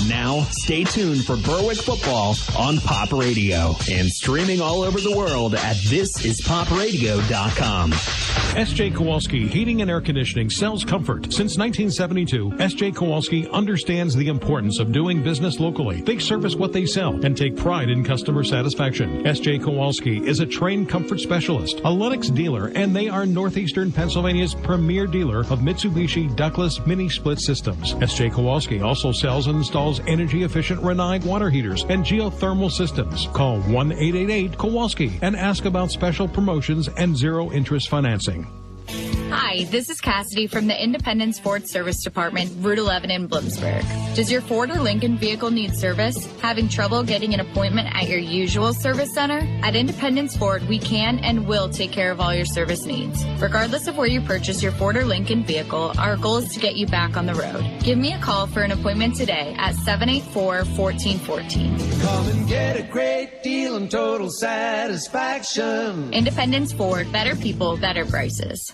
Now, stay tuned for Berwick football on Pop Radio and streaming all over the world at thisispopradio.com. S.J. Kowalski Heating and Air Conditioning sells comfort. Since 1972, S.J. Kowalski understands the importance of doing business locally. They service what they sell and take pride in customer satisfaction. S.J. Kowalski is a trained comfort specialist, a Lennox dealer, and they are Northeastern Pennsylvania's premier dealer of Mitsubishi ductless mini split systems. S.J. Kowalski also sells and installs energy-efficient Renai water heaters and geothermal systems. Call 1-888-KOWALSKI and ask about special promotions and zero-interest financing. Hi, this is Cassidy from the Independence Ford Service Department, Route 11 in Bloomsburg. Does your Ford or Lincoln vehicle need service? Having trouble getting an appointment at your usual service center? At Independence Ford, we can and will take care of all your service needs. Regardless of where you purchase your Ford or Lincoln vehicle, our goal is to get you back on the road. Give me a call for an appointment today at 784-1414. Come and get a great deal and total satisfaction. Independence Ford, better people, better prices.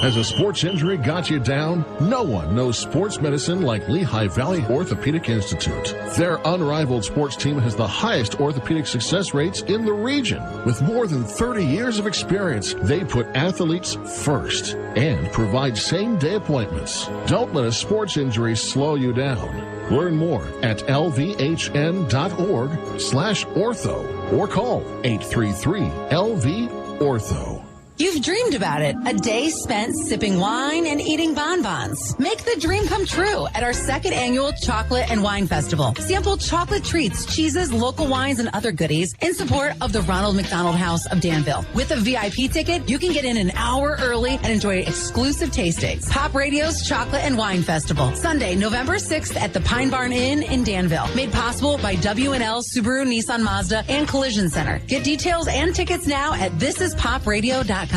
Has a sports injury got you down? No one knows sports medicine like Lehigh Valley Orthopedic Institute. Their unrivaled sports team has the highest orthopedic success rates in the region. With more than 30 years of experience, they put athletes first and provide same-day appointments. Don't let a sports injury slow you down. Learn more at lvhn.org/ortho or call 833-LV-ORTHO. You've dreamed about it. A day spent sipping wine and eating bonbons. Make the dream come true at our second annual Chocolate and Wine Festival. Sample chocolate treats, cheeses, local wines, and other goodies in support of the Ronald McDonald House of Danville. With a VIP ticket, you can get in an hour early and enjoy exclusive tastings. Pop Radio's Chocolate and Wine Festival, Sunday, November 6th at the Pine Barn Inn in Danville. Made possible by W&L Subaru Nissan Mazda and Collision Center. Get details and tickets now at thisispopradio.com.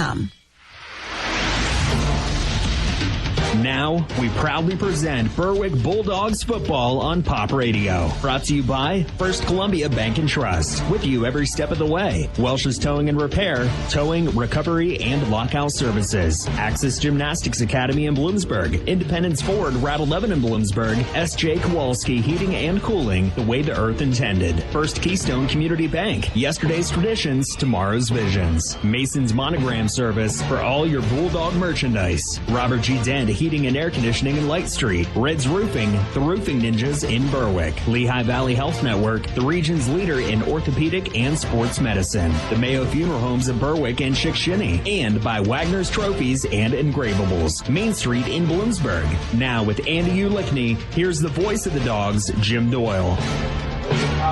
Now, we proudly present Berwick Bulldogs football on Pop Radio. Brought to you by First Columbia Bank and Trust. With you every step of the way. Welsh's Towing and Repair, towing, recovery, and lockout services. Access Gymnastics Academy in Bloomsburg. Independence Ford, Route 11 in Bloomsburg. S.J. Kowalski Heating and Cooling, the way the earth intended. First Keystone Community Bank. Yesterday's traditions, tomorrow's visions. Mason's Monogram Service for all your Bulldog merchandise. Robert G. Dent Heating and Air Conditioning in Light Street. Red's Roofing, the Roofing Ninjas in Berwick. Lehigh Valley Health Network, the region's leader in orthopedic and sports medicine. The Mayo Funeral Homes in Berwick and Chickashinny. And by Wagner's Trophies and Engravables. Main Street in Bloomsburg. Now with Andy Ulickney, here's the voice of the Dogs, Jim Doyle.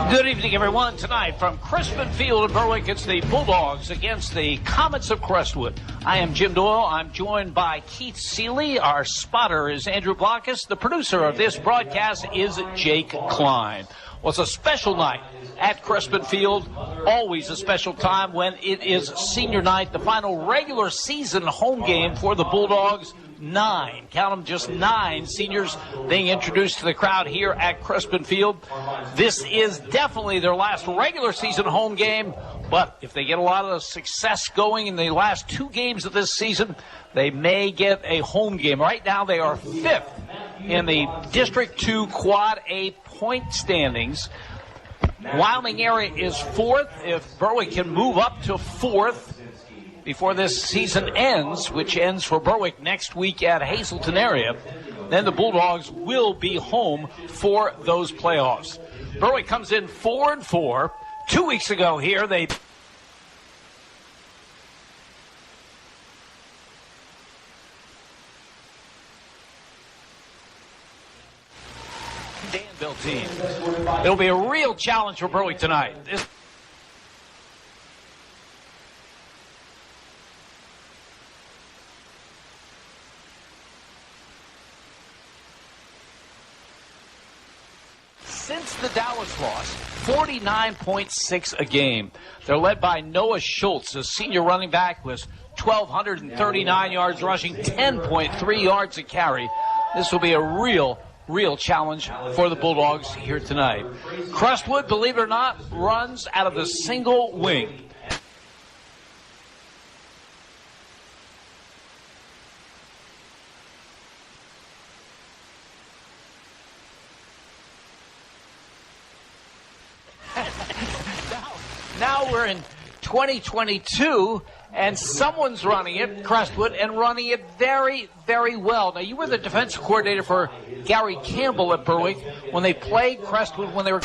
Good evening, everyone. Tonight from Crestwood Field in Berwick, it's the Bulldogs against the Comets of Crestwood. I am Jim Doyle. I'm joined by Keith Seeley. Our spotter is Andrew Blockus. The producer of this broadcast is Jake Klein. Well, it's a special night at Crestwood Field. Always a special time when it is senior night, the final regular season home game for the Bulldogs. 9, count them, just 9 seniors being introduced to the crowd here at Crestwood Field. This is definitely their last regular season home game, but if they get a lot of success going in the last 2 games of this season, they may get a home game. Right now they are 5th in the District 2 Quad A point standings. Wyoming area is 4th. If Berwick can move up to 4th before this season ends, which ends for Berwick next week at Hazleton area, then the Bulldogs will be home for those playoffs. Berwick comes in 4-4. 2 weeks ago here, they Danville team. It'll be a real challenge for Berwick tonight. Since the Dallas loss, 49.6 a game. They're led by Noah Schultz, a senior running back with 1,239 yards rushing, 10.3 yards a carry. This will be a real challenge for the Bulldogs here tonight. Crestwood, believe it or not, runs out of the single wing. now we're in 2022, and someone's running it, Crestwood, and running it very, very well. Now, you were the defensive coordinator for Gary Campbell at Berwick when they played Crestwood when they were...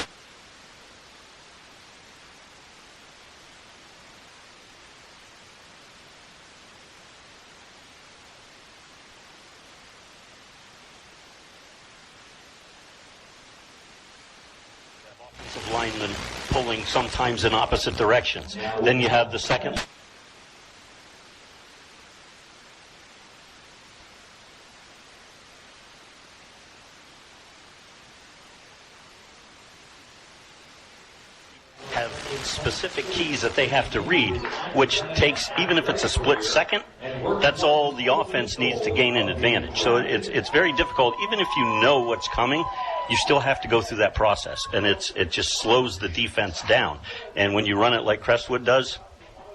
linemen pulling sometimes in opposite directions. Then you have the second. Have specific keys that they have to read, which takes, even if it's a split second, that's all the offense needs to gain an advantage. So it's very difficult. Even if you know what's coming, you still have to go through that process, and it just slows the defense down. And when you run it like Crestwood does,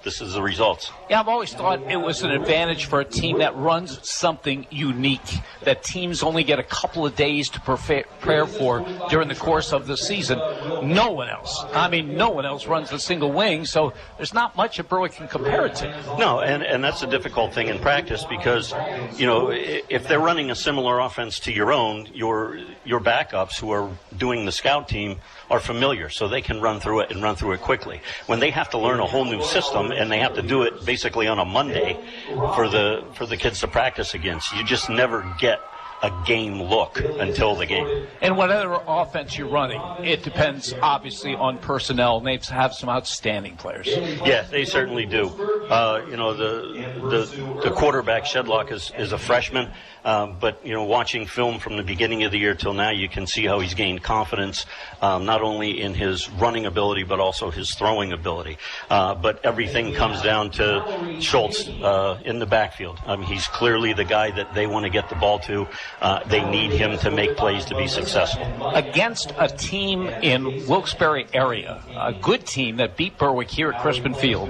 this is the results. Yeah, I've always thought it was an advantage for a team that runs something unique, that teams only get a couple of days to prepare for during the course of the season. No one else runs a single wing, so there's not much that Berwick can compare it to. No, and that's a difficult thing in practice because, you know, if they're running a similar offense to your own, your backups who are doing the scout team are familiar, so they can run through it and run through it quickly. When they have to learn a whole new system and they have to do it basically on a Monday for the kids to practice against, you just never get a game look until the game. And whatever offense you're running, it depends obviously on personnel, and they have some outstanding players. Yeah, they certainly do. You know, the quarterback Shedlock is a freshman, but you know, watching film from the beginning of the year till now, you can see how he's gained confidence, not only in his running ability but also his throwing ability. But everything comes down to Schultz in the backfield. I mean, he's clearly the guy that they want to get the ball to. They need him to make plays to be successful. Against a team in Wilkes-Barre area, a good team that beat Berwick here at Crispin Field,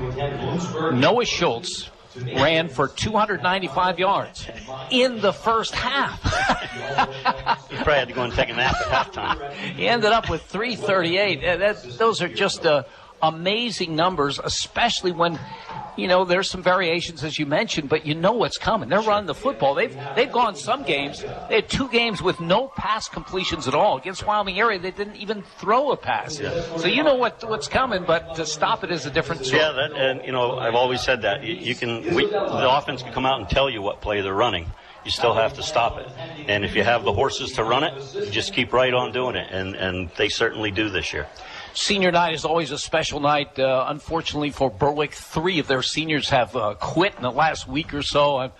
Noah Schultz ran for 295 yards in the first half. He probably had to go and take a nap at halftime. He ended up with 338. Those are just amazing numbers, especially when, you know, there's some variations, as you mentioned, but you know what's coming. They're running the football. They've gone some games. They had 2 games with no pass completions at all. Against Wyoming area, they didn't even throw a pass. Yeah. So you know what's coming, but to stop it is a different story. Yeah, and you know, I've always said that. The offense can come out and tell you what play they're running. You still have to stop it. And if you have the horses to run it, you just keep right on doing it. And they certainly do this year. Senior night is always a special night. Unfortunately for Berwick, 3 of their seniors have quit in the last week or so. I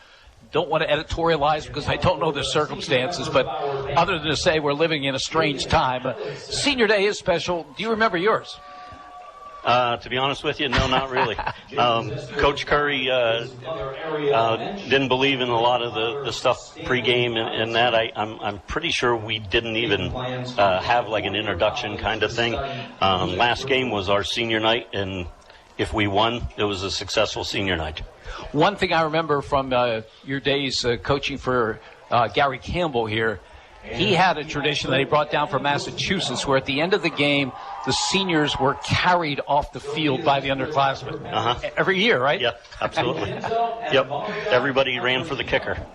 don't want to editorialize because I don't know the circumstances, but other than to say we're living in a strange time. Senior day is special. Do you remember yours? To be honest with you, no, not really. Coach Curry didn't believe in a lot of the stuff pregame and that. I'm pretty sure we didn't even have like an introduction kind of thing. Last game was our senior night, and if we won, it was a successful senior night. One thing I remember from your days coaching for Gary Campbell here, he had a tradition that he brought down from Massachusetts where at the end of the game, the seniors were carried off the field by the underclassmen. Every year, right? Yep, absolutely. Yep. Everybody ran for the kicker.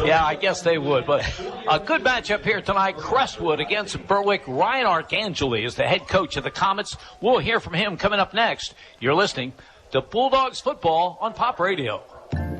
Yeah, I guess they would. But a good matchup here tonight. Crestwood against Berwick. Ryan Arcangeli is the head coach of the Comets. We'll hear from him coming up next. You're listening to Bulldogs football on Pop Radio.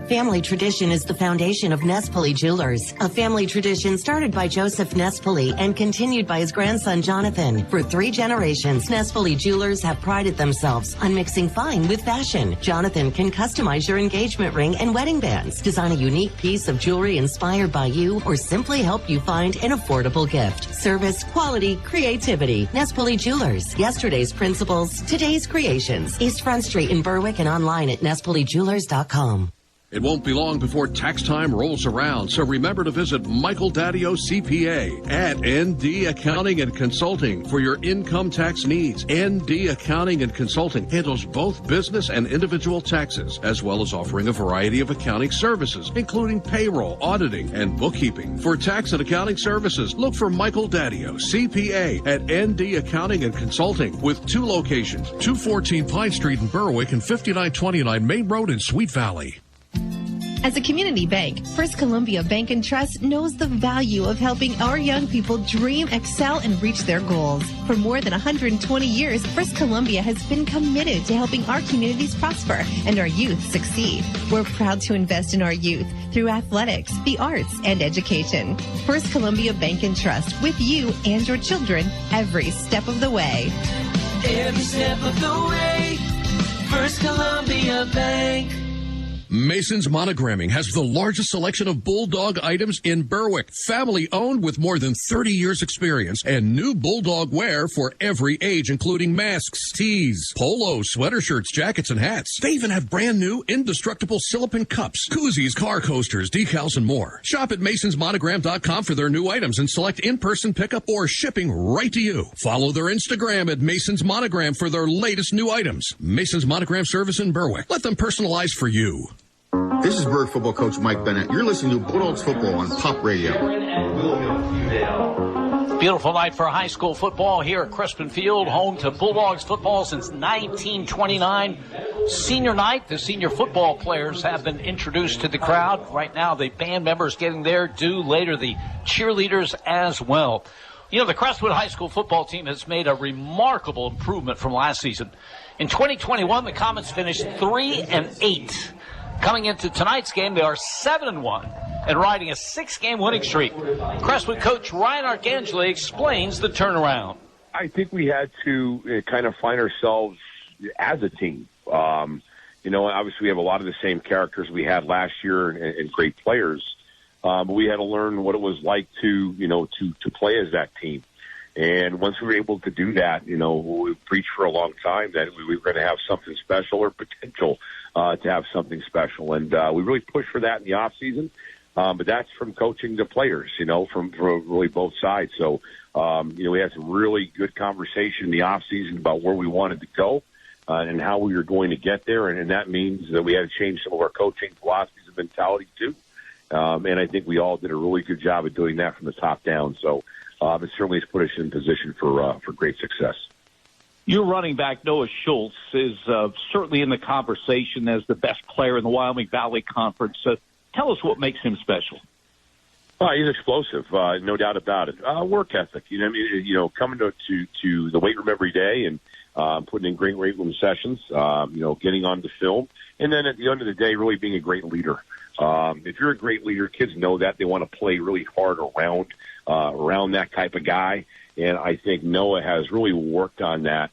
Family tradition is the foundation of Nespoli Jewelers, a family tradition started by Joseph Nespoli and continued by his grandson Jonathan. For 3 generations, Nespoli Jewelers have prided themselves on mixing fine with fashion. Jonathan can customize your engagement ring and wedding bands, design a unique piece of jewelry inspired by you, or simply help you find an affordable gift. Service, quality, creativity. Nespoli Jewelers. Yesterday's principles, today's creations. East Front Street in Berwick and online at nespolijewelers.com. It won't be long before tax time rolls around, so remember to visit Michael Daddio CPA at ND Accounting and Consulting for your income tax needs. ND Accounting and Consulting handles both business and individual taxes, as well as offering a variety of accounting services, including payroll, auditing, and bookkeeping. For tax and accounting services, look for Michael Daddio CPA at ND Accounting and Consulting with 2 locations, 214 Pine Street in Berwick and 5929 Main Road in Sweet Valley. As a community bank, First Columbia Bank and Trust knows the value of helping our young people dream, excel, and reach their goals. For more than 120 years, First Columbia has been committed to helping our communities prosper and our youth succeed. We're proud to invest in our youth through athletics, the arts, and education. First Columbia Bank and Trust, with you and your children every step of the way. Every step of the way, First Columbia Bank. Mason's Monogramming has the largest selection of Bulldog items in Berwick. Family owned with more than 30 years experience and new Bulldog wear for every age, including masks, tees, polos, sweater shirts, jackets, and hats. They even have brand new indestructible silicone cups, koozies, car coasters, decals, and more. Shop at masonsmonogram.com for their new items and select in-person pickup or shipping right to you. Follow their Instagram at Mason's Monogram for their latest new items. Mason's Monogram service in Berwick. Let them personalize for you. This is Berwick football coach Mike Bennett. You're listening to Bulldogs football on Pop Radio. Beautiful night for high school football here at Crestwood Field, home to Bulldogs football since 1929. Senior night, the senior football players have been introduced to the crowd. Right now, the band members getting there, due later the cheerleaders as well. You know, the Crestwood high school football team has made a remarkable improvement from last season. In 2021, the Comets finished 3-8. Coming into tonight's game, they are 7-1 and riding a 6-game winning streak. Crestwood coach Ryan Arcangeli explains the turnaround. I think we had to kind of find ourselves as a team. You know, obviously we have a lot of the same characters we had last year and great players. But we had to learn what it was like to play as that team. And once we were able to do that, you know, we preached for a long time that we were going to have something special or potential to have something special. And we really pushed for that in the off season. But that's from coaching the players, you know, from really both sides. So, you know, we had some really good conversation in the off season about where we wanted to go and how we were going to get there. And that means that we had to change some of our coaching philosophies and mentality too. And I think we all did a really good job of doing that from the top down. So it certainly has put us in position for great success. Your running back, Noah Schultz, is certainly in the conversation as the best player in the Wyoming Valley Conference. Tell us what makes him special. He's explosive, no doubt about it. Work ethic, coming to the weight room every day and putting in great weight room sessions, getting on the film. And then at the end of the day, really being a great leader. If you're a great leader, kids know that. They want to play really hard around that type of guy. And I think Noah has really worked on that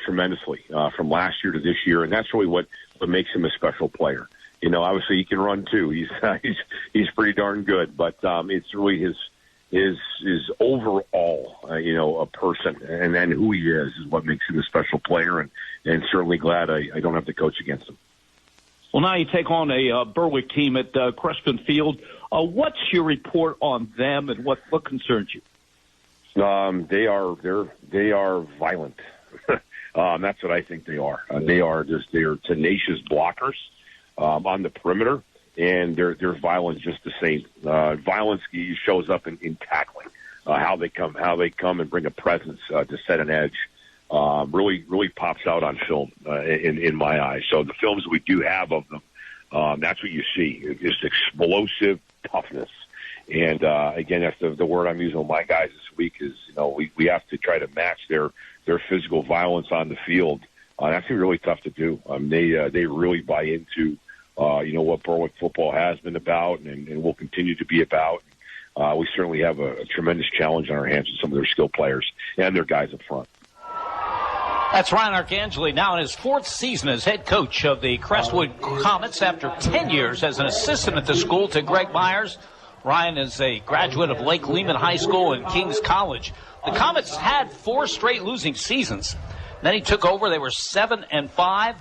tremendously from last year to this year. And that's really what makes him a special player. You know, obviously he can run too. He's pretty darn good, but it's really his overall, a person and who he is what makes him a special player. And certainly glad I don't have to coach against him. Well, now you take on a Berwick team at Crestwood Field. What's your report on them, and what concerns you? They are violent. That's what I think they are. They are tenacious blockers on the perimeter, and they're violent just the same. Violence shows up in tackling, how they come and bring a presence to set an edge. Really pops out on film in my eyes. So the films we do have of them, that's what you see. It's explosive toughness. And again, that's the word I'm using with my guys this week is, we have to try to match their physical violence on the field. That's really tough to do. They really buy into, what Berwick football has been about and will continue to be about. We certainly have a tremendous challenge on our hands with some of their skilled players and their guys up front. That's Ryan Arcangeli, now in his 4th season as head coach of the Crestwood Comets after 10 years as an assistant at the school to Greg Myers. Ryan is a graduate of Lake Lehman High School and King's College. The Comets had 4 straight losing seasons. Then he took over. They were 7-5.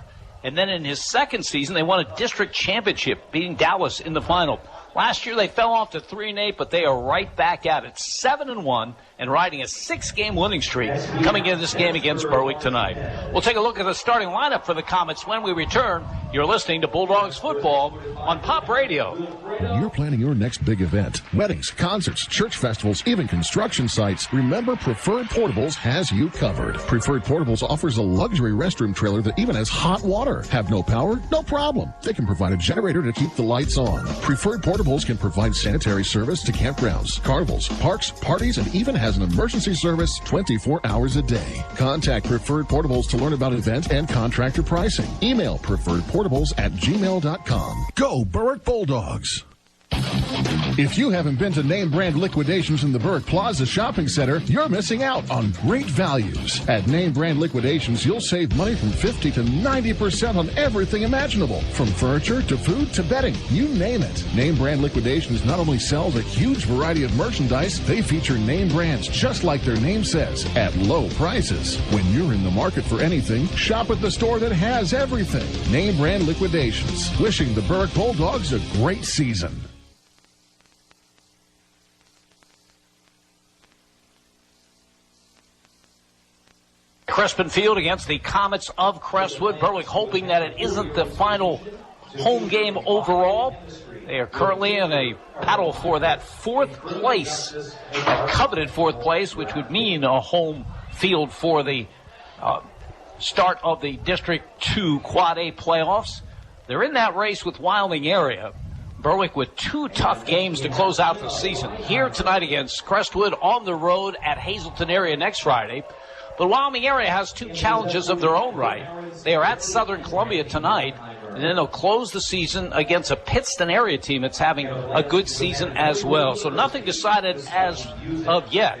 And then in his second season, they won a district championship, beating Dallas in the final. Last year, they fell off to 3-8, but they are right back at it, 7-1, and riding a 6-game winning streak coming into this game against Berwick tonight. We'll take a look at the starting lineup for the Comets when we return. You're listening to Bulldogs football on Pop Radio. When you're planning your next big event, weddings, concerts, church festivals, even construction sites, remember Preferred Portables has you covered. Preferred Portables offers a luxury restroom trailer that even has hot water. Have no power? No problem. They can provide a generator to keep the lights on. Preferred Portables can provide sanitary service to campgrounds, carnivals, parks, parties, and even has an emergency service 24 hours a day. Contact Preferred Portables to learn about event and contractor pricing. Email preferredportables@gmail.com. Go Berwick Bulldogs! If you haven't been to name brand liquidations in the Berwick Plaza Shopping Center, you're missing out on great values. At name brand liquidations, you'll save money from 50 to 90% on everything imaginable. From furniture to food to bedding, you name it. Name brand liquidations not only sells a huge variety of merchandise, they feature name brands just like their name says, at low prices. When you're in the market for anything, shop at the store that has everything. Name brand liquidations. Wishing the Berwick Bulldogs a great season. Crestwood Field against the Comets of Crestwood. Berwick hoping that it isn't the final home game overall. They are currently in a battle for that fourth place, that coveted fourth place, which would mean a home field for the start of the District 2 Quad A playoffs. They're in that race with Wyoming area. Berwick with 2 tough games to close out the season. Here tonight against Crestwood, on the road at Hazleton area next Friday. The Wyoming area has 2 challenges of their own right. They are at Southern Columbia tonight, and then they'll close the season against a Pittston area team that's having a good season as well. So nothing decided as of yet.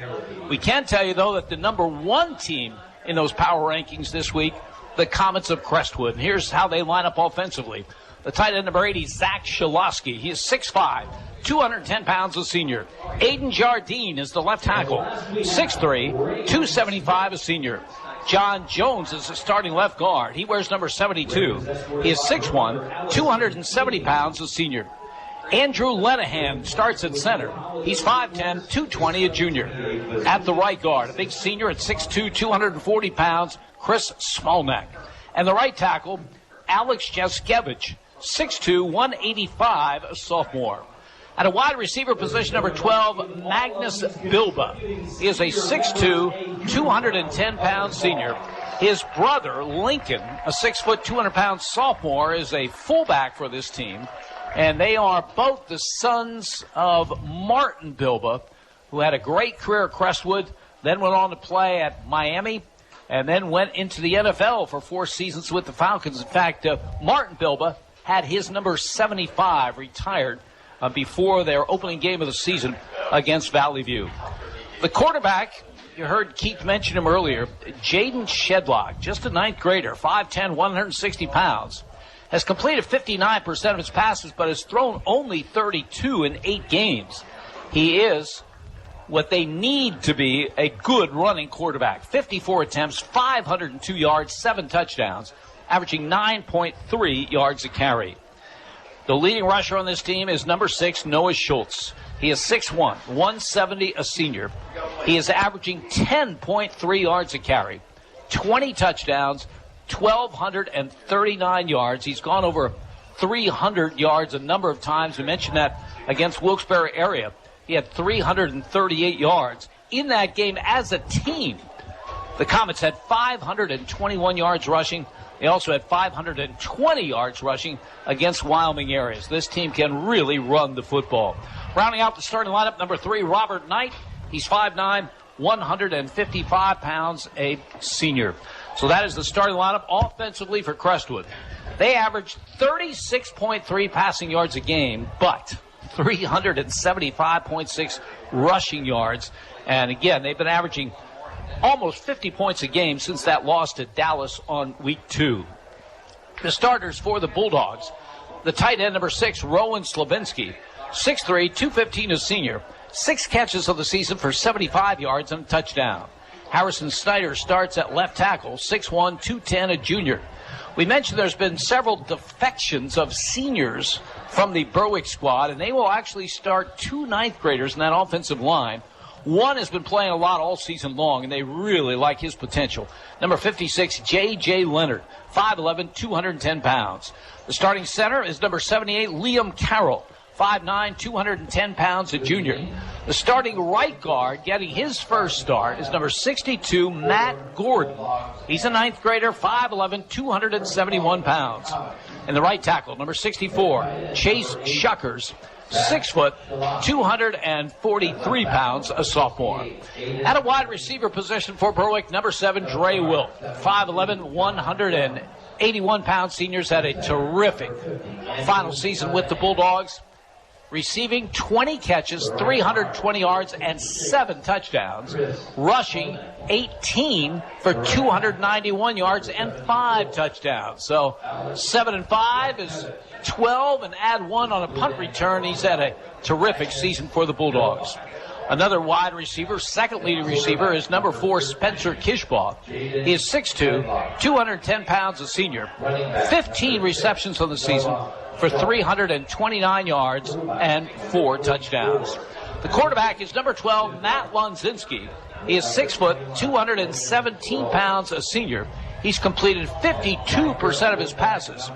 We can tell you, though, that the number 1 team in those power rankings this week, the Comets of Crestwood. And here's how they line up offensively. The tight end number 80, Zach Shalosky. He is 6'5", 210 pounds, a senior. Aiden Jardine is the left tackle, 6'3", 275, a senior. John Jones is the starting left guard. He wears number 72. He is 6'1", 270 pounds, a senior. Andrew Lenahan starts at center. He's 5'10", 220, a junior. At the right guard, a big senior at 6'2", 240 pounds, Chris Smolnak. And the right tackle, Alex Jaskevich, 6'2", 185, a sophomore. At a wide receiver position, number 12, Magnus Bilba. He is a 6'2", 210-pound senior. His brother, Lincoln, a 6', 200-pound sophomore, is a fullback for this team. And they are both the sons of Martin Bilba, who had a great career at Crestwood, then went on to play at Miami, and then went into the NFL for 4 seasons with the Falcons. In fact, Martin Bilba had his number 75 retired before their opening game of the season against Valley View. The quarterback, you heard Keith mention him earlier, Jaden Shedlock, just a 9th grader, 5'10", 160 pounds, has completed 59% of his passes, but has thrown only 32 in 8 games. He is what they need to be a good running quarterback. 54 attempts, 502 yards, 7 touchdowns, averaging 9.3 yards a carry. The leading rusher on this team is number 6, Noah Schultz. He is 6'1", 170, a senior. He is averaging 10.3 yards a carry, 20 touchdowns, 1,239 yards. He's gone over 300 yards a number of times. We mentioned that against Wilkes-Barre area. He had 338 yards. In that game as a team, the Comets had 521 yards rushing. They also had 520 yards rushing against Wyoming areas. This team can really run the football. Rounding out the starting lineup, number 3, Robert Knight. He's 5'9", 155 pounds, a senior. So that is the starting lineup offensively for Crestwood. They averaged 36.3 passing yards a game, but 375.6 rushing yards. And again, they've been averaging almost 50 points a game since that loss to Dallas on week 2. The starters for the Bulldogs, the tight end number 6, Rowan Slavinsky, 6'3", 215, a senior. 6 catches of the season for 75 yards and a touchdown. Harrison Snyder starts at left tackle, 6'1", 210, a junior. We mentioned there's been several defections of seniors from the Berwick squad, and they will actually start 2 ninth graders in that offensive line. One has been playing a lot all season long, and they really like his potential. Number 56, J.J. Leonard, 5'11", 210 pounds. The starting center is number 78, Liam Carroll, 5'9", 210 pounds, a junior. The starting right guard getting his first start is number 62, Matt Gordon. He's a ninth grader, 5'11", 271 pounds. And the right tackle, number 64, Chase Shuckers, 6 foot, 243 pounds, a sophomore. At a wide receiver position for Berwick, number 7, Dre Wilt, 5'11", 181 pounds. Seniors had a terrific final season with the Bulldogs, receiving 20 catches, 320 yards, and 7 touchdowns, rushing 18 for 291 yards and 5 touchdowns. So 7-5 is 12, and add 1 on a punt return. He's had a terrific season for the Bulldogs. Another wide receiver, second leading receiver, is number 4, Spencer Kishbaugh. He is 6'2", 210 pounds, a senior. 15 receptions on the season for 329 yards and 4 touchdowns. The quarterback is number 12, Matt Lonzinski. He is 6 foot, 217 pounds, a senior. He's completed 52% of his passes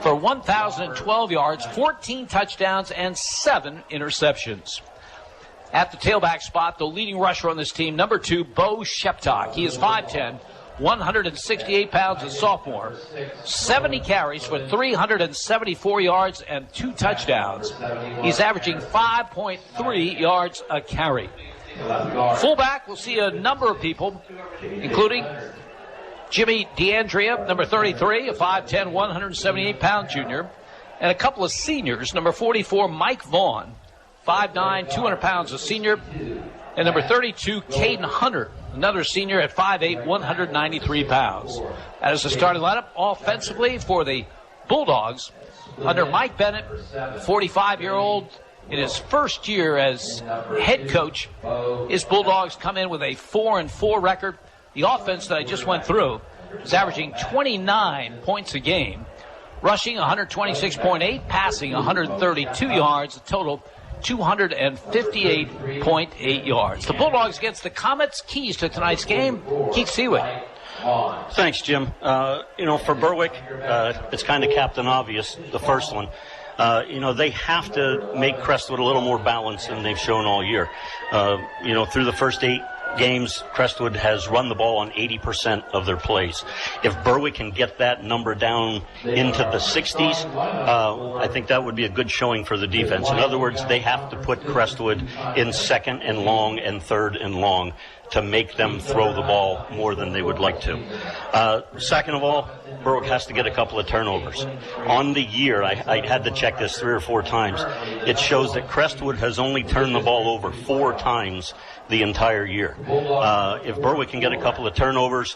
for 1,012 yards, 14 touchdowns, and 7 interceptions. At the tailback spot, the leading rusher on this team, number 2, Bo Sheptock. He is 5'10", 168 pounds, a sophomore. 70 carries for 374 yards and 2 touchdowns. He's averaging 5.3 yards a carry. Fullback, we'll see a number of people, including Jimmy DeAndrea, number 33, a 5'10", 178-pound junior. And a couple of seniors, number 44, Mike Vaughn, 5'9", 200 pounds, a senior. And number 32, Caden Hunter, another senior at 5'8", 193 pounds. That is the starting lineup offensively for the Bulldogs. Under Mike Bennett, 45-year-old, in his first year as head coach, his Bulldogs come in with a 4-4 record. The offense that I just went through is averaging 29 points a game, rushing 126.8, passing 132 yards, a total 258.8 yards. The Bulldogs against the Comets. Keys to tonight's game, Keith Seaway. Thanks, Jim. For Berwick, it's kind of Captain Obvious, the first one. They have to make Crestwood a little more balanced than they've shown all year. Through the first 8 games, Crestwood has run the ball on 80% of their plays. If Berwick can get that number down into the 60s, I think that would be a good showing for the defense. In other words, they have to put Crestwood in 2nd and long and 3rd and long to make them throw the ball more than they would like to. Second of all, Berwick has to get a couple of turnovers. On the year, I had to check this 3 or 4 times, it shows that Crestwood has only turned the ball over 4 times the entire year. If Berwick can get a couple of turnovers,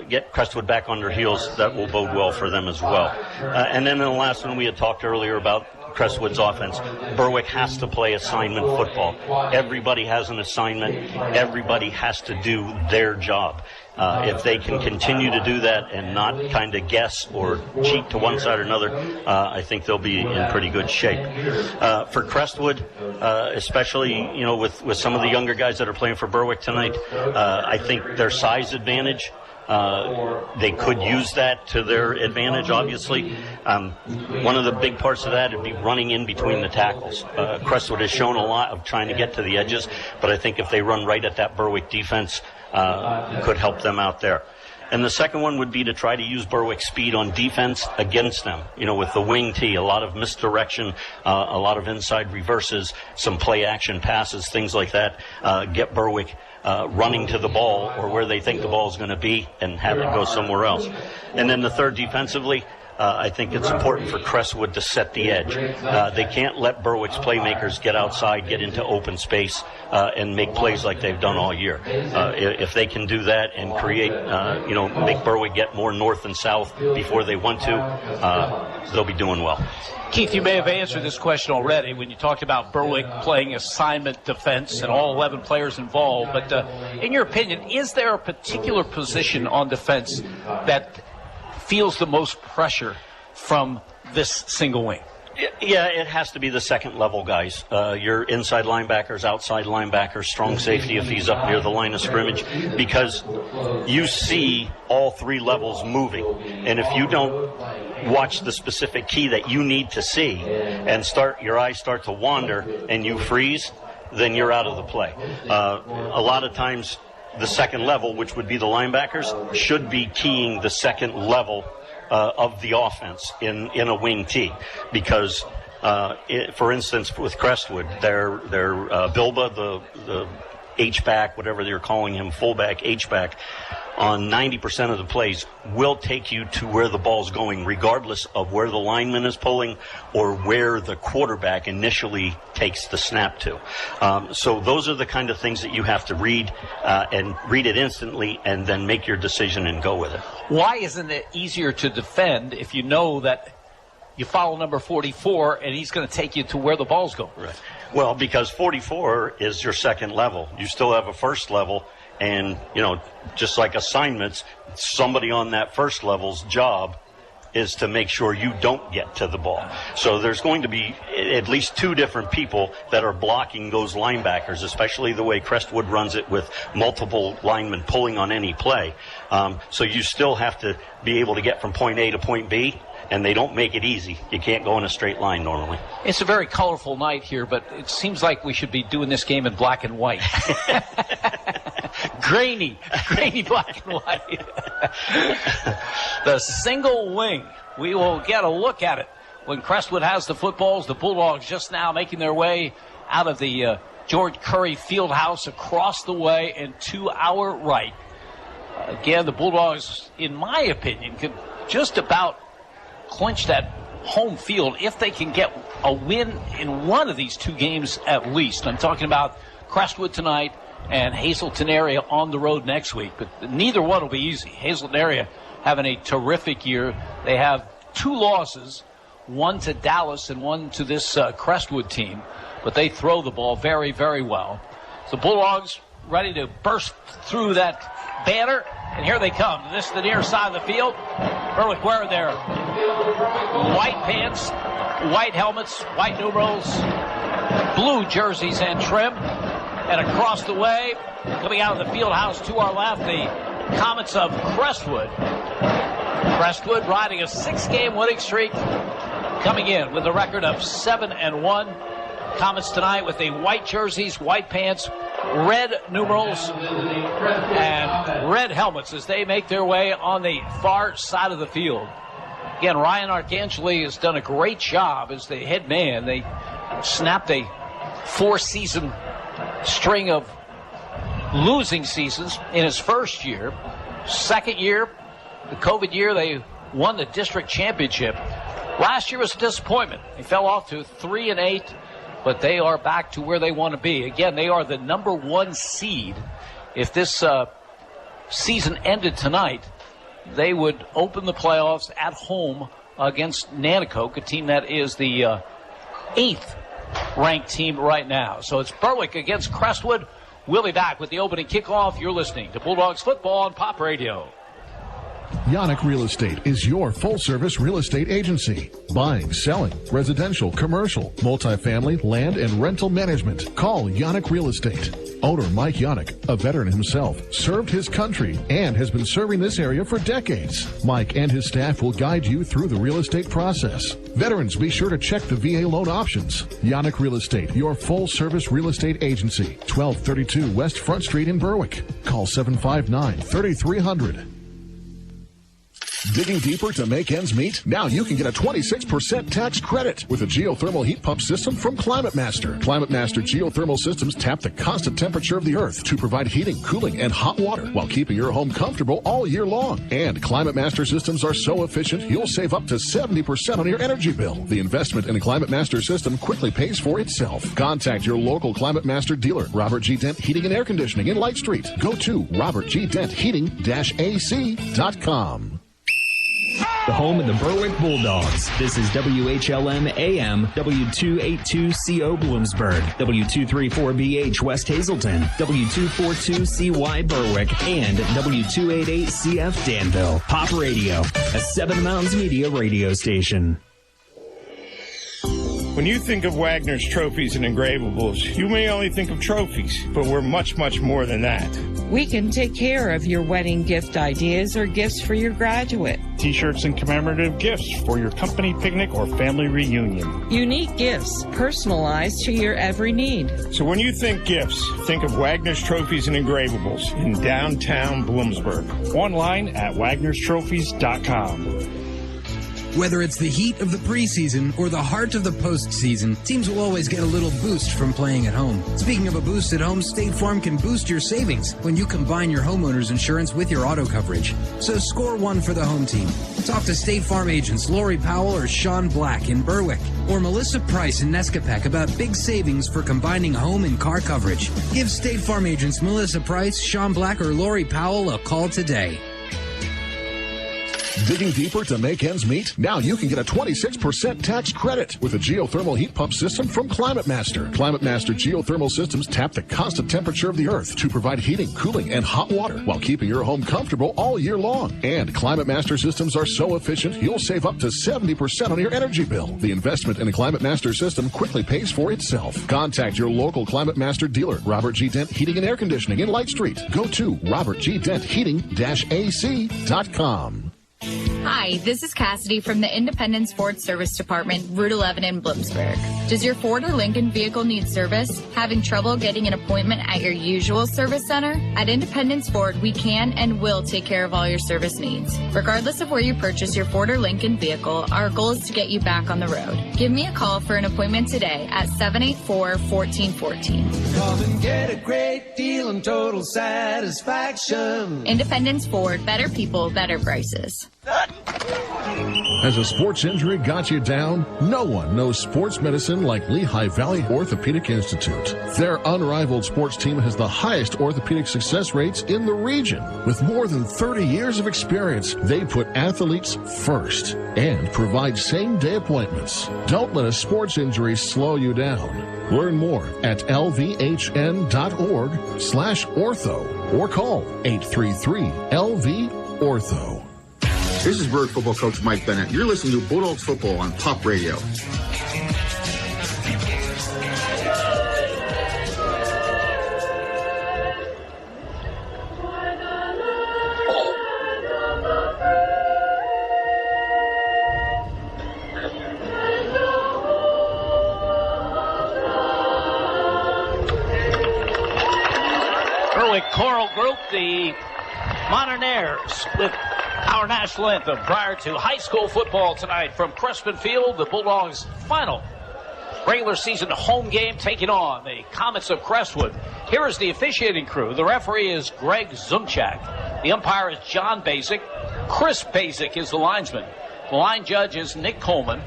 get Crestwood back on their heels, that will bode well for them as well. And then in the last one, we had talked earlier about Crestwood's offense. Berwick has to play assignment football. Everybody has an assignment. Everybody has to do their job. If they can continue to do that and not kind of guess or cheat to one side or another, I think they'll be in pretty good shape. For Crestwood, especially with some of the younger guys that are playing for Berwick tonight, I think their size advantage, they could use that to their advantage, obviously. One of the big parts of that would be running in between the tackles. Crestwood has shown a lot of trying to get to the edges, but I think if they run right at that Berwick defense, could help them out there. And the second one would be to try to use Berwick's speed on defense against them. With the wing tee, a lot of misdirection, a lot of inside reverses, some play action passes, things like that. Get Berwick running to the ball or where they think the ball is going to be and have it go somewhere else. And then the third, defensively, I think it's important for Crestwood to set the edge. They can't let Berwick's playmakers get outside, get into open space, and make plays like they've done all year. If they can do that and create, make Berwick get more north and south before they want to, they'll be doing well. Keith, you may have answered this question already when you talked about Berwick playing assignment defense and all 11 players involved. But in your opinion, is there a particular position on defense that feels the most pressure from this single wing? Yeah, it has to be the second level guys. Your inside linebackers, outside linebackers, strong safety if he's up near the line of scrimmage, because you see all three levels moving. And if you don't watch the specific key that you need to see and your eyes start to wander and you freeze, then you're out of the play. A lot of times the second level, which would be the linebackers, should be keying the second level of the offense in a wing tee, because for instance with Crestwood, their Bilba, the H-back, whatever they're calling him, fullback, H-back, on 90% of the plays will take you to where the ball's going, regardless of where the lineman is pulling or where the quarterback initially takes the snap to. So those are the kind of things that you have to read and read it instantly and then make your decision and go with it. Why isn't it easier to defend if you know that you follow number 44 and he's going to take you to where the ball's going? Right. Well, because 44 is your second level. You still have a first level. And, just like assignments, somebody on that first level's job is to make sure you don't get to the ball. So there's going to be at least two different people that are blocking those linebackers, especially the way Crestwood runs it with multiple linemen pulling on any play. So you still have to be able to get from point A to point B, and they don't make it easy. You can't go in a straight line normally. It's a very colorful night here, but it seems like we should be doing this game in black and white. Grainy black and white. The single wing. We will get a look at it when Crestwood has the footballs. The Bulldogs just now making their way out of the George Curry Fieldhouse across the way and to our right. Again, the Bulldogs, in my opinion, could just about clinch that home field if they can get a win in one of these two games at least. I'm talking about Crestwood tonight and Hazleton area on the road next week, but neither one will be easy. Hazleton area having a terrific year. They have two losses, one to Dallas and one to this Crestwood team, but they throw the ball very, very well. So Bulldogs ready to burst through that banner, and here they come. This is the near side of the field. Berwick wearing their white pants, white helmets, white numerals, blue jerseys and trim. And across the way, coming out of the field house to our left, the Comets of Crestwood. Crestwood riding a 6-game winning streak, coming in with a record of 7-1. Comets tonight with the white jerseys, white pants, red numerals, and red helmets as they make their way on the far side of the field. Again, Ryan Arcangeli has done a great job as the head man. They snapped a 4-season string of losing seasons in his first year. Second year, the COVID year, they won the district championship. Last year was a disappointment. They fell off to 3-8, but they are back to where they want to be. Again, they are the number 1 seed. If this season ended tonight, they would open the playoffs at home against Nanticoke, a team that is the 8th ranked team right now. So it's Berwick against Crestwood. We'll be back with the opening kickoff. You're listening to Bulldogs football on Pop Radio. Yannick Real Estate is your full-service real estate agency. Buying, selling, residential, commercial, multifamily, land, and rental management. Call Yannick Real Estate. Owner Mike Yannick, a veteran himself, served his country and has been serving this area for decades. Mike and his staff will guide you through the real estate process. Veterans, be sure to check the VA loan options. Yannick Real Estate, your full-service real estate agency. 1232 West Front Street in Berwick. Call 759-3300. Digging deeper to make ends meet? Now you can get a 26% tax credit with a geothermal heat pump system from Climate Master. Climate Master geothermal systems tap the constant temperature of the earth to provide heating, cooling, and hot water while keeping your home comfortable all year long. And Climate Master systems are so efficient, you'll save up to 70% on your energy bill. The investment in a Climate Master system quickly pays for itself. Contact your local Climate Master dealer, Robert G. Dent Heating and Air Conditioning in Light Street. Go to robertgdentheating-ac.com. the home of the Berwick Bulldogs. This is WHLM AM, W282CO Bloomsburg, W234BH West Hazelton, W242CY Berwick, and W288CF Danville. Pop Radio, a Seven Mountains Media radio station. When you think of Wagner's Trophies and Engravables, you may only think of trophies, but we're much, much more than that. We can take care of your wedding gift ideas or gifts for your graduate. T-shirts and commemorative gifts for your company picnic or family reunion. Unique gifts, personalized to your every need. So when you think gifts, think of Wagner's Trophies and Engravables in downtown Bloomsburg. Online at wagnerstrophies.com. Whether it's the heat of the preseason or the heart of the postseason, teams will always get a little boost from playing at home. Speaking of a boost at home, State Farm can boost your savings when you combine your homeowner's insurance with your auto coverage. So score one for the home team. Talk to State Farm agents Lori Powell or Sean Black in Berwick, or Melissa Price in Nescapec about big savings for combining home and car coverage. Give State Farm agents Melissa Price, Sean Black, or Lori Powell a call today. Digging deeper to make ends meet? Now you can get a 26% tax credit with a geothermal heat pump system from Climate Master. Climate Master geothermal systems tap the constant temperature of the earth to provide heating, cooling, and hot water while keeping your home comfortable all year long. And Climate Master systems are so efficient, you'll save up to 70% on your energy bill. The investment in a Climate Master system quickly pays for itself. Contact your local Climate Master dealer, Robert G. Dent Heating and Air Conditioning in Light Street. Go to robertgdentheating-ac.com. Hi, this is Cassidy from the Independence Ford Service Department, Route 11 in Bloomsburg. Does your Ford or Lincoln vehicle need service? Having trouble getting an appointment at your usual service center? At Independence Ford, we can and will take care of all your service needs. Regardless of where you purchase your Ford or Lincoln vehicle, our goal is to get you back on the road. Give me a call for an appointment today at 784-1414. Come and get a great deal and total satisfaction. Independence Ford, better people, better prices. Has a sports injury got you down? No one knows sports medicine like Lehigh Valley Orthopedic Institute. Their unrivaled sports team has the highest orthopedic success rates in the region. With more than 30 years of experience, they put athletes first and provide same-day appointments. Don't let a sports injury slow you down. Learn more at lvhn.org/ortho or call 833-LV-ORTHO. This is Berwick football coach Mike Bennett. You're listening to Bulldogs football on Pop Radio. Berwick Choral Group, the Modernaires, with our national anthem prior to high school football tonight from Crestwood Field, the Bulldogs' final regular season home game taking on the Comets of Crestwood. Here is the officiating crew. The referee is Greg Zumchak. The umpire is John Basic. Chris Basic is the linesman. The line judge is Nick Coleman.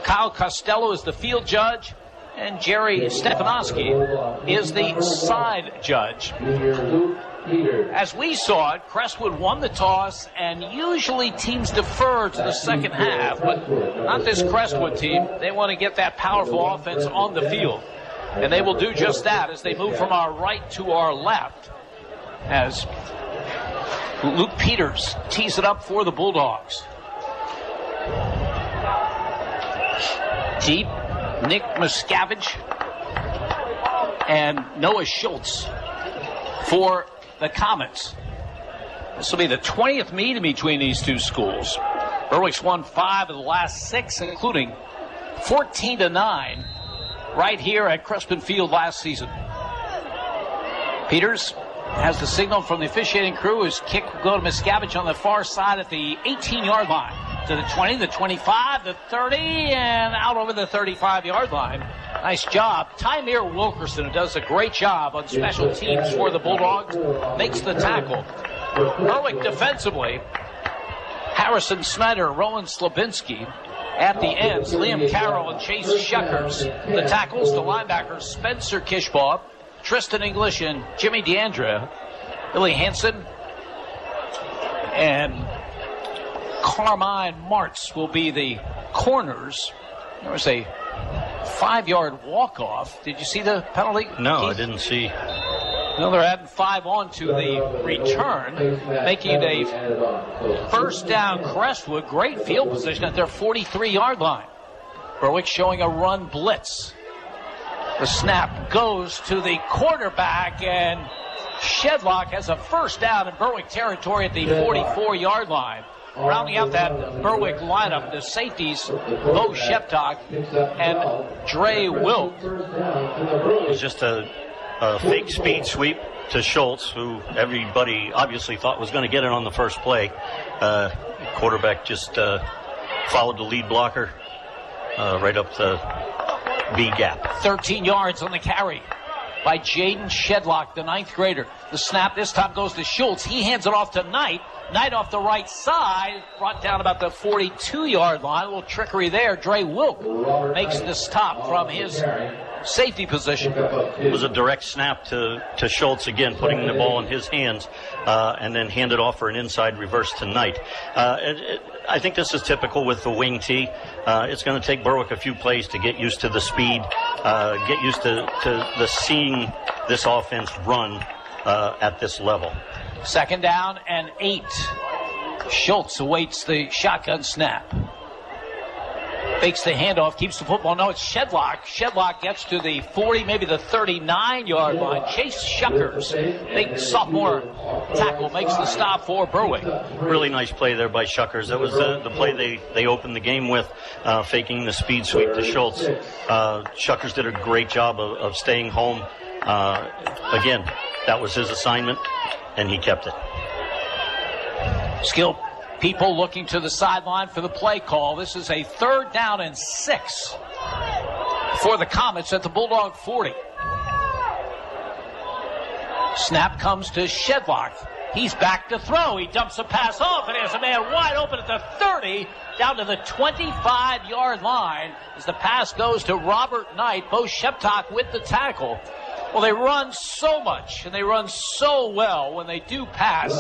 Kyle Costello is the field judge. And Jerry Stefanowski is the side judge. As we saw it, Crestwood won the toss, and usually teams defer to the second half, but not this Crestwood team. They want to get that powerful offense on the field, and they will do just that as they move from our right to our left, as Luke Peters tees it up for the Bulldogs. Deep, Nick Miscavige and Noah Schultz for the Comets. This will be the 20th meeting between these two schools. Berwick's won 5 of the last 6, including 14-9 right here at Crestwood Field last season. Peters has the signal from the officiating crew. His kick will go to Miscavige on the far side at the 18-yard line. To the 20, the 25, the 30, and out over the 35-yard line. Nice job. Tymir Wilkerson, who does a great job on special teams for the Bulldogs, makes the tackle. Berwick defensively, Harrison Snyder, Rowan Slabinski. At the ends, Liam Carroll and Chase Shuckers. The tackles, the linebackers, Spencer Kishbaugh, Tristan English, and Jimmy Deandra. Billy Hansen and Carmine Martz will be the corners. There was a 5-yard walk-off. Did you see the penalty? No, I didn't see. Well, they're adding 5 on to the return, making it a first down Crestwood. Great field position at their 43-yard line. Berwick showing a run blitz. The snap goes to the quarterback, and Shedlock has a first down in Berwick territory at the 44-yard line. Rounding out that Berwick lineup, the safeties, Bo Sheptock and Dre Wilk. It was just a fake speed sweep to Schultz, who everybody obviously thought was going to get it on the first play. Quarterback just followed the lead blocker right up the B gap. 13 yards on the carry by Jaden Shedlock, the 9th grader. The snap this time goes to Schultz. He hands it off to Knight. Knight off the right side, brought down about the 42-yard line. A little trickery there. Dre Wilk makes the stop from his safety position. It was a direct snap to Schultz again, putting the ball in his hands, and then handed off for an inside reverse to Knight. I think this is typical with the wing tee. It's going to take Berwick a few plays to get used to the speed, get used to seeing this offense run at this level. 2nd down and 8. Schultz awaits the shotgun snap. Fakes the handoff, keeps the football. No, it's Shedlock. Shedlock gets to the 40, maybe the 39-yard line. Chase Shuckers, big sophomore tackle, makes the stop for Berwick. Really nice play there by Shuckers. That was the play they opened the game with, faking the speed sweep to Schultz. Shuckers did a great job of staying home. Again, that was his assignment, and he kept it. Skilled people looking to the sideline for the play call. This is a 3rd down and 6 for the Comets at the Bulldog 40. Snap comes to Shedlock. He's back to throw. He dumps a pass off, and there's a man wide open at the 30, down to the 25-yard line as the pass goes to Robert Knight. Bo Sheptock with the tackle. Well, they run so much, and they run so well when they do pass.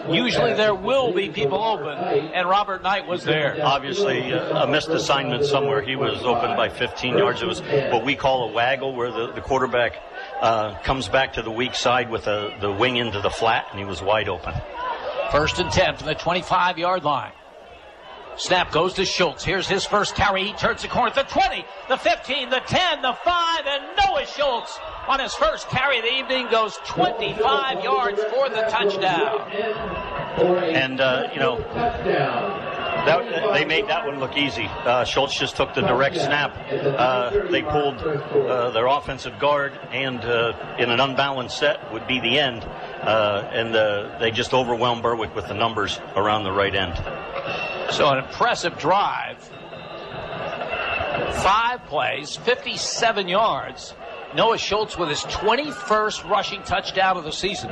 Usually there will be people open, and Robert Knight was there. Obviously, a missed assignment somewhere. He was open by 15 yards. It was what we call a waggle, where the quarterback comes back to the weak side with the wing into the flat, and he was wide open. 1st and 10 from the 25-yard line. Snap goes to Schultz. Here's his first carry. He turns the corner at the 20, the 15, the 10, the 5, and Noah Schultz on his first carry of the evening goes 25 yards for the touchdown. And, they made that one look easy. Schultz just took the direct snap. They pulled their offensive guard, and in an unbalanced set would be the end. And they just overwhelmed Berwick with the numbers around the right end. So an impressive drive. 5 plays, 57 yards. Noah Schultz with his 21st rushing touchdown of the season.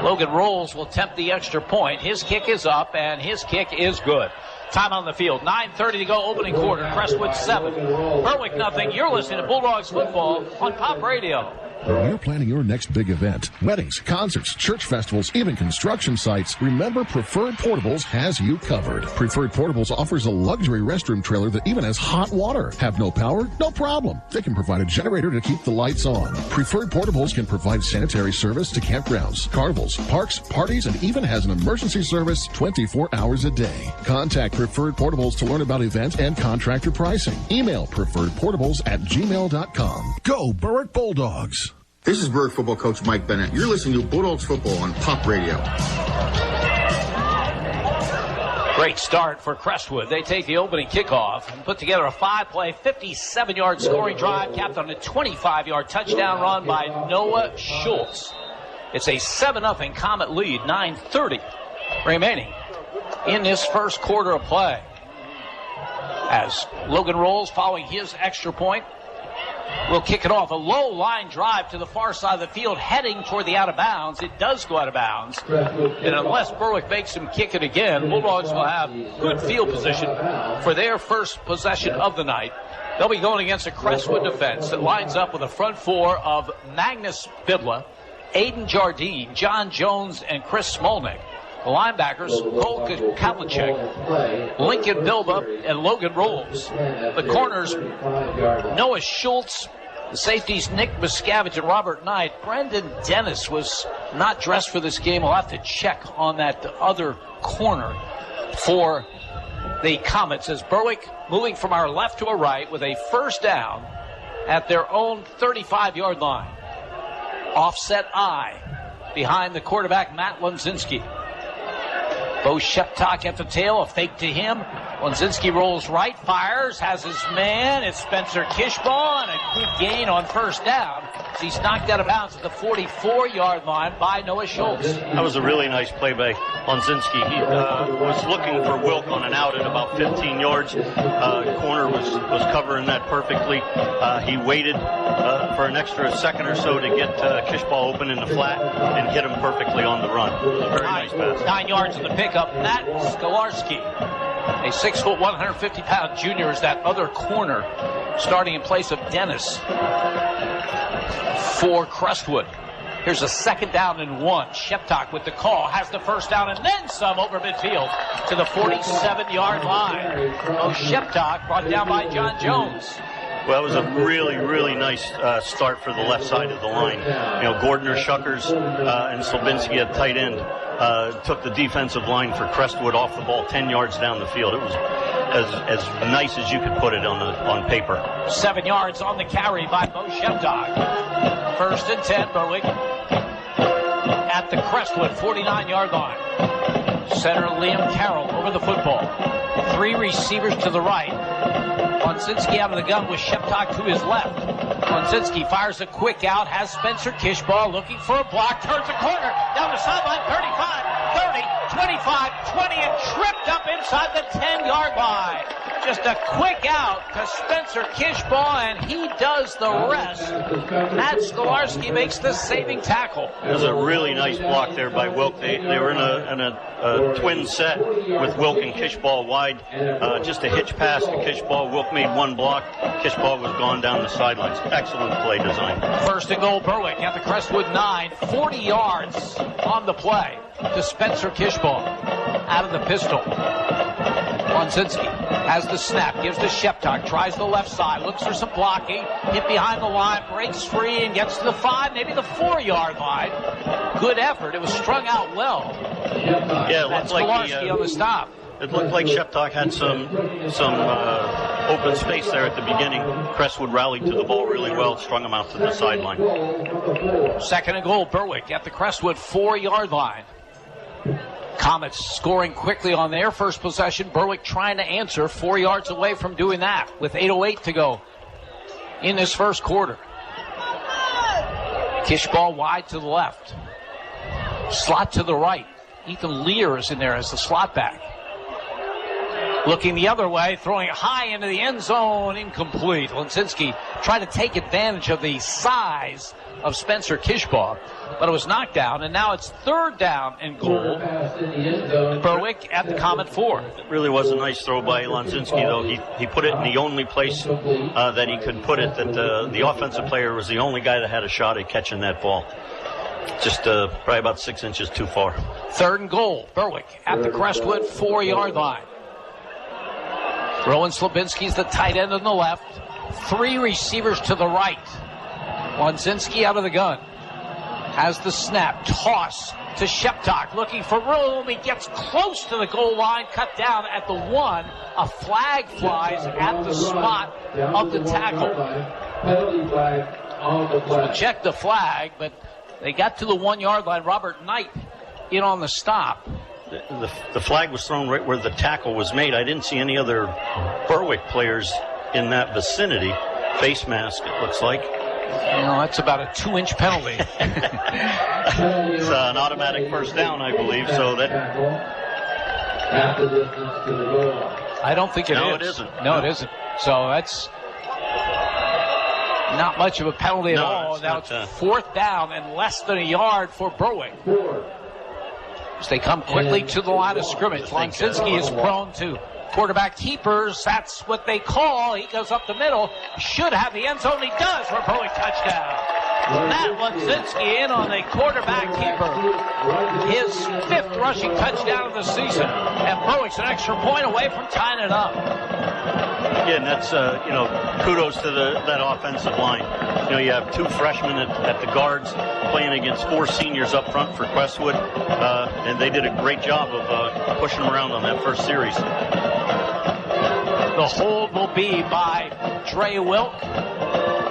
Logan Rolls will attempt the extra point. His kick is up, and his kick is good. Time on the field. 9:30 to go, opening quarter. Crestwood 7. Berwick nothing. You're listening to Bulldogs football on Pop Radio. When you're planning your next big event, weddings, concerts, church festivals, even construction sites, remember Preferred Portables has you covered. Preferred Portables offers a luxury restroom trailer that even has hot water. Have no power? No problem. They can provide a generator to keep the lights on. Preferred Portables can provide sanitary service to campgrounds, carnivals, parks, parties, and even has an emergency service 24 hours a day. Contact Preferred Portables to learn about event and contractor pricing. Email preferredportables@gmail.com. Go Berwick Bulldogs! This is Berwick football coach Mike Bennett. You're listening to Bulldogs football on Pop Radio. Great start for Crestwood. They take the opening kickoff and put together a 5-play, 57-yard scoring drive, capped on a 25-yard touchdown run by Noah Schultz. It's a 7-0 Comet lead, 9:30 remaining in this first quarter of play. As Logan Rolls, following his extra point, will kick it off. A low line drive to the far side of the field, heading toward the out of bounds. It does go out of bounds. And unless Berwick makes him kick it again, Bulldogs will have good field position for their first possession of the night. They'll be going against a Crestwood defense that lines up with a front four of Magnus Bidla, Aiden Jardine, John Jones, and Chris Smolnick. The linebackers, Cole Kavlicek, Lincoln Bilba, and Logan Rolls. The corners, Noah Schultz. The safeties, Nick Miscavige and Robert Knight. Brendan Dennis was not dressed for this game. I'll have to check on that other corner for the Comets as Berwick moving from our left to our right with a first down at their own 35-yard line. Offset I behind the quarterback, Matt Lonzinski. Bo Sheptock at the tail, a fake to him. Lonzinski rolls right, fires, has his man. It's Spencer Kishbaugh, and a good gain on first down. He's knocked out of bounds at the 44-yard line by Noah Schultz. That was a really nice play by Lonzinski. He was looking for Wilk on an out at about 15 yards. Corner was covering that perfectly. He waited for an extra second or so to get Kishbaugh open in the flat and hit him perfectly on the run. Very nice pass. 9 yards in the pickup. Matt Skolarski, a 6', 150-pound junior, is that other corner, starting in place of Dennis for Crestwood. Here's a second down and 1. Sheptock with the call, has the first down and then some over midfield to the 47-yard line. Sheptock brought down by John Jones. Well, it was a really, really nice start for the left side of the line. Gordner, Shuckers, and Slabinski at tight end took the defensive line for Crestwood off the ball 10 yards down the field. It was as nice as you could put it on paper. 7 yards on the carry by Bo Sheptock. First and 10, Berwick at the Crestwood 49-yard line. Center Liam Carroll over the football. 3 receivers to the right. Lonzinski out of the gun with Sheptock to his left. Lonzinski fires a quick out, has Spencer Kishbaugh looking for a block, turns a corner, down the sideline, 35, 30, 25, 20, and tripped up inside the 10-yard line. Just a quick out to Spencer Kishbaugh, and he does the rest. Matt Skolarski makes the saving tackle. It was a really nice block there by Wilk. They were in a twin set with Wilk and Kishbaugh wide. Just a hitch pass to Kishbaugh. Wilk made one block. Kishbaugh was gone down the sidelines. Excellent play design. First and goal, Berwick at the Crestwood 9. 40 yards on the play to Spencer Kishbaugh. Out of the pistol. Lonzinski has the snap, gives to Sheptock, tries the left side, looks for some blocking, hit behind the line, breaks free, and gets to the 5, maybe the 4-yard line. Good effort. It was strung out well. Yeah, it looked like on the stop. It looked like Sheptock had some open space there at the beginning. Crestwood rallied to the ball really well, strung him out to the sideline. Second and goal, Berwick at the Crestwood 4-yard line. Comets scoring quickly on their first possession. Berwick trying to answer, 4 yards away from doing that with 8:08 to go in this first quarter. Kishbaugh wide to the left. Slot to the right. Ethan Lear is in there as the slot back. Looking the other way, throwing it high into the end zone, incomplete. Lonzinski tried to take advantage of the size of Spencer Kishbaugh, but it was knocked down, and now it's third down and goal. Berwick at the Comet 4. It really was a nice throw by Lonzinski, though. He put it in the only place that he could put it, that the offensive player was the only guy that had a shot at catching that ball. Just probably about 6 inches too far. Third and goal, Berwick at the Crestwood 4-yard line. Rowan Slabinski's the tight end on the left. 3 receivers to the right. Lonzinski out of the gun. Has the snap. Toss to Sheptock. Looking for room. He gets close to the goal line. Cut down at the 1. A flag flies at the spot of the tackle. We'll check the flag, but they got to the 1-yard line. Robert Knight in on the stop. The flag was thrown right where the tackle was made. I didn't see any other Berwick players in that vicinity. Face mask, it looks like. That's about a 2-inch penalty. It's an automatic first down, I believe. So that. I don't think it is. No, it isn't. No, it isn't. So that's not much of a penalty at all. Now it's fourth down and less than a yard for Berwick. As they come quickly to the line of scrimmage. Lonzinski is prone to quarterback keepers. That's what they call. He goes up the middle. Should have the end zone. He does for a Berwick touchdown. Matt Ledzinski in on the quarterback keeper. His 5th rushing touchdown of the season. And Berwick's an extra point away from tying it up. Again, that's, kudos to that offensive line. You have 2 freshmen at the guards playing against 4 seniors up front for Crestwood. And they did a great job of pushing them around on that first series. The hold will be by Dre Wilk.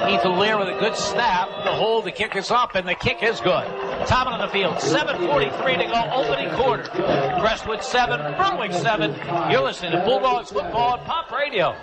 Ethan Lear with a good snap. The hold, the kick is up, and the kick is good. Time on the field. 7:43 to go, opening quarter. Crestwood 7, Berwick 7. You're listening to Bulldogs football on Pop Radio.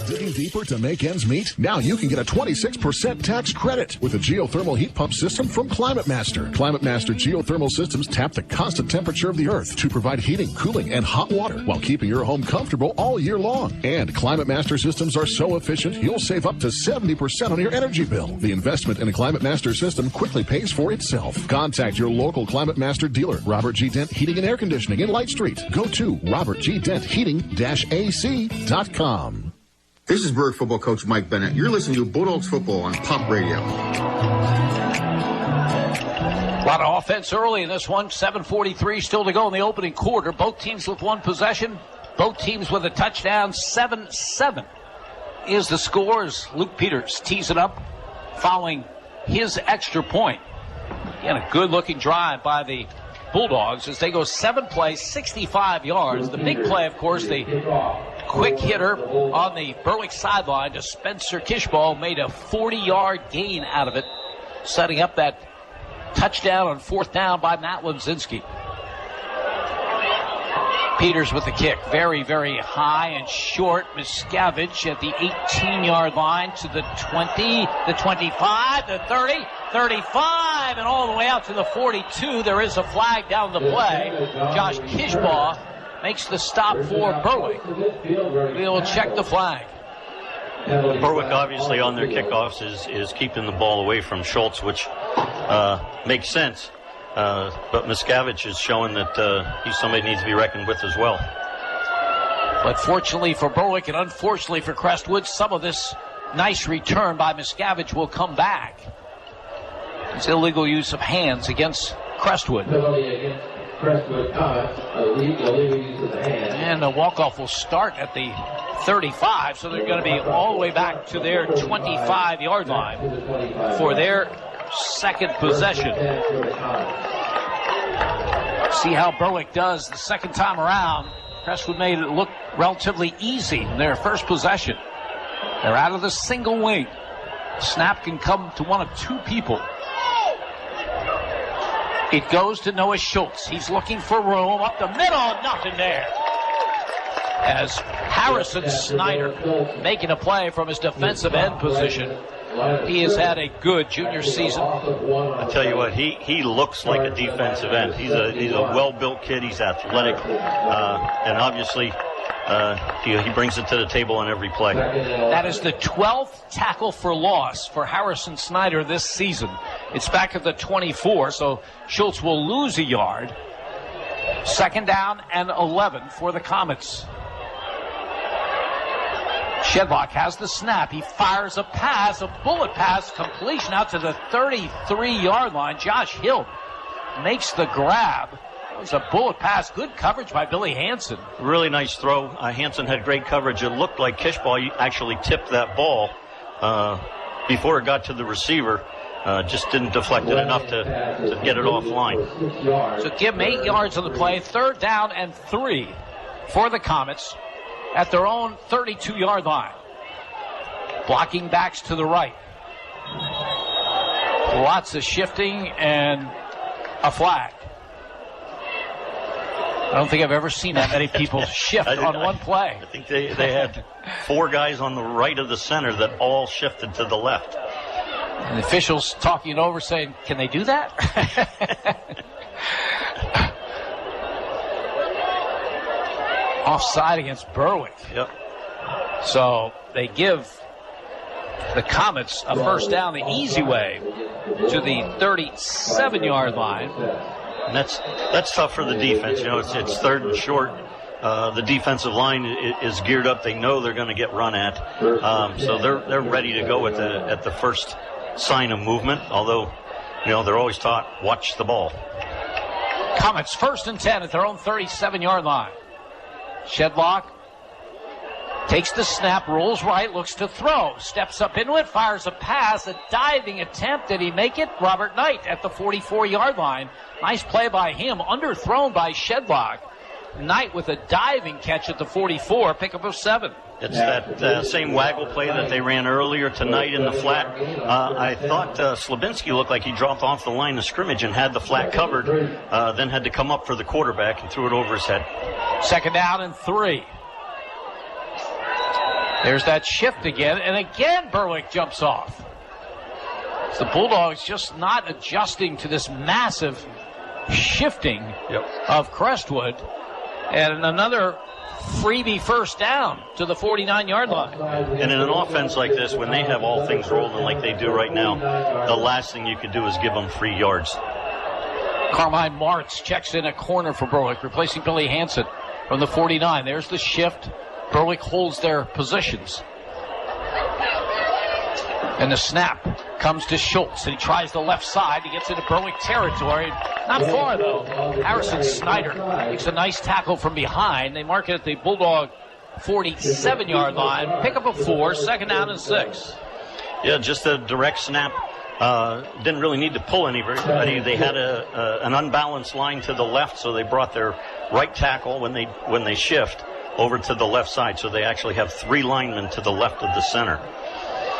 Digging deeper to make ends meet? Now you can get a 26% tax credit with a geothermal heat pump system from Climate Master. Climate Master geothermal systems tap the constant temperature of the earth to provide heating, cooling, and hot water while keeping your home comfortable all year long. And Climate Master systems are so efficient, you'll save up to 70% on your energy bill. The investment in a Climate Master system quickly pays for itself. Contact your local Climate Master dealer, Robert G. Dent Heating and Air Conditioning in Light Street. Go to robertgdentheating-ac.com. This is Berwick football coach Mike Bennett. You're listening to Bulldogs football on Pop Radio. A lot of offense early in this one. 7:43 still to go in the opening quarter. Both teams with 1 possession. Both teams with a touchdown. 7-7 is the score as Luke Peters tees it up following his extra point. Again, a good-looking drive by the Bulldogs as they go 7 plays, 65 yards. The big play, of course, the quick hitter on the Berwick sideline to Spencer Kishball made a 40-yard gain out of it, setting up that touchdown on 4th down by Matt Ledzinski. Peters with the kick. Very, very high and short. Miscavige at the 18-yard line to the 20, the 25, the 30, 35, and all the way out to the 42. There is a flag down the play. Josh Kishbaugh makes the stop for Berwick. We will check the flag. Berwick obviously on their kickoffs is keeping the ball away from Schultz, which makes sense. But Miscavige is showing that he's somebody who needs to be reckoned with as well. But fortunately for Berwick and unfortunately for Crestwood, some of this nice return by Miscavige will come back. It's illegal use of hands against Crestwood. And the walk-off will start at the 35, so they're going to be all the way back to their 25-yard line for their second possession. See how Berwick does the second time around. Crestwood made it look relatively easy in their first possession. They're out of the single wing. Snap can come to one of 2 people. It goes to Noah Schultz. He's looking for room up the middle. Nothing there. As Harrison Snyder making a play from his defensive end position. He has had a good junior season. I tell you what, he looks like a defensive end. He's a well-built kid. He's athletic, and obviously he brings it to the table on every play. That is the 12th tackle for loss for Harrison Snyder this season. It's back at the 24, so Schultz will lose a yard. 2nd down and 11 for the Comets. Shedlock has the snap. He fires a pass, a bullet pass, completion out to the 33-yard line. Josh Hill makes the grab. It was a bullet pass. Good coverage by Billy Hansen. Really nice throw. Hansen had great coverage. It looked like Kishball actually tipped that ball before it got to the receiver. Just didn't deflect it enough to get it offline. So give him 8 yards on the play. 3rd down and 3 for the Comets at their own 32-yard line. Blocking backs to the right. Lots of shifting and a flag. I don't think I've ever seen that many people shift on one play. I think they had 4 guys on the right of the center that all shifted to the left. And the officials talking it over saying, can they do that? Offside against Berwick. Yep. So they give the Comets a first down the easy way to the 37-yard line. And that's tough for the defense. You know, it's 3rd and short. The defensive line is geared up. They know they're going to get run at. So they're ready to go at the first sign of movement, although, they're always taught, watch the ball. Comets 1st and 10 at their own 37-yard line. Shedlock takes the snap, rolls right, looks to throw, steps up into it, fires a pass, a diving attempt. Did he make it? Robert Knight at the 44-yard line. Nice play by him, underthrown by Shedlock. Knight with a diving catch at the 44, pickup of 7. It's that same waggle play that they ran earlier tonight in the flat. I thought Slabinski looked like he dropped off the line of scrimmage and had the flat covered, then had to come up for the quarterback and threw it over his head. 2nd down and 3. There's that shift again, and again Berwick jumps off. The Bulldogs just not adjusting to this massive shifting of Crestwood. And another freebie 1st down to the 49-yard line. And in an offense like this, when they have all things rolling like they do right now, the last thing you could do is give them free yards. Carmine Martz checks in a corner for Berwick, replacing Billy Hansen from the 49. There's the shift. Berwick holds their positions. And the snap comes to Schultz, and he tries the left side. He gets into Berwick territory. Not far, though. Harrison Snyder makes a nice tackle from behind. They mark it at the Bulldog 47-yard line. Pick up a 4, 2nd down and 6. Yeah, just a direct snap. Didn't really need to pull anybody. They had an unbalanced line to the left, so they brought their right tackle when they shift over to the left side. So they actually have 3 linemen to the left of the center.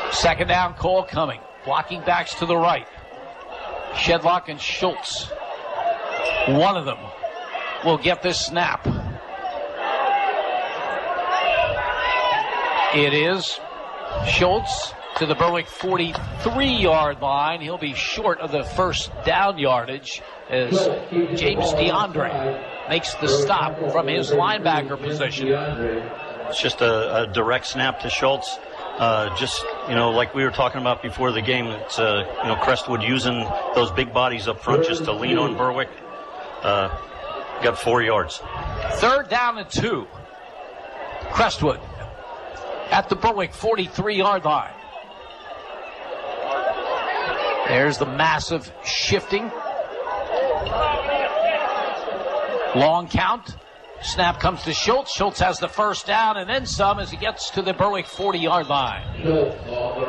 2nd down call coming. Blocking backs to the right. Shedlock and Schultz. One of them will get this snap. It is Schultz to the Berwick 43-yard line. He'll be short of the 1st down yardage as James DeAndre makes the stop from his linebacker position. It's just a direct snap to Schultz. Like we were talking about before the game, it's, Crestwood using those big bodies up front just to lean on Berwick. Got 4 yards. 3rd down and 2. Crestwood at the Berwick 43-yard line. There's the massive shifting. Long count. Snap comes to Schultz. Schultz has the 1st down and then some as he gets to the Berwick 40-yard line.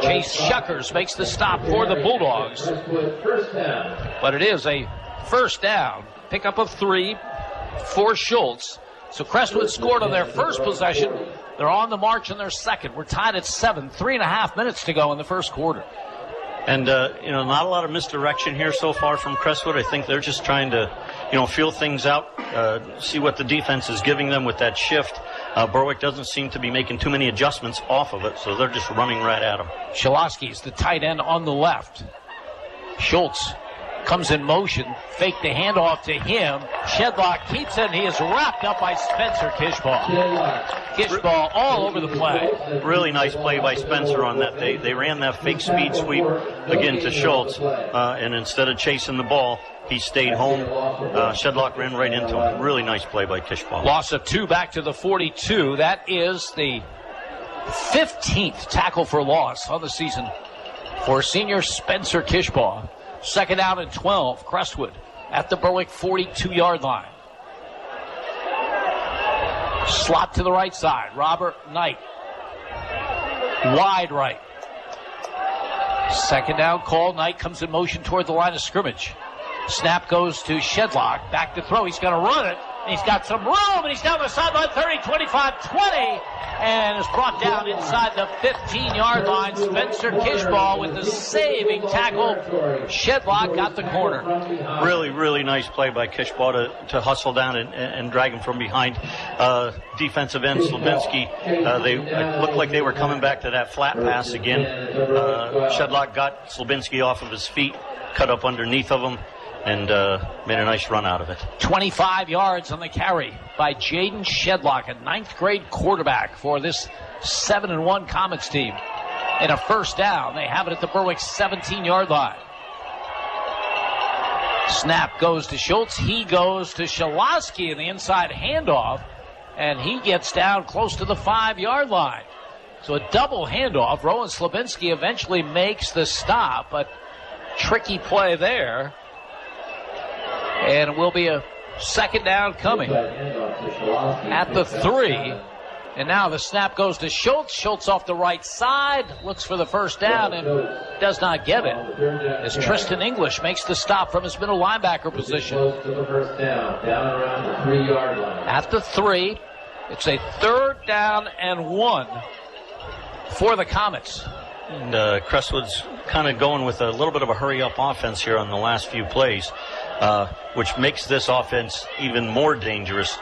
Chase Shuckers makes the stop for the Bulldogs. But it is a 1st down. Pickup of 3 for Schultz. So Crestwood scored on their first possession. They're on the march in their second. We're tied at 7. 3.5 minutes to go in the first quarter. And, not a lot of misdirection here so far from Crestwood. I think they're just trying to, feel things out, see what the defense is giving them with that shift. Berwick doesn't seem to be making too many adjustments off of it, so they're just running right at him. Shalowski's the tight end on the left. Schultz comes in motion, fake the handoff to him. Shedlock keeps it, and he is wrapped up by Spencer Kishball. Kishball all over the play. Really nice play by Spencer on that. They ran that fake speed sweep again to Schultz, and instead of chasing the ball, he stayed home. Shedlock ran right into him. Really nice play by Kishball. Loss of 2 back to the 42. That is the 15th tackle for loss on the season for senior Spencer Kishball. 2nd down and 12. Crestwood at the Berwick 42-yard line. Slot to the right side. Robert Knight. Wide right. 2nd down call. Knight comes in motion toward the line of scrimmage. Snap goes to Shedlock. Back to throw. He's going to run it. He's got some room, and he's down the sideline 30, 25, 20, and is brought down inside the 15-yard line. Spencer Kishball with the saving tackle. Shedlock got the corner. Really, really nice play by Kishball to hustle down and drag him from behind. Defensive end Slabinski, they looked like they were coming back to that flat pass again. Shedlock got Slabinski off of his feet, cut up underneath of him, and made a nice run out of it. 25 yards on the carry by Jaden Shedlock, a 9th grade quarterback for this 7-1 Comets team. And a 1st down. They have it at the Berwick 17-yard line. Snap goes to Schultz. He goes to Shalowski in the inside handoff, and he gets down close to the 5-yard line. So a double handoff. Rowan Slabinski eventually makes the stop, but tricky play there. And it will be a second down coming at the 3. And now the snap goes to Schultz. Schultz off the right side, looks for the first down and does not get it. As Tristan English makes the stop from his middle linebacker position. At the 3, it's a 3rd down and 1 for the Comets. And Crestwood's kind of going with a little bit of a hurry-up offense here on the last few plays, which makes this offense even more dangerous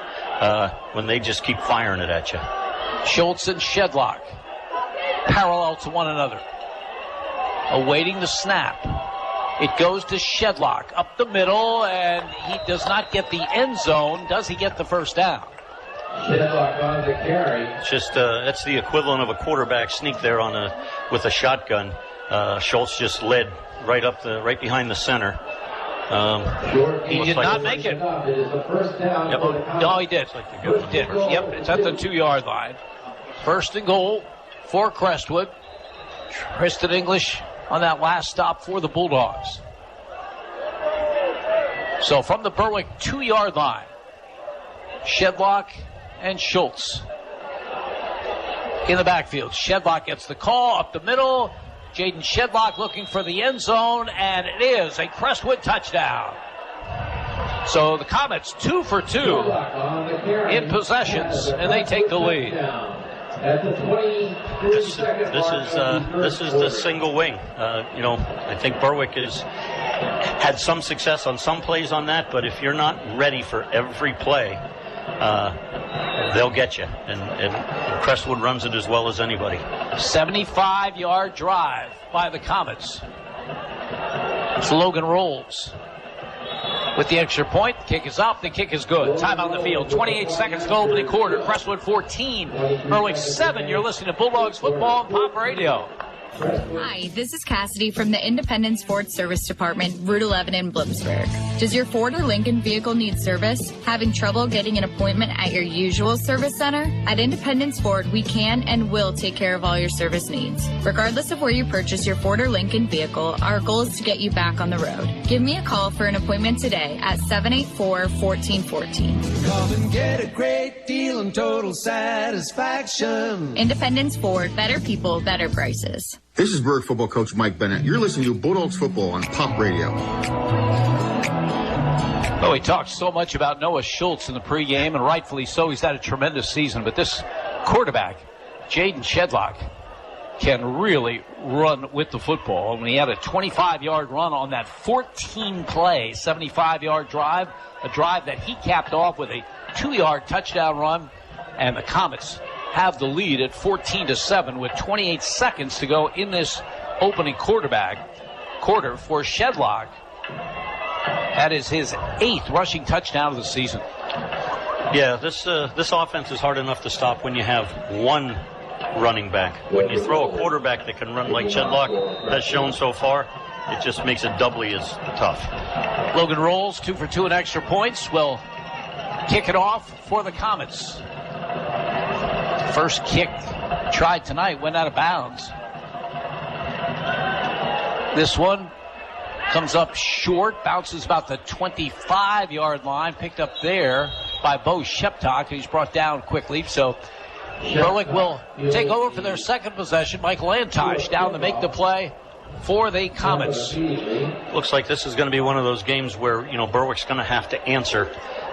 when they just keep firing it at you. Schultz and Shedlock parallel to one another. Awaiting the snap. It goes to Shedlock up the middle, and he does not get the end zone. Does he get the first down? Shedlock on the carry. It's just that's the equivalent of a quarterback sneak there with a shotgun. Schultz just led right behind the center. He did not make it. Yep. No, he did. He did. Yep, it's at the 2-yard line. 1st and goal for Crestwood. Tristan English on that last stop for the Bulldogs. So from the Berwick 2-yard line, Shedlock and Schultz in the backfield. Shedlock gets the call up the middle. Jaden Shedlock looking for the end zone, and it is a Crestwood touchdown. So the Comets 2 for 2 in possessions, and they take the lead. This is the single wing. I think Berwick has had some success on some plays on that, but if you're not ready for every play, they'll get you. And Crestwood runs it as well as anybody. 75-yard drive by the Comets. It's Logan Rolls with the extra point. The kick is up. The kick is good. Time on the field. 28 seconds to go over the quarter. Crestwood 14. Berwick 7. You're listening to Bulldogs Football on Pop Radio. Hi, this is Cassidy from the Independence Ford Service Department, Route 11 in Bloomsburg. Does your Ford or Lincoln vehicle need service? Having trouble getting an appointment at your usual service center? At Independence Ford, we can and will take care of all your service needs. Regardless of where you purchase your Ford or Lincoln vehicle, our goal is to get you back on the road. Give me a call for an appointment today at 784-1414. Come and get a great deal and total satisfaction. Independence Ford, better people, better prices. This is Berwick football coach Mike Bennett. You're listening to Bulldogs Football on Pop Radio. Oh, we talked so much about Noah Schultz in the pregame, and rightfully so. He's had a tremendous season. But this quarterback, Jaden Shedlock, can really run with the football. And he had a 25-yard run on that 14-play, 75-yard drive, a drive that he capped off with a 2-yard touchdown run. And the Comets have the lead at 14-7 with 28 seconds to go in this opening quarter for Shedlock. That is his 8th rushing touchdown of the season. Yeah, this offense is hard enough to stop when you have one running back. When you throw a quarterback that can run like Shedlock has shown so far, it just makes it doubly as tough. Logan Rolls, 2 for 2 in extra points, will kick it off for the Comets. First kick tried tonight went out of bounds. This one comes up short, bounces about the 25-yard line, picked up there by Bo Sheptock, who's brought down quickly. So Berwick will take over for their second possession. Michael Antosh down to make the play for the Comets. Looks like this is going to be one of those games where, Berwick's going to have to answer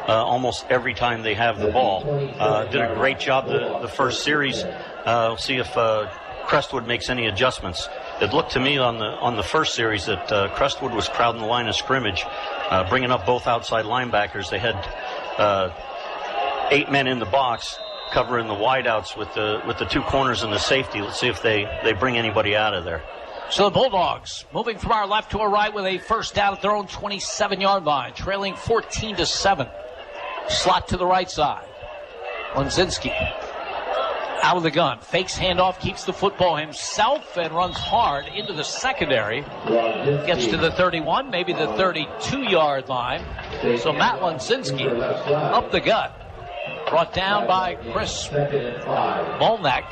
almost every time they have the ball. Did a great job the first series. We'll see if Crestwood makes any adjustments. It looked to me on the first series that Crestwood was crowding the line of scrimmage, bringing up both outside linebackers. They had 8 men in the box covering the wideouts with the 2 corners and the safety. Let's see if they bring anybody out of there. So the Bulldogs moving from our left to our right with a first down at their own 27-yard line, trailing 14-7. Slot to the right side. Lonzinski out of the gun. Fakes handoff, keeps the football himself, and runs hard into the secondary. Gets to the 31, maybe the 32-yard line. So Matt Lonzinski up the gut. Brought down by Chris Molnack.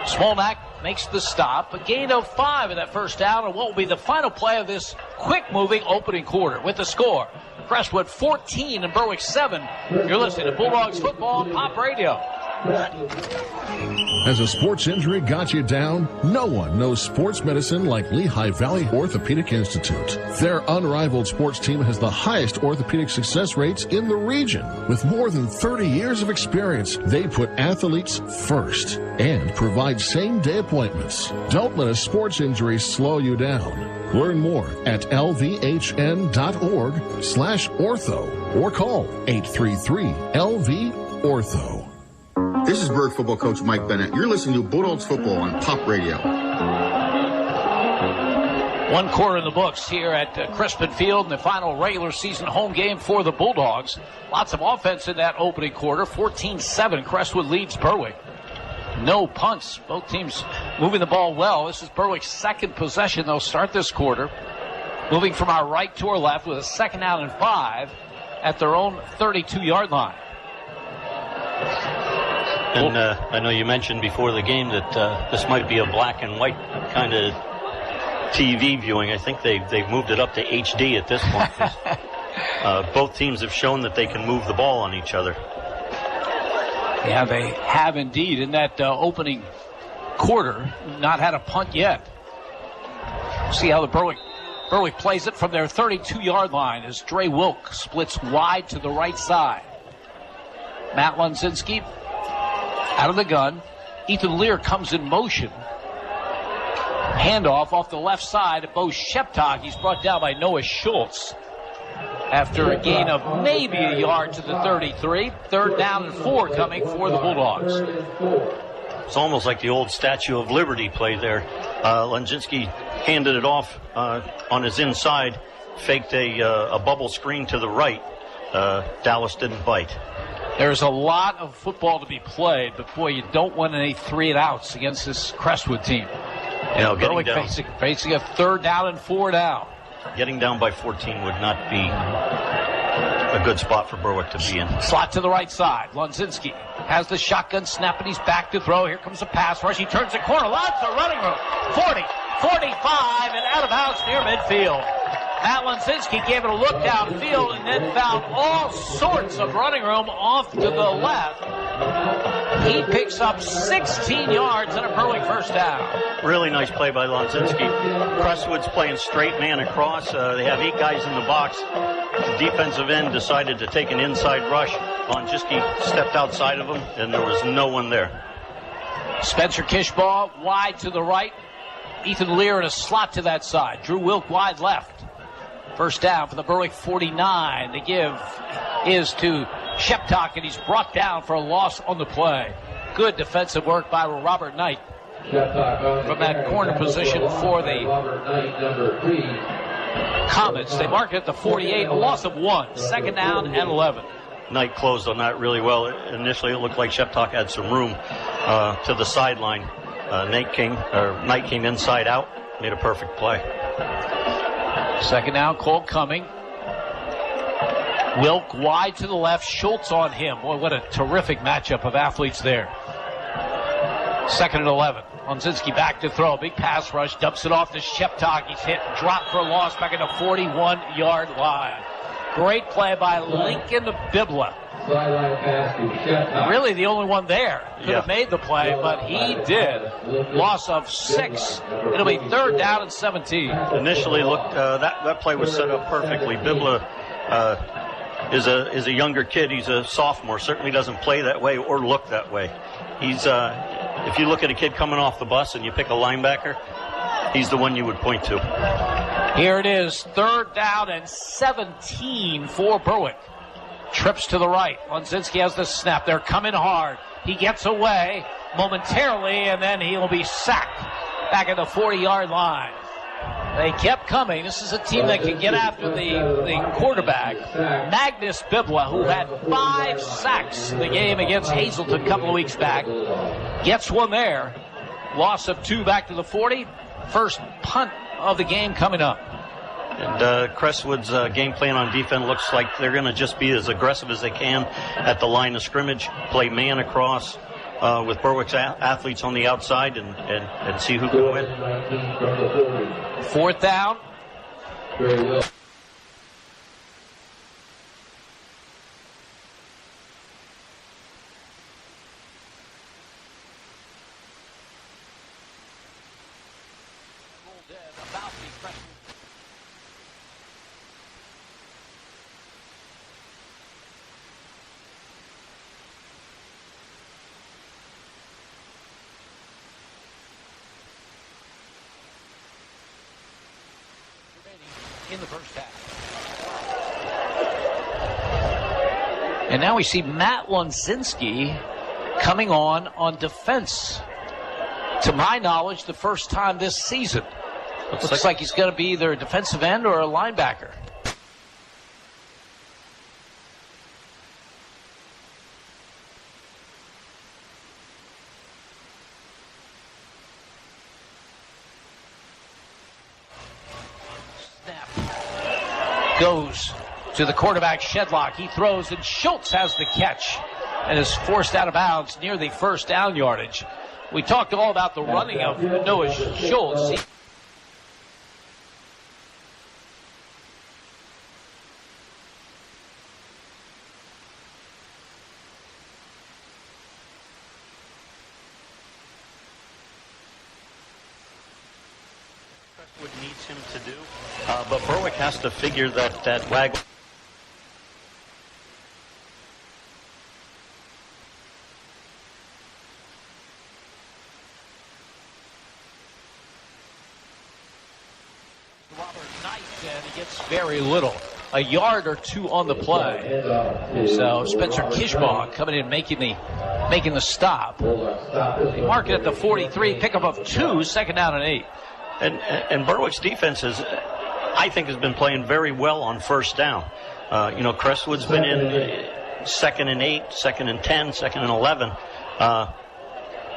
Smolnak makes the stop. A gain of 5 in that first down, and what will be the final play of this quick-moving opening quarter with the score. Crestwood 14 and Berwick 7. You're listening to Bulldogs football on Pop Radio. Has a sports injury got you down? No one knows sports medicine like Lehigh Valley Orthopedic Institute. Their unrivaled sports team has the highest orthopedic success rates in the region. With more than 30 years of experience, they put athletes first and provide same-day appointments. Don't let a sports injury slow you down. Learn more at lvhn.org/ortho or call 833-LV-ORTHO. This is Berwick football coach Mike Bennett. You're listening to Bulldogs football on Pop Radio. One quarter in the books here at Crispin Field in the final regular season home game for the Bulldogs. Lots of offense in that opening quarter. 14-7, Crestwood leads Berwick. No punts. Both teams moving the ball well. This is Berwick's second possession. They'll start this quarter, moving from our right to our left with a 2nd down and 5 at their own 32-yard line. And I know you mentioned before the game that this might be a black and white kind of TV viewing. I think they've moved it up to HD at this point. Both teams have shown that they can move the ball on each other. Yeah, they have indeed in that opening quarter. Not had a punt yet. See how the Berwick plays it from their 32-yard line as Dre Wilk splits wide to the right side. Matt Lunzinski out of the gun. Ethan Lear comes in motion. Handoff off the left side. Bo Sheptock. He's brought down by Noah Schultz after a gain of maybe a yard to the 33. 3rd down and 4 coming for the Bulldogs. It's almost like the old Statue of Liberty play there. Lunzinski handed it off on his inside, faked a bubble screen to the right. Dallas didn't bite. There's a lot of football to be played, but boy, you don't want any 3-and-outs against this Crestwood team. Berwick facing a 3rd down and 4 now. Getting down by 14 would not be a good spot for Berwick to be in. Slot to the right side. Lunzinski has the shotgun snap and he's back to throw. Here comes the pass rush. He turns the corner. Lots of running room. 40, 45, and out of bounds near midfield. Matt Lunzinski gave it a look downfield and then found all sorts of running room off to the left. He picks up 16 yards and a Berwick 1st down. Really nice play by Lunzinski. Crestwood's playing straight man across. They have 8 guys in the box. The defensive end decided to take an inside rush. Lunzinski stepped outside of him, and there was no one there. Spencer Kishbaugh wide to the right. Ethan Lear in a slot to that side. Drew Wilk wide left. 1st down for the Berwick 49. The give is to Sheptock, and he's brought down for a loss on the play. Good defensive work by Robert Knight from that corner position for the Comets. They mark it at the 48, a loss of 1. 2nd down and 11. Knight closed on that really well. Initially, it looked like Sheptock had some room to the sideline. Knight came inside out, made a perfect play. 2nd down, Cole Cumming. Wilk wide to the left, Schultz on him. Boy, what a terrific matchup of athletes there. 2nd and 11. Lunzinski back to throw. Big pass rush, dumps it off to Sheptock. He's hit, dropped for a loss back at the 41-yard line. Great play by Lincoln Bibla. Really the only one there. Could have made the play, but he did. Loss of 6. It'll be 3rd down and 17. Initially, that play was set up perfectly. Bibla is a younger kid. He's a sophomore. Certainly doesn't play that way or look that way. He's if you look at a kid coming off the bus and you pick a linebacker, he's the one you would point to. Here it is, 3rd down and 17 for Berwick. Trips to the right. Lunzinski has the snap. They're coming hard. He gets away momentarily, and then he'll be sacked back at the 40-yard line. They kept coming. This is a team that can get after the quarterback. Magnus Bibla, who had 5 sacks in the game against Hazleton a couple of weeks back, gets one there. Loss of 2 back to the 40. First punt of the game coming up. And Crestwood's game plan on defense looks like they're going to just be as aggressive as they can at the line of scrimmage, play man across, with Berwick's athletes on the outside and see who can win. 4th down. In the first half. And now we see Matt Lunzinski coming on defense. To my knowledge, the first time this season. Looks like he's going to be either a defensive end or a linebacker. Goes to the quarterback, Shedlock. He throws, and Schultz has the catch and is forced out of bounds near the first down yardage. We talked all about the running of Noah Schultz. Crestwood needs him to do, but Berwick has to figure that waggle. And he gets very little, a yard or two on the play. So Spencer Kishbaugh coming in making the stop. They mark it at the 43, pickup of 2, 2nd down and 8. And Berwick's defense I think has been playing very well on first down. Crestwood's been in 2nd and 8, 2nd and 10, 2nd and 11.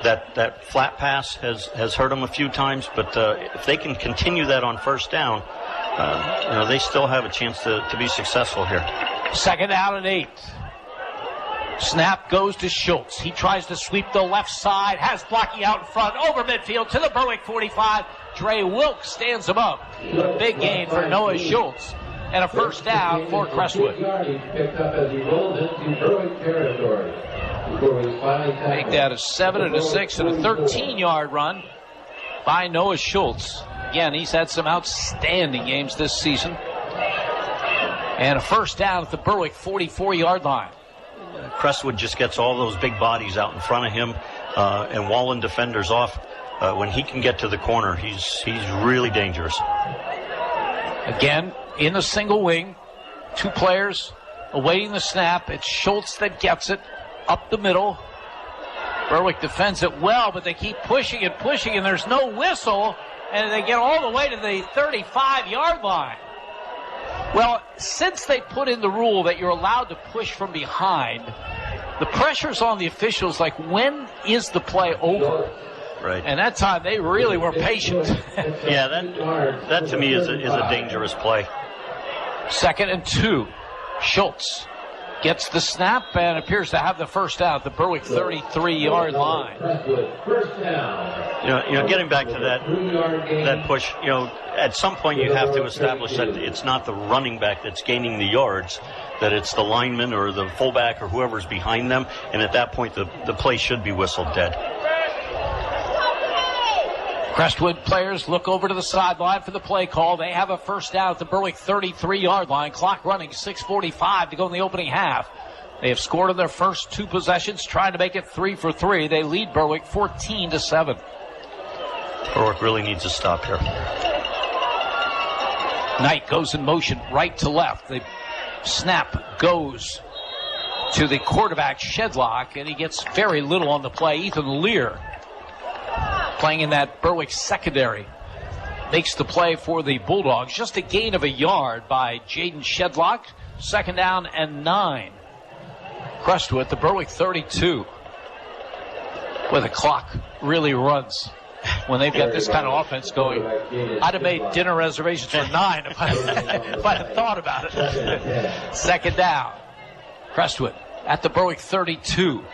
That flat pass has hurt them a few times, but if they can continue that on first down, they still have a chance to be successful here. 2nd down and 8. Snap goes to Schultz. He tries to sweep the left side, has blocking out in front, over midfield to the Berwick 45. Dre Wilkes stands him up. A big gain for Noah Schultz, and a first down for Crestwood. Picked up as he rolled into Berwick territory. Make that a 7 and a 6 and a 13-yard run by Noah Schultz. Again, he's had some outstanding games this season. And a first down at the Berwick 44-yard line. Crestwood just gets all those big bodies out in front of him and walling defenders off. When he can get to the corner, he's really dangerous. Again, in the single wing, 2 players awaiting the snap. It's Schultz that gets it up the middle. Berwick defends it well, but they keep pushing and there's no whistle, and they get all the way to the 35-yard line. Well, since they put in the rule that you're allowed to push from behind, the pressure's on the officials, like, when is the play over? Right. And that time they really were patient. Yeah, that to me is a dangerous play. 2nd and 2. Schultz gets the snap and appears to have the first down at the Berwick 33-yard line. Getting back to that push, at some point you have to establish that it's not the running back that's gaining the yards, that it's the lineman or the fullback or whoever's behind them, and at that point the play should be whistled dead. Crestwood players look over to the sideline for the play call. They have a first down at the Berwick 33-yard line. Clock running, 6:45 to go in the opening half. They have scored on their first 2 possessions, trying to make it 3 for 3. They lead Berwick 14-7. Berwick really needs a stop here. Knight goes in motion right to left. The snap goes to the quarterback, Shedlock, and he gets very little on the play. Ethan Lear, playing in that Berwick secondary, makes the play for the Bulldogs. Just a gain of a yard by Jaden Shedlock. 2nd down and 9. Crestwood, the Berwick 32. Where the clock really runs when they've got this kind of offense going. I'd have made dinner reservations for 9 if I had thought about it. 2nd down. Crestwood at the Berwick 32.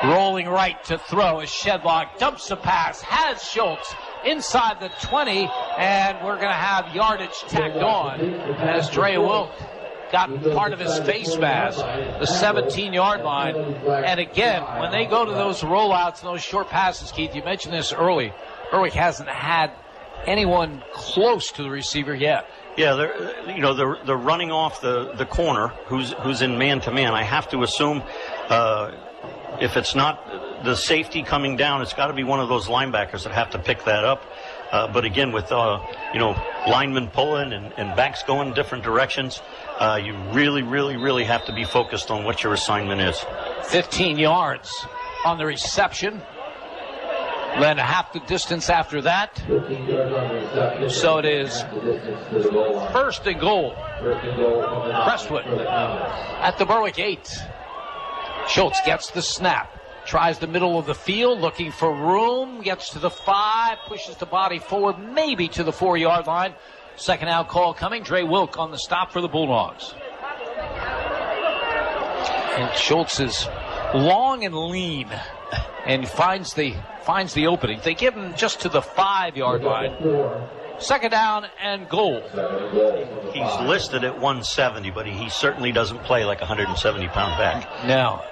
Rolling right to throw as Shedlock dumps the pass, has Schultz inside the 20, and we're going to have yardage tacked on as Dre Wilk got part of his face mask, the 17-yard line. And again, when they go to those rollouts and those short passes, Keith, you mentioned this early, Berwick hasn't had anyone close to the receiver yet. Yeah, they're running off the corner who's in man-to-man. I have to assume if it's not the safety coming down, it's got to be one of those linebackers that have to pick that up. But again, with linemen pulling and backs going different directions, you really have to be focused on what your assignment is. 15 yards on the reception. Then half the distance after that. So it is first and goal. Crestwood at the Berwick 8. Schultz gets the snap. Tries the middle of the field, looking for room. Gets to the 5, pushes the body forward, maybe to the 4-yard line. Second out call coming. Dre Wilk on the stop for the Bulldogs. And Schultz is long and lean and finds the opening. They give him just to the 5-yard line. Second down and goal. He's listed at 170, but he certainly doesn't play like a 170-pound back. No.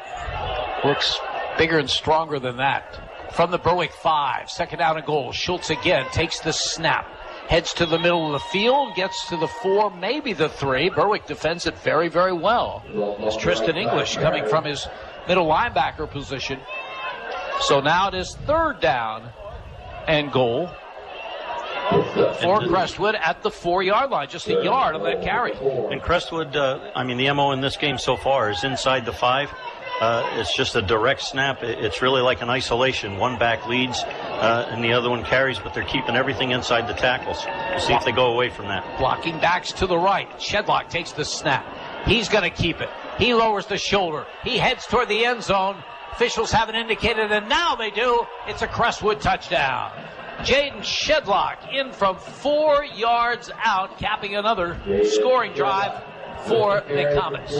Looks bigger and stronger than that. From the Berwick 5, second down and goal. Schultz again takes the snap. Heads to the middle of the field, gets to the 4, maybe the 3. Berwick defends it very, very well. As Tristan English coming from his middle linebacker position. So now it is third down and goal for Crestwood at the 4-yard line. Just a yard on that carry. And Crestwood, the MO in this game so far is inside the 5. It's just a direct snap. It's really like an isolation. One back leads and the other one carries, but they're keeping everything inside the tackles. We'll see if they go away from that. Blocking backs to the right. Shedlock takes the snap. He's going to keep it. He lowers the shoulder. He heads toward the end zone. Officials haven't indicated, and now they do. It's a Crestwood touchdown. Jaden Shedlock in from 4 yards out, capping another scoring drive for the Comets.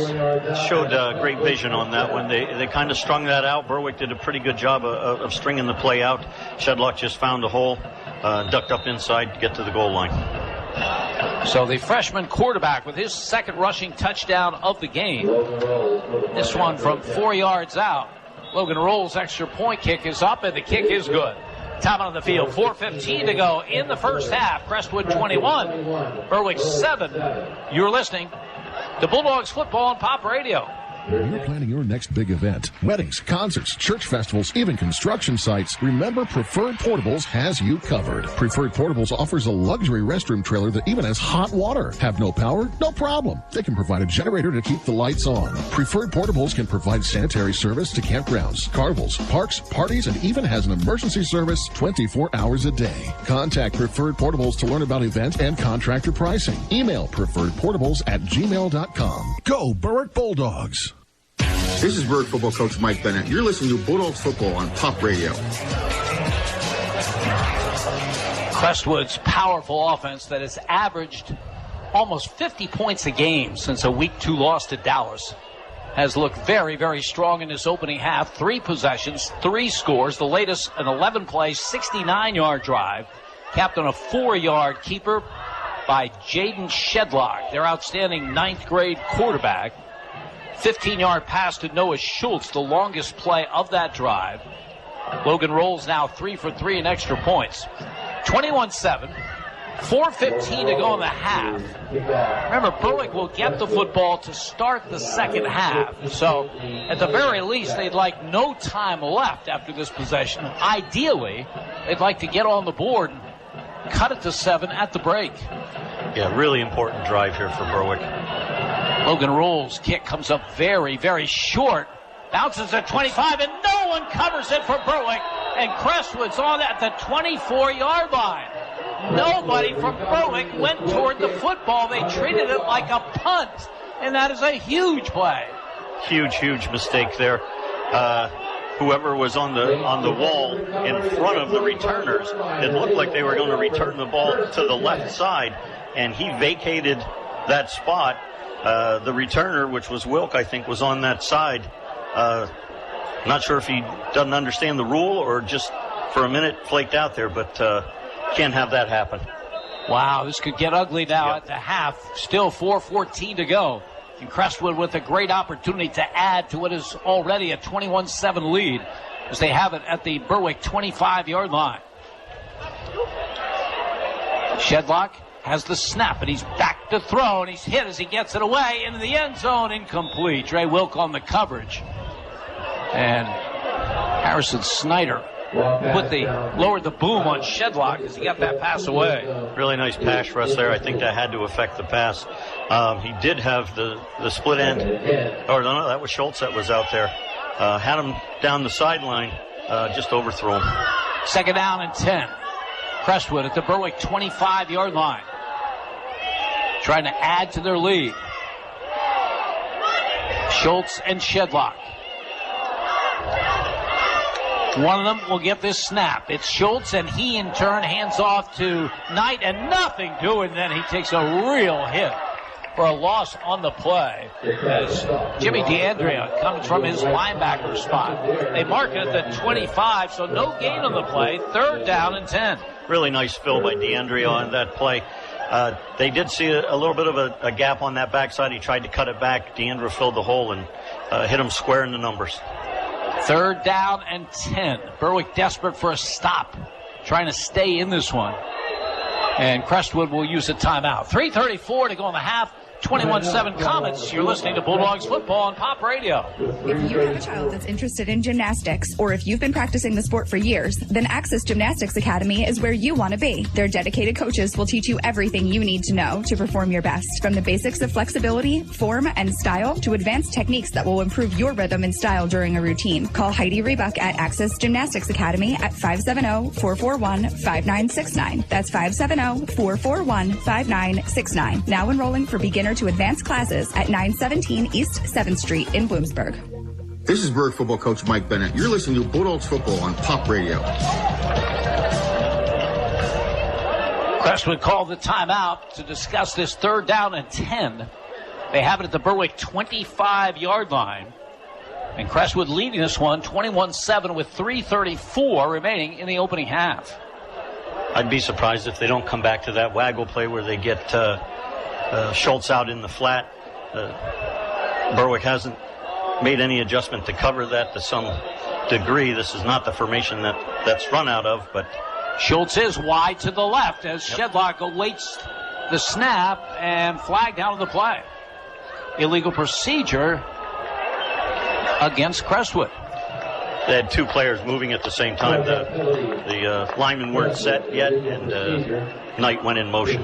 Showed great vision on that one. They kind of strung that out. Berwick did a pretty good job of stringing the play out. Shedlock just found a hole, ducked up inside to get to the goal line. So the freshman quarterback with his second rushing touchdown of the game. This one from 4 yards out. Logan Rolls' extra point kick is up, and the kick is good. Time on the field, 4:15 to go in the first half. Crestwood 21, Berwick 7. You're listening to Bulldogs football on Pop Radio. When you're planning your next big event, weddings, concerts, church festivals, even construction sites, remember Preferred Portables has you covered. Preferred Portables offers a luxury restroom trailer that even has hot water. Have no power? No problem. They can provide a generator to keep the lights on. Preferred Portables can provide sanitary service to campgrounds, carnivals, parks, parties, and even has an emergency service 24 hours a day. Contact Preferred Portables to learn about event and contractor pricing. Email preferredportables@gmail.com. Go Berwick Bulldogs! This is Berwick football coach Mike Bennett. You're listening to Bulldogs football on Pop Radio. Crestwood's powerful offense that has averaged almost 50 points a game since a Week 2 loss to Dallas has looked very, very strong in this opening half. 3 possessions, 3 scores. The latest, an 11-play, 69-yard drive, capped on a 4-yard keeper by Jaden Shedlock, their outstanding 9th grade quarterback. 15-yard pass to Noah Schultz, the longest play of that drive. Logan Rolls now 3 for 3 in extra points. 21-7, 4:15 to go in the half. Remember, Berwick will get the football to start the second half. So, at the very least, they'd like no time left after this possession. Ideally, they'd like to get on the board and cut it to 7 at the break. Yeah, really important drive here for Berwick. Logan Rolls' kick comes up very, very short. Bounces at 25, and no one covers it for Berwick. And Crestwood's on at the 24-yard line. Nobody from Berwick went toward the football. They treated it like a punt, and that is a huge play. Huge mistake there. Whoever was on the wall in front of the returners, it looked like they were going to return the ball to the left side, and he vacated that spot. The returner, which was Wilk, I think, was on that side. Not sure if he doesn't understand the rule or just for a minute flaked out there, but can't have that happen. Wow, this could get ugly now at the half. Still 4:14 to go. And Crestwood with a great opportunity to add to what is already a 21-7 lead as they have it at the Berwick 25-yard line. Shedlock has the snap, and he's back to throw, and he's hit as he gets it away into the end zone. Incomplete. Dre Wilk on the coverage. And Harrison Snyder lowered the boom on Shedlock as he got that pass away. Really nice pass rush there. I think that had to affect the pass. He did have the split end. Or no, that was Schultz that was out there. Had him down the sideline, just overthrew him. Second down and 10. Crestwood at the Berwick 25-yard line. Trying to add to their lead. Schultz and Shedlock. One of them will get this snap. It's Schultz, and he in turn hands off to Knight, and nothing doing. Then he takes a real hit for a loss on the play as Jimmy DeAndrea comes from his linebacker spot. They mark it at the 25, so no gain on the play. Third down and 10. Really nice fill by DeAndrea on that play. They did see a little bit of a gap on that backside. He tried to cut it back. DeAndrea filled the hole and hit him square in the numbers. Third down and 10. Berwick desperate for a stop, trying to stay in this one. And Crestwood will use a timeout. 3:34 to go in the half. 21-7 Comets. You're listening to Bulldogs football on Pop Radio. If you have a child that's interested in gymnastics, or if you've been practicing the sport for years, then Access Gymnastics Academy is where you want to be. Their dedicated coaches will teach you everything you need to know to perform your best, from the basics of flexibility, form, and style to advanced techniques that will improve your rhythm and style during a routine. Call Heidi Rebuck at Access Gymnastics Academy at 570-441-5969. That's 570-441-5969. Now enrolling for beginner to advanced classes at 917 East 7th Street in Bloomsburg. This is Berwick football coach Mike Bennett. You're listening to Bulldogs football on Pop Radio. Crestwood called the timeout to discuss this third down and 10. They have it at the Berwick 25-yard line. And Crestwood leading this one 21-7 with 3:34 remaining in the opening half. I'd be surprised if they don't come back to that waggle play where they get Schultz out in the flat. Berwick hasn't made any adjustment to cover that to some degree. This is not the formation that's run out of, but Schultz is wide to the left as Shedlock awaits the snap and flag down on the play. Illegal procedure against Crestwood. They had two players moving at the same time. The linemen weren't set yet, and Knight went in motion.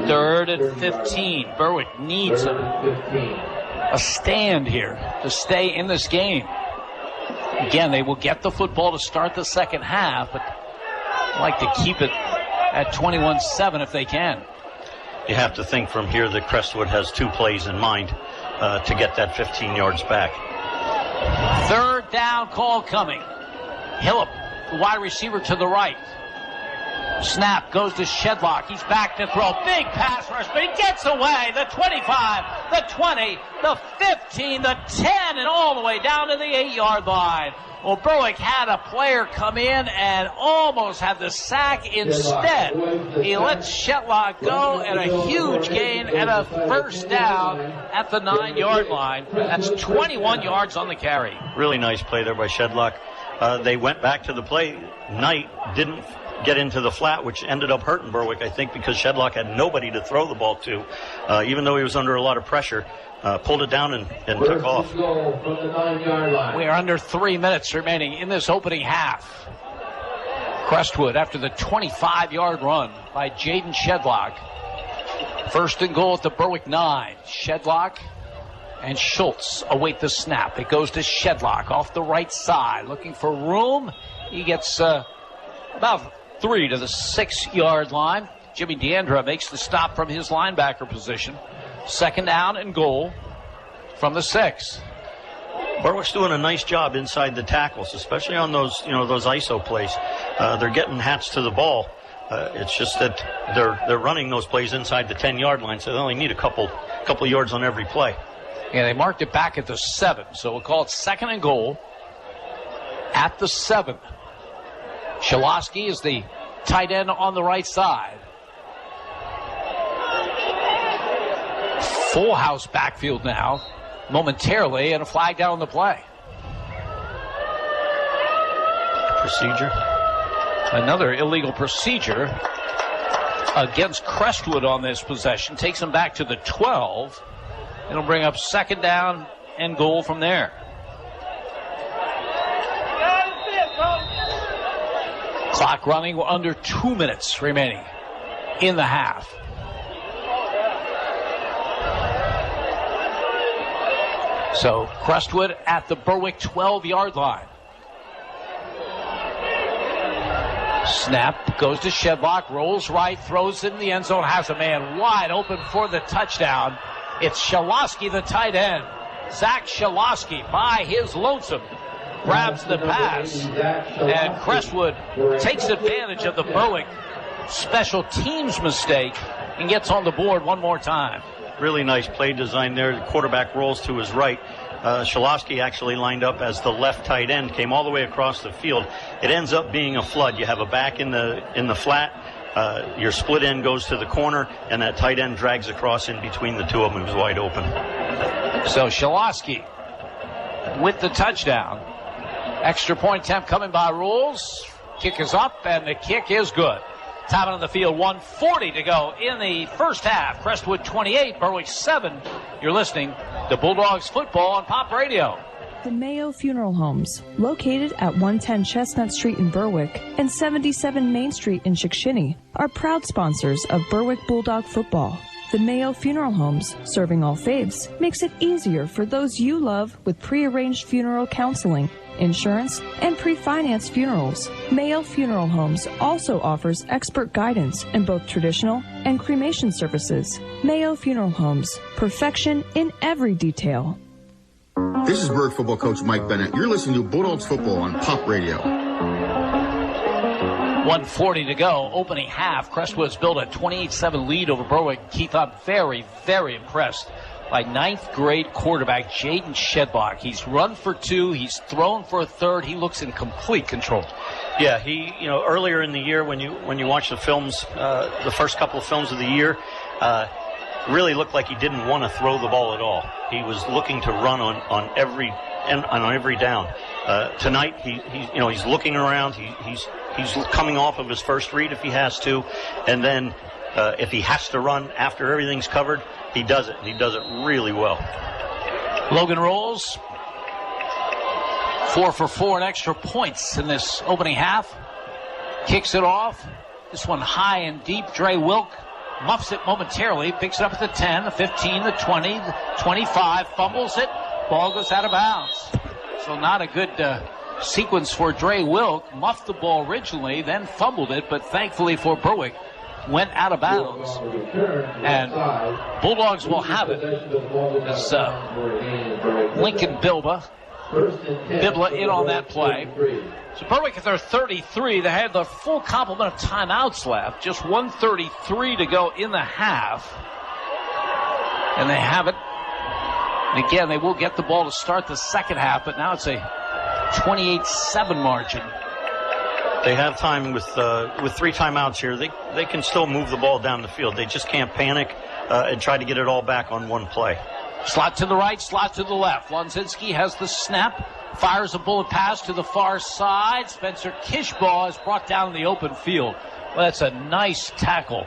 Third and 15. Berwick needs a stand here to stay in this game. Again, they will get the football to start the second half, but I'd like to keep it at 21-7 if they can. You have to think from here that Crestwood has two plays in mind to get that 15 yards back. Third down call coming. Hillip, the wide receiver to the right. Snap goes to Shedlock. He's back to throw. Big pass rush, but he gets away. The 25, the 20, the 15, the 10, and all the way down to the 8-yard line. Well, Berwick had a player come in and almost had the sack. Instead, he lets Shedlock go, and a huge gain and a first down at the 9-yard line. That's 21 yards on the carry. Really nice play there by Shedlock. They went back to the play. Knight didn't get into the flat, which ended up hurting Berwick, I think, because Shedlock had nobody to throw the ball to, even though he was under a lot of pressure. Pulled it down and took off. We are under 3 minutes remaining in this opening half. Crestwood after the 25-yard run by Jaden Shedlock. First and goal at the Berwick 9. Shedlock and Schultz await the snap. It goes to Shedlock off the right side, looking for room. He gets about 3 to the 6-yard line. Jimmy DeAndrea makes the stop from his linebacker position. Second down and goal from the 6. Berwick's doing a nice job inside the tackles, especially on those ISO plays. They're getting hats to the ball. It's just that they're running those plays inside the 10-yard line, so they only need a couple yards on every play. Yeah, they marked it back at the 7, so we'll call it second and goal at the 7. Shaloski is the tight end on the right side. Full house backfield now, momentarily, and a flag down on the play. Procedure. Another illegal procedure against Crestwood on this possession. Takes him back to the 12. It'll bring up second down and goal from there. Clock running, under 2 minutes remaining in the half. So Crestwood at the Berwick 12-yard line. Snap goes to Shedlock, rolls right, throws in the end zone, has a man wide open for the touchdown. It's Shaloski, the tight end. Zach Shaloski, by his lonesome, grabs the pass, and Crestwood takes advantage of the Berwick special teams mistake and gets on the board one more time. Really nice play design there. The quarterback rolls to his right. Shaloski actually lined up as the left tight end, came all the way across the field. It ends up being a flood. You have a back in the flat. Your split end goes to the corner, and that tight end drags across in between the two of them. It was wide open. So Shaloski with the touchdown. Extra point attempt coming by Rules. Kick is up, and the kick is good. Time on the field, 1:40 to go in the first half. Crestwood 28, Berwick 7. You're listening to Bulldogs football on Pop Radio. The Mayo Funeral Homes, located at 110 Chestnut Street in Berwick and 77 Main Street in Chickashinny, are proud sponsors of Berwick Bulldog football. The Mayo Funeral Homes, serving all faiths, makes it easier for those you love with pre-arranged funeral counseling, insurance, and pre-financed funerals. Mayo Funeral Homes also offers expert guidance in both traditional and cremation services. Mayo Funeral Homes, perfection in every detail. This is Berwick football coach Mike Bennett. You're listening to Bulldogs football on Pop Radio. 1:40 to go, opening half. Crestwood's built a 28-7 lead over Berwick. Keith, I'm very, very impressed by ninth grade quarterback Jaden Shedlock. He's run for 2, he's thrown for a third. He looks in complete control. Yeah, he, earlier in the year when you watch the films, the first couple of films of the year, really looked like he didn't want to throw the ball at all. He was looking to run on every down. Tonight, he's looking around. He's coming off of his first read if he has to, and then if he has to run after everything's covered, he does it. He does it really well. Logan rolls 4 for 4 and extra points in this opening half. Kicks it off. This one high and deep. Dre Wilk muffs it momentarily. Picks it up at the 10, the 15, the 20, the 25. Fumbles it. Ball goes out of bounds. So not a good sequence for Dre Wilk. Muffed the ball originally, then fumbled it, but thankfully for Berwick, went out of bounds. And Bulldogs will have it. As Lincoln Bibla in on that play. So Berwick at their 33. They had the full complement of timeouts left. Just 1:33 to go in the half. And they have it. And again, they will get the ball to start the second half, but now it's a 28-7 margin. They have time with 3 timeouts here. They can still move the ball down the field. They just can't panic and try to get it all back on one play. Slot to the right, slot to the left. Lonzinski has the snap, fires a bullet pass to the far side. Spencer Kishbaugh is brought down in the open field. Well, that's a nice tackle.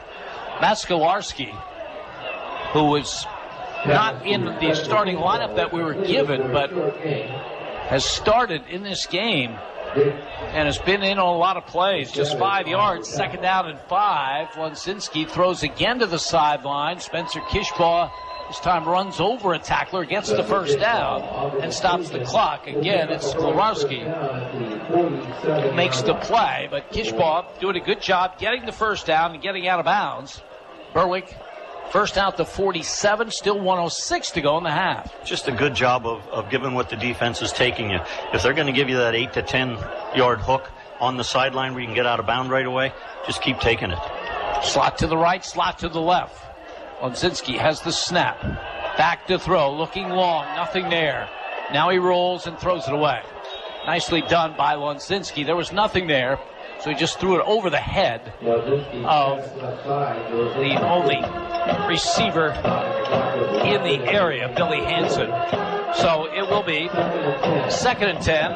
Matt Skolarski, who was not in the starting lineup that we were given, but has started in this game and has been in on a lot of plays. Just 5 yards, second down and 5. Lonzinski throws again to the sideline. Spencer Kishbaugh this time runs over a tackler, gets the first down, and stops the clock. Again, it's Skolarski who makes the play, but Kishbaugh doing a good job getting the first down and getting out of bounds. Berwick first out to 47, still 1:06 to go in the half. Just a good job of giving what the defense is taking you. If they're going to give you that 8 to 10 yard hook on the sideline where you can get out of bound right away, just keep taking it. Slot to the right, slot to the left. Lonzinski has the snap. Back to throw, looking long, nothing there. Now he rolls and throws it away. Nicely done by Lunzinski. There was nothing there, so he just threw it over the head of the only receiver in the area, Billy Hansen. So it will be 2nd and 10.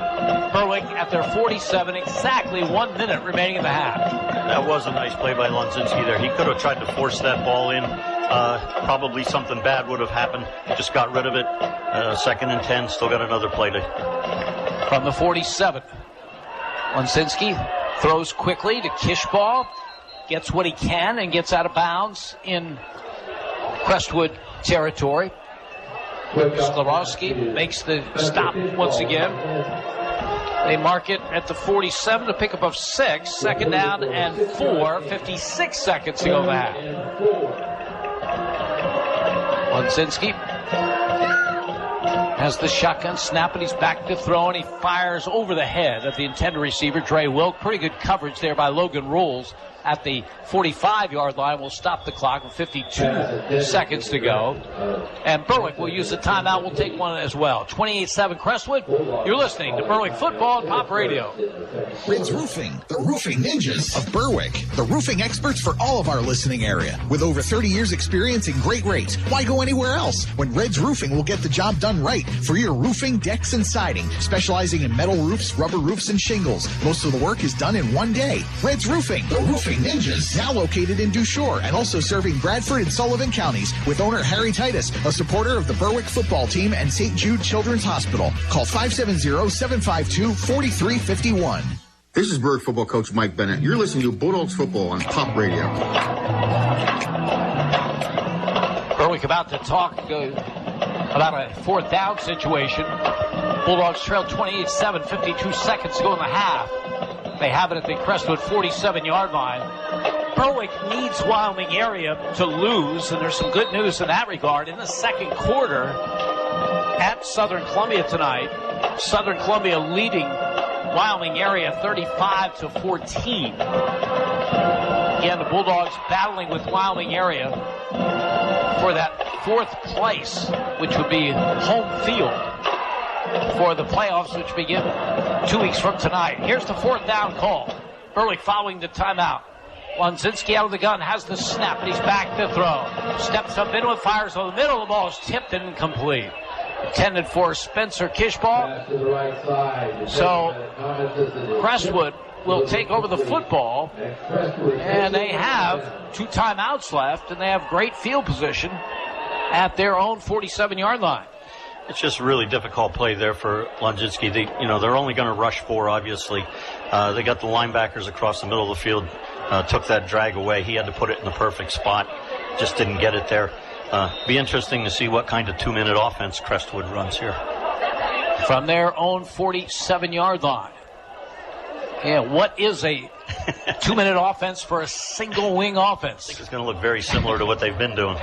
Berwick at their 47, exactly 1 minute remaining in the half. That was a nice play by Lunzinski there. He could have tried to force that ball in. Probably something bad would have happened. Just got rid of it. 2nd and 10, still got another play to. From the 47, Lunzinski throws quickly to Kishball, gets what he can and gets out of bounds in Crestwood territory. Sklarowski makes the stop once again. They mark it at the 47 to pick up of 6. 2nd down and 4. 56 seconds to go in the half. Lunzinski has the shotgun snap, and he's back to throw, and he fires over the head of the intended receiver, Dre Wilk. Pretty good coverage there by Logan Rules at the 45-yard line. Will stop the clock with 52 seconds to go. And Berwick will use the timeout. We'll take one as well. 28-7 Crestwood. You're listening to Berwick Football on Pop Radio. Red's Roofing, the roofing ninjas of Berwick. The roofing experts for all of our listening area. With over 30 years experience and great rates, why go anywhere else when Red's Roofing will get the job done right for your roofing, decks, and siding. Specializing in metal roofs, rubber roofs, and shingles. Most of the work is done in one day. Red's Roofing, the roofing ninjas. Now located in Dushore and also serving Bradford and Sullivan counties with owner Harry Titus, a supporter of the Berwick football team and St. Jude Children's Hospital. Call 570-752-4351. This is Berwick football coach Mike Bennett. You're listening to Bulldogs football on Pop Radio. Berwick about to talk about a 4th down situation. Bulldogs trail 28-7, 52 seconds to go in the half. They have it at the Crestwood 47-yard line. Berwick needs Wyoming area to lose, and there's some good news in that regard. In the 2nd quarter at Southern Columbia tonight, Southern Columbia leading Wyoming area 35-14. Again, the Bulldogs battling with Wyoming area for that 4th place, which would be home field for the playoffs, which begin 2 weeks from tonight. Here's the 4th down call. Berwick following the timeout. Lunzinski out of the gun, has the snap, and he's back to throw. Steps up into it, fires over the middle. The ball is tipped and incomplete. Intended for Spencer Kishball. So Crestwood will take over the football, and they have 2 timeouts left, and they have great field position at their own 47-yard line. It's just a really difficult play there for Lunzinski. They're only going to rush 4, obviously. They got the linebackers across the middle of the field, took that drag away. He had to put it in the perfect spot. Just didn't get it there. Be interesting to see what kind of 2-minute offense Crestwood runs here. From their own 47-yard line. Yeah, what is a 2-minute offense for a single wing offense? I think it's going to look very similar to what they've been doing.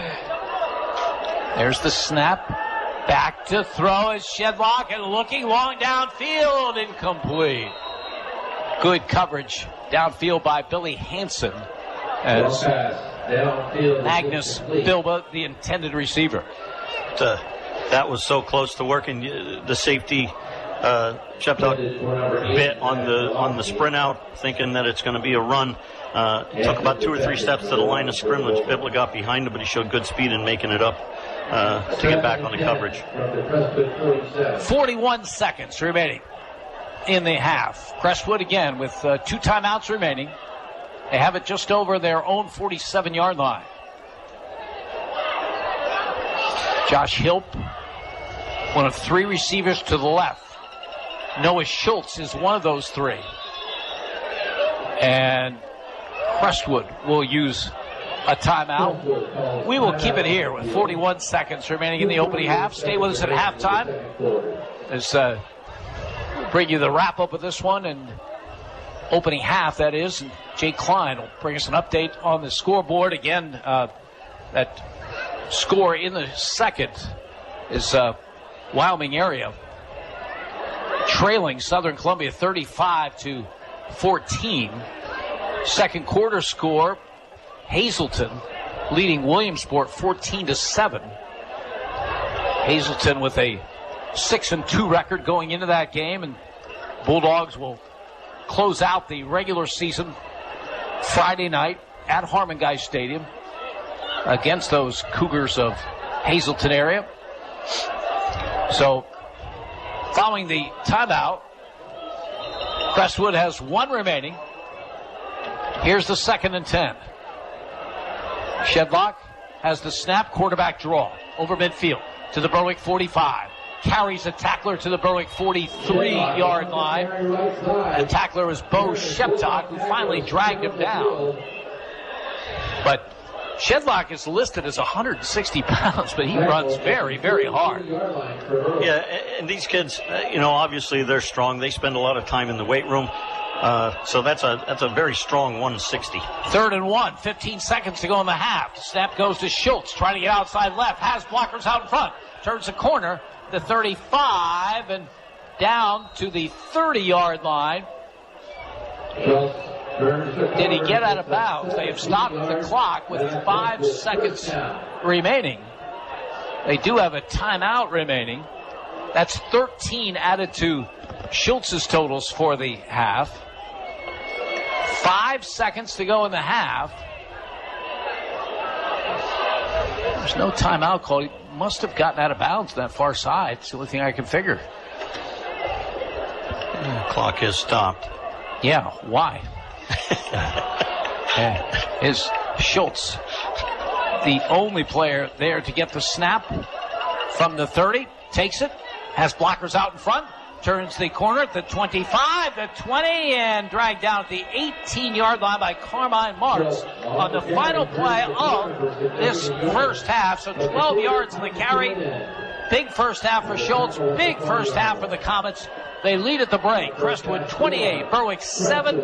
There's the snap. Back to throw is Shedlock, and looking long downfield, incomplete. Good coverage downfield by Billy Hansen as Magnus Bilba, the intended receiver. That was so close to working. The safety stepped out a bit on the sprint out, thinking that it's going to be a run. Took about 2 or 3 steps to the line of scrimmage. Bibla got behind him, but he showed good speed in making it up to get back on the coverage. 41 seconds remaining in the half. Crestwood again with 2 timeouts remaining. They have it just over their own 47-yard line. Josh Hilp, one of 3 receivers to the left. Noah Schultz is one of those 3. And Crestwood will use a timeout. We will keep it here with 41 seconds remaining in the opening half. Stay with us at halftime as bring you the wrap-up of this one and opening half, that is. And Jake Klein will bring us an update on the scoreboard. Again, that score in the second is Wyoming area trailing Southern Columbia 35-14. Second quarter score, Hazleton leading Williamsport 14-7. Hazleton with a 6-2 record going into that game, and Bulldogs will close out the regular season Friday night at Harmon-Guy Stadium against those Cougars of Hazleton area. So, following the timeout, Crestwood has 1 remaining. Here's the 2nd and 10. Shedlock has the snap, quarterback draw over midfield to the Berwick 45. Carries a tackler to the Berwick 43-yard line. The tackler is Bo Sheptock, who finally dragged him down. But Shedlock is listed as 160 pounds, but he runs very, very hard. Yeah, and these kids, obviously they're strong. They spend a lot of time in the weight room. So that's a very strong 160. 3rd and 1, 15 seconds to go in the half. Snap goes to Schultz, trying to get outside left. Has blockers out in front. Turns the corner, the 35, and down to the 30-yard line. Did he get out of bounds? They have stopped the clock with 5 seconds remaining. They do have a timeout remaining. That's 13 added to Schultz's totals for the half. 5 seconds to go in the half. There's no timeout call. He must have gotten out of bounds on that far side. It's the only thing I can figure. Clock has stopped. Yeah, why? Is Schultz the only player there to get the snap from the 30? Takes it, has blockers out in front, turns the corner at the 25, the 20, and dragged down at the 18-yard line by Carmine Marks on the final play of this first half. So 12 yards in the carry. Big first half for Schultz, big first half for the Comets. They lead at the break. Crestwood 28, Berwick 7.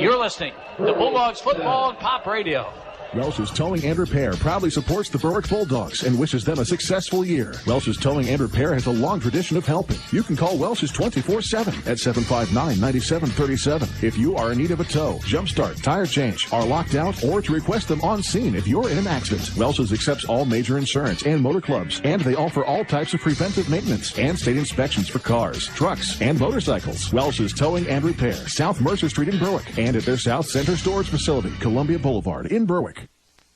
You're listening to Bulldogs Football and Pop Radio. Welch's Towing and Repair proudly supports the Berwick Bulldogs and wishes them a successful year. Welch's Towing and Repair has a long tradition of helping. You can call Welch's 24/7 at 759-9737 if you are in need of a tow, jumpstart, tire change, are locked out, or to request them on scene if you're in an accident. Welch's accepts all major insurance and motor clubs, and they offer all types of preventive maintenance and state inspections for cars, trucks, and motorcycles. Welch's Towing and Repair, South Mercer Street in Berwick, and at their South Center Storage Facility, Columbia Boulevard in Berwick.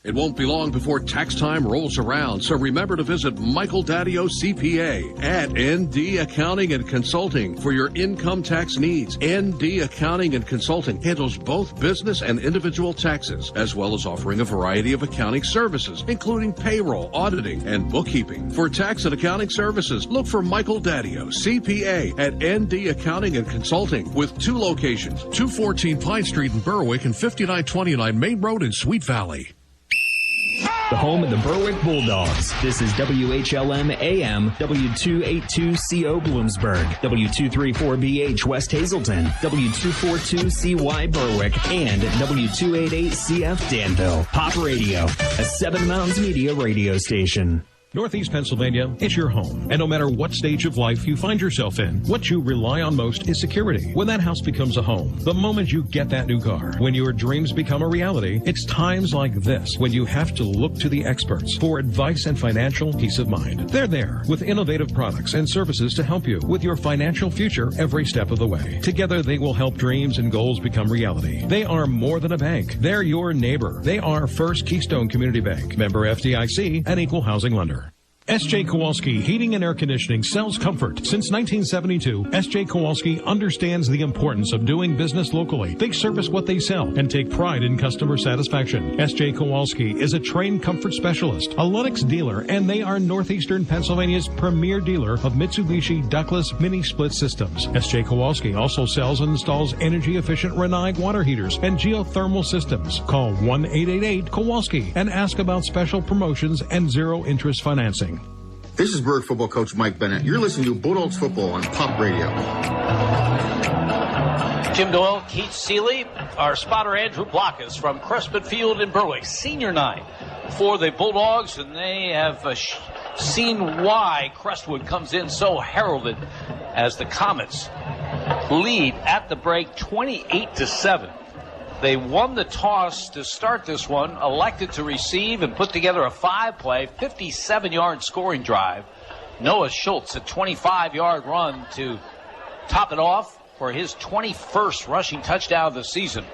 It won't be long before tax time rolls around, so remember to visit Michael Daddio CPA at ND Accounting and Consulting for your income tax needs. ND Accounting and Consulting handles both business and individual taxes, as well as offering a variety of accounting services, including payroll, auditing, and bookkeeping. For tax and accounting services, look for Michael Daddio CPA at ND Accounting and Consulting with 2 locations, 214 Pine Street in Berwick and 5929 Main Road in Sweet Valley. The home of the Berwick Bulldogs. This is WHLM AM, W282CO Bloomsburg, W234BH West Hazleton, W242CY Berwick, and W288CF Danville. Pop Radio, a Seven Mountains Media radio station. Northeast Pennsylvania, it's your home. And no matter what stage of life you find yourself in, what you rely on most is security. When that house becomes a home, the moment you get that new car, when your dreams become a reality, it's times like this when you have to look to the experts for advice and financial peace of mind. They're there with innovative products and services to help you with your financial future every step of the way. Together, they will help dreams and goals become reality. They are more than a bank. They're your neighbor. They are First Keystone Community Bank, member FDIC, and equal housing lender. S.J. Kowalski Heating and Air Conditioning sells comfort. Since 1972, S.J. Kowalski understands the importance of doing business locally. They service what they sell and take pride in customer satisfaction. S.J. Kowalski is a trained comfort specialist, a Lennox dealer, and they are Northeastern Pennsylvania's premier dealer of Mitsubishi ductless mini split systems. S.J. Kowalski also sells and installs energy-efficient Renag water heaters and geothermal systems. Call 1-888-KOWALSKI and ask about special promotions and zero-interest financing. This is Berwick football coach Mike Bennett. You're listening to Bulldogs Football on Pop Radio. Jim Doyle, Keith Seeley, our spotter Andrew Blockus from Crestwood Field in Berwick. Senior night for the Bulldogs, and they have seen why Crestwood comes in so heralded as the Comets lead at the break 28-7. They won the toss to start this one, elected to receive and put together a 5-play, 57-yard scoring drive. Noah Schultz, a 25-yard run to top it off for his 21st rushing touchdown of the season.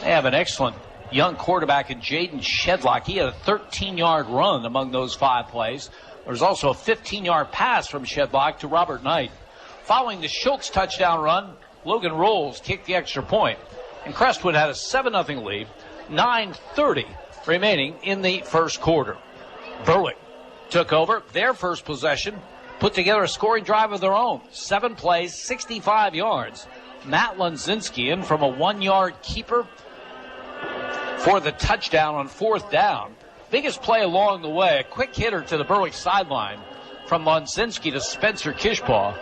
They have an excellent young quarterback in Jaden Shedlock. He had a 13-yard run among those 5 plays. There's also a 15-yard pass from Shedlock to Robert Knight. Following the Schultz touchdown run, Logan Rolls kicked the extra point, and Crestwood had a 7-0 lead, 9:30 remaining in the first quarter. Berwick took over their first possession, put together a scoring drive of their own. 7 plays, 65 yards. Matt Lunzinski in from a 1-yard keeper for the touchdown on 4th down. Biggest play along the way, a quick hitter to the Berwick sideline from Lunzinski to Spencer Kishbaugh,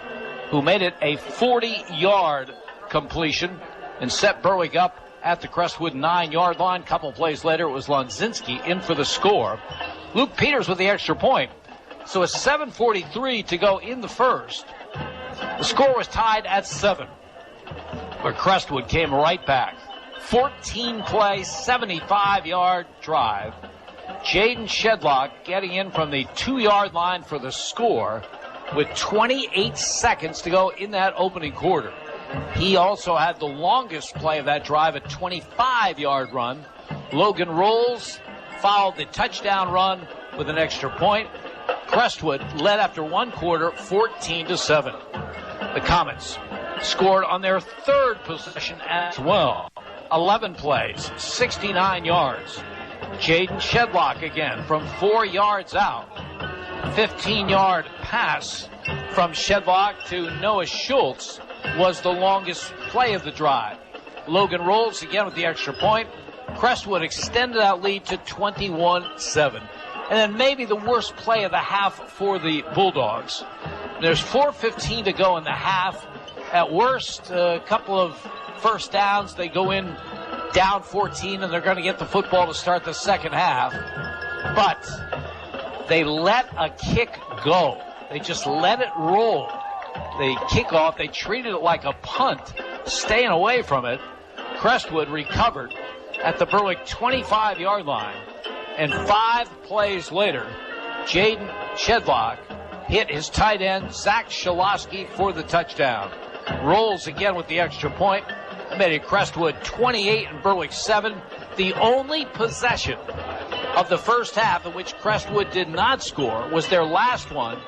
who made it a 40-yard completion and set Berwick up at the Crestwood 9-yard line. Couple plays later, it was Lunzinski in for the score. Luke Peters with the extra point. So it's 7:43 to go in the first. The score was tied at 7. But Crestwood came right back. 14-play, 75-yard drive. Jaden Shedlock getting in from the 2-yard line for the score with 28 seconds to go in that opening quarter. He also had the longest play of that drive, a 25-yard run. Logan Rolls followed the touchdown run with an extra point. Crestwood led after 1 quarter, 14-7. The Comets scored on their 3rd possession as well. 11 plays, 69 yards. Jaden Shedlock again from 4 yards out. 15-yard pass from Shedlock to Noah Schultz was the longest play of the drive. Logan Rolls again with the extra point. Crestwood extended that lead to 21-7. And then maybe the worst play of the half for the Bulldogs. There's 4:15 to go in the half. At worst, a couple of first downs. They go in down 14, and they're going to get the football to start the second half. But they let a kick go. They just let it roll. The kickoff, they treated it like a punt, staying away from it. Crestwood recovered at the Berwick 25-yard line. And 5 plays later, Jaden Shedlock hit his tight end, Zach Shalosky, for the touchdown. Rolls again with the extra point. Made it Crestwood 28 and Berwick 7. The only possession of the first half in which Crestwood did not score was their last one,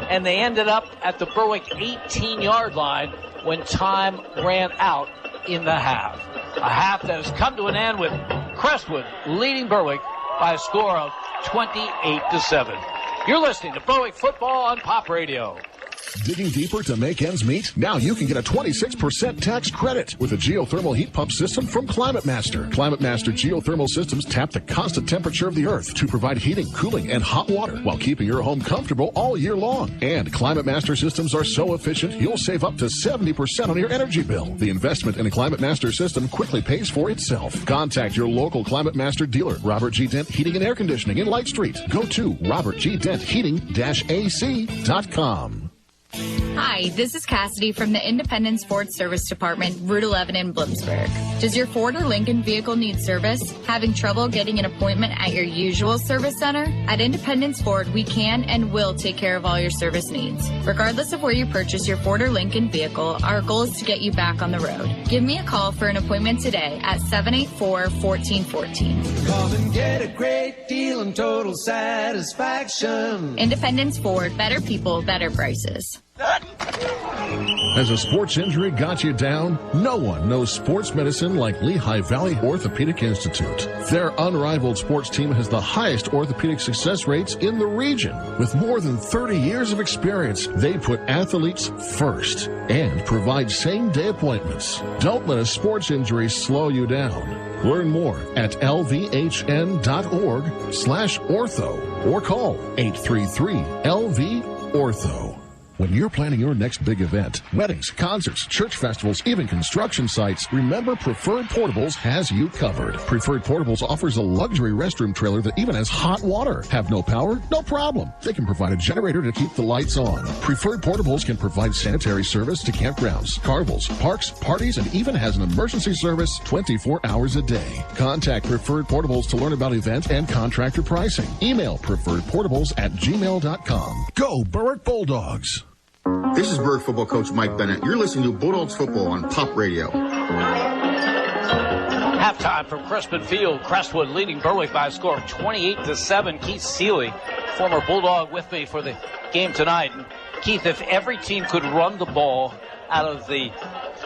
and they ended up at the Berwick 18-yard line when time ran out in the half. A half that has come to an end with Crestwood leading Berwick by a score of 28-7. You're listening to Berwick Football on Pop Radio. Digging deeper to make ends meet? Now you can get a 26% tax credit with a geothermal heat pump system from Climate Master. Climate Master geothermal systems tap the constant temperature of the earth to provide heating, cooling, and hot water while keeping your home comfortable all year long. And Climate Master systems are so efficient, you'll save up to 70% on your energy bill. The investment in a Climate Master system quickly pays for itself. Contact your local Climate Master dealer, Robert G. Dent Heating and Air Conditioning in Light Street. Go to robertgdentheating-ac.com. Hi, this is Cassidy from the Independence Ford Service Department, Route 11 in Bloomsburg. Does your Ford or Lincoln vehicle need service? Having trouble getting an appointment at your usual service center? At Independence Ford, we can and will take care of all your service needs. Regardless of where you purchase your Ford or Lincoln vehicle, our goal is to get you back on the road. Give me a call for an appointment today at 784-1414. Come and get a great deal and total satisfaction. Independence Ford, better people, better prices. Has a sports injury got you down? No one knows sports medicine like Lehigh Valley Orthopedic Institute. Their unrivaled sports team has the highest orthopedic success rates in the region. With more than 30 years of experience, they put athletes first and provide same-day appointments. Don't let a sports injury slow you down. Learn more at lvhn.org/ortho or call 833-LV-ORTHO. When you're planning your next big event, weddings, concerts, church festivals, even construction sites, remember Preferred Portables has you covered. Preferred Portables offers a luxury restroom trailer that even has hot water. Have no power? No problem. They can provide a generator to keep the lights on. Preferred Portables can provide sanitary service to campgrounds, carnivals, parks, parties, and even has an emergency service 24 hours a day. Contact Preferred Portables to learn about event and contractor pricing. Email preferredportables@gmail.com. Go Berwick Bulldogs! This is Berwick football coach Mike Bennett. You're listening to Bulldogs football on Pop Radio. Halftime from Crispin Field. Crestwood leading Berwick by a score of 28-7. Keith Seeley, former Bulldog, with me for the game tonight. And Keith, if every team could run the ball out of the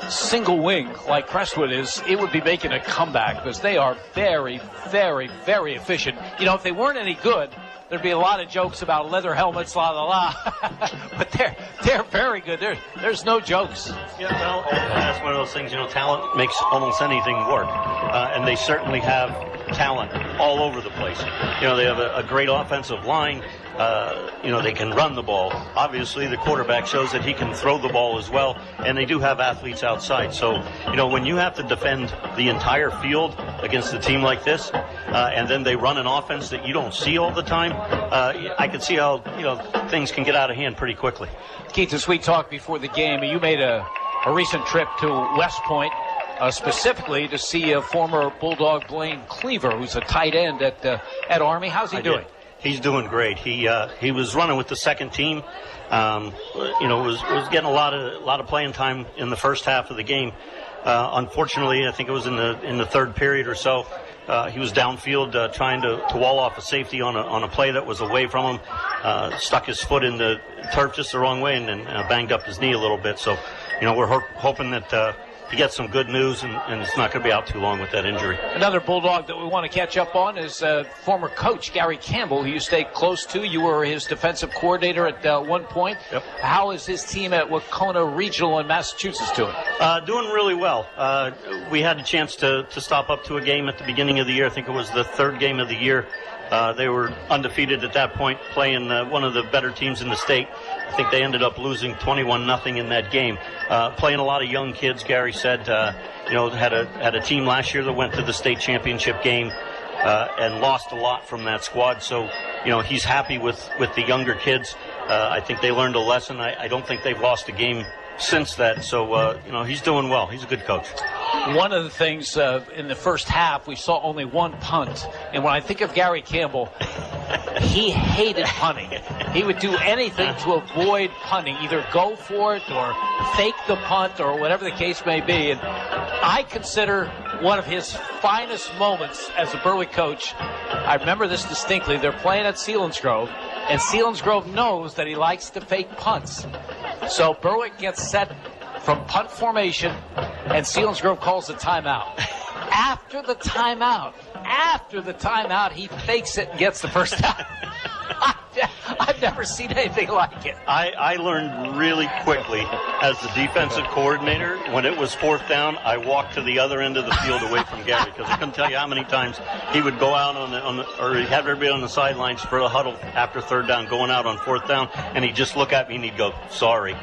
single wing like Crestwood is, it would be making a comeback because they are very, very, very efficient. You know, if they weren't any good, there'd be a lot of jokes about leather helmets, la la la. But they're very good. There's no jokes. Yeah, well, that's one of those things. You know, talent makes almost anything work, and they certainly have talent all over the place. You know, they have a great offensive line. You know, they can run the ball. Obviously, the quarterback shows that he can throw the ball as well, and they do have athletes outside. So, you know, when you have to defend the entire field against a team like this, and then they run an offense that you don't see all the time, I can see how, you know, things can get out of hand pretty quickly. Keith, as we talked before the game, you made a recent trip to West Point, specifically to see a former Bulldog Blaine Cleaver, who's a tight end at Army. How's he doing? He's doing great. He was running with the second team. You know, was getting a lot of playing time in the first half of the game. Unfortunately, I think it was in the third period or so. He was downfield trying to wall off a safety on a play that was away from him. Stuck his foot in the turf just the wrong way and then banged up his knee a little bit. So, you know, we're hoping that he gets some good news and it's not going to be out too long with that injury. Another Bulldog that we want to catch up on is former coach Gary Campbell, who you stay close to. You were his defensive coordinator at one point. Yep. How is his team at Wacona Regional in Massachusetts doing? Doing really well. We had a chance to stop up to a game at the beginning of the year. I think it was the third game of the year. They were undefeated at that point, playing one of the better teams in the state. I think they ended up losing 21-0 in that game. Playing a lot of young kids, Gary said, you know, had a team last year that went to the state championship game and lost a lot from that squad. So, you know, he's happy with the younger kids. I think they learned a lesson. I don't think they've lost a game since that. So, you know, he's doing well. He's a good coach. One of the things in the first half, we saw only one punt. And when I think of Gary Campbell, he hated punting. He would do anything to avoid punting, either go for it or fake the punt or whatever the case may be. And I consider one of his finest moments as a Berwick coach, I remember this distinctly, they're playing at Selinsgrove, and Selinsgrove knows that he likes to fake punts. So Berwick gets set from punt formation, and Selinsgrove calls a timeout. After the timeout, he fakes it and gets the first down. I've never seen anything like it. I learned really quickly as the defensive coordinator, when it was fourth down, I walked to the other end of the field away from Gary because I couldn't tell you how many times he would go out or he'd have everybody on the sidelines for a huddle after third down, going out on fourth down, and he'd just look at me and he'd go, sorry.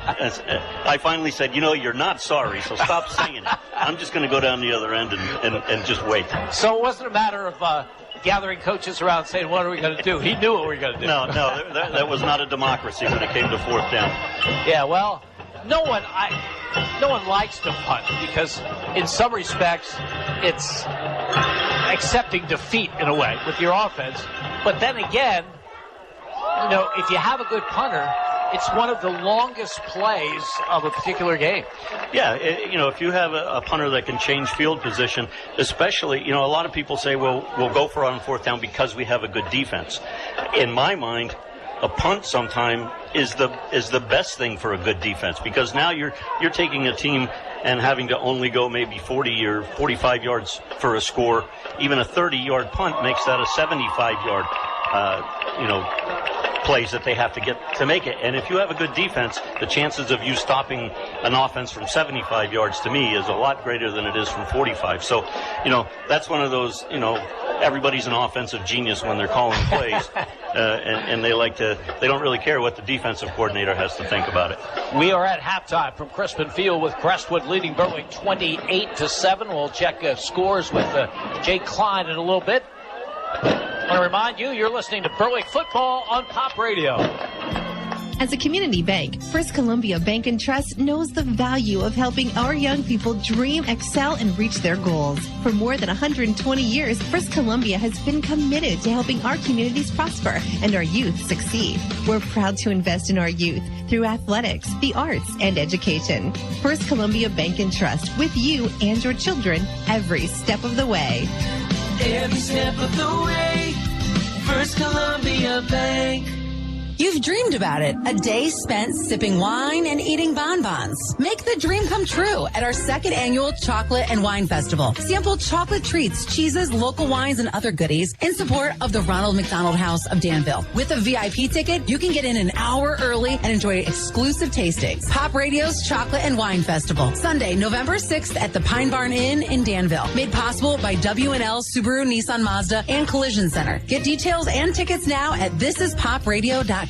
I finally said, you know, you're not sorry, so stop saying it. I'm just going to go down the other end and just wait. So it wasn't a matter of gathering coaches around saying, what are we going to do? He knew what we were going to do. No, that was not a democracy when it came to fourth down. Yeah, well, no one likes to punt because in some respects it's accepting defeat in a way with your offense. But then again, you know, if you have a good punter, it's one of the longest plays of a particular game. Yeah, you know, if you have a punter that can change field position, especially, you know, a lot of people say, well, we'll go for it on fourth down because we have a good defense. In my mind, a punt sometime is the best thing for a good defense because now you're taking a team and having to only go maybe 40 or 45 yards for a score. Even a 30-yard punt makes that a 75-yard, you know, plays that they have to get to make it. And if you have a good defense, the chances of you stopping an offense from 75 yards to me is a lot greater than it is from 45. So, you know, that's one of those, you know, everybody's an offensive genius when they're calling plays. And they don't really care what the defensive coordinator has to think about it. We are at halftime from Crispin Field with Crestwood leading Berwick 28-7. We'll check scores with Jake Klein in a little bit. I want to remind you, you're listening to Berwick football on Pop Radio. As a community bank, First Columbia Bank and Trust knows the value of helping our young people dream, excel, and reach their goals. For more than 120 years, First Columbia has been committed to helping our communities prosper and our youth succeed. We're proud to invest in our youth through athletics, the arts, and education. First Columbia Bank and Trust, with you and your children every step of the way. Every step of the way. First Columbia Bank. You've dreamed about it. A day spent sipping wine and eating bonbons. Make the dream come true at our second annual Chocolate and Wine Festival. Sample chocolate treats, cheeses, local wines, and other goodies in support of the Ronald McDonald House of Danville. With a VIP ticket, you can get in an hour early and enjoy exclusive tastings. Pop Radio's Chocolate and Wine Festival. Sunday, November 6th at the Pine Barn Inn in Danville. Made possible by W&L Subaru Nissan Mazda and Collision Center. Get details and tickets now at thisispopradio.com.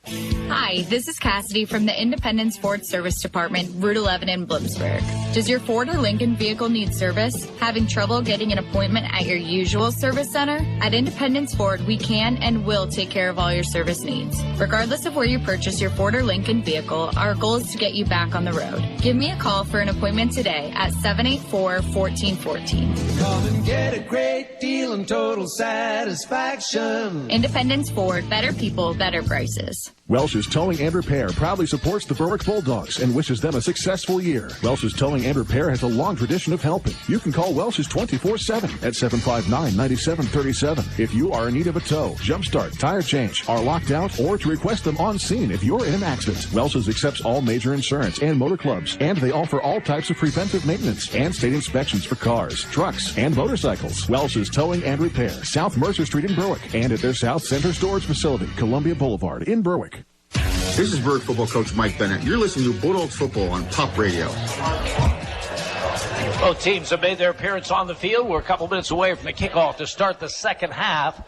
Hi, this is Cassidy from the Independence Ford Service Department, Route 11 in Bloomsburg. Does your Ford or Lincoln vehicle need service? Having trouble getting an appointment at your usual service center? At Independence Ford, we can and will take care of all your service needs. Regardless of where you purchase your Ford or Lincoln vehicle, our goal is to get you back on the road. Give me a call for an appointment today at 784-1414. Come and get a great deal and total satisfaction. Independence Ford, better people, better prices. Welsh's Towing and Repair proudly supports the Berwick Bulldogs and wishes them a successful year. Welsh's Towing and Repair has a long tradition of helping. You can call Welsh's 24/7 at 759-9737 if you are in need of a tow, jumpstart, tire change, are locked out, or to request them on scene if you're in an accident. Welsh's accepts all major insurance and motor clubs, and they offer all types of preventive maintenance and state inspections for cars, trucks, and motorcycles. Welsh's Towing and Repair, South Mercer Street in Berwick, and at their South Center Storage Facility, Columbia Boulevard in Berwick. This is Berwick football coach Mike Bennett. You're listening to Bulldogs football on Pop Radio. Both teams have made their appearance on the field. We're a couple minutes away from the kickoff to start the second half.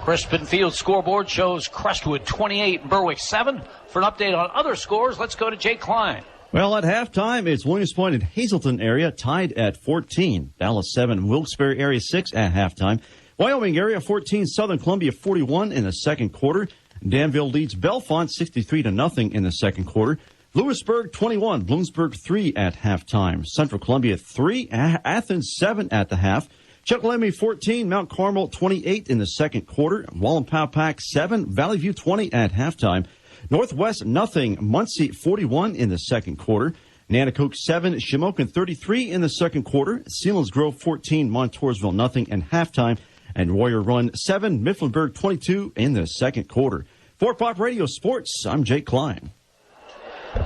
Crispin Field scoreboard shows Crestwood 28, Berwick 7. For an update on other scores, let's go to Jake Klein. Well, at halftime, it's Williams Point and Hazleton area tied at 14. Dallas 7, Wilkes-Barre area 6 at halftime. Wyoming area 14, Southern Columbia 41 in the second quarter. Danville leads Bellefonte 63-0 in the second quarter. Lewisburg 21, Bloomsburg 3 at halftime. Central Columbia 3, Athens 7 at the half. Chuckalemme 14, Mount Carmel 28 in the second quarter. Wallenpaupack 7, Valley View 20 at halftime. Northwest 0, Muncie 41 in the second quarter. Nanticoke 7, Shamokin 33 in the second quarter. Selinsgrove 14, Montoursville 0 and halftime. And Warrior Run 7, Mifflinburg 22 in the second quarter. For Pop Radio Sports, I'm Jake Klein.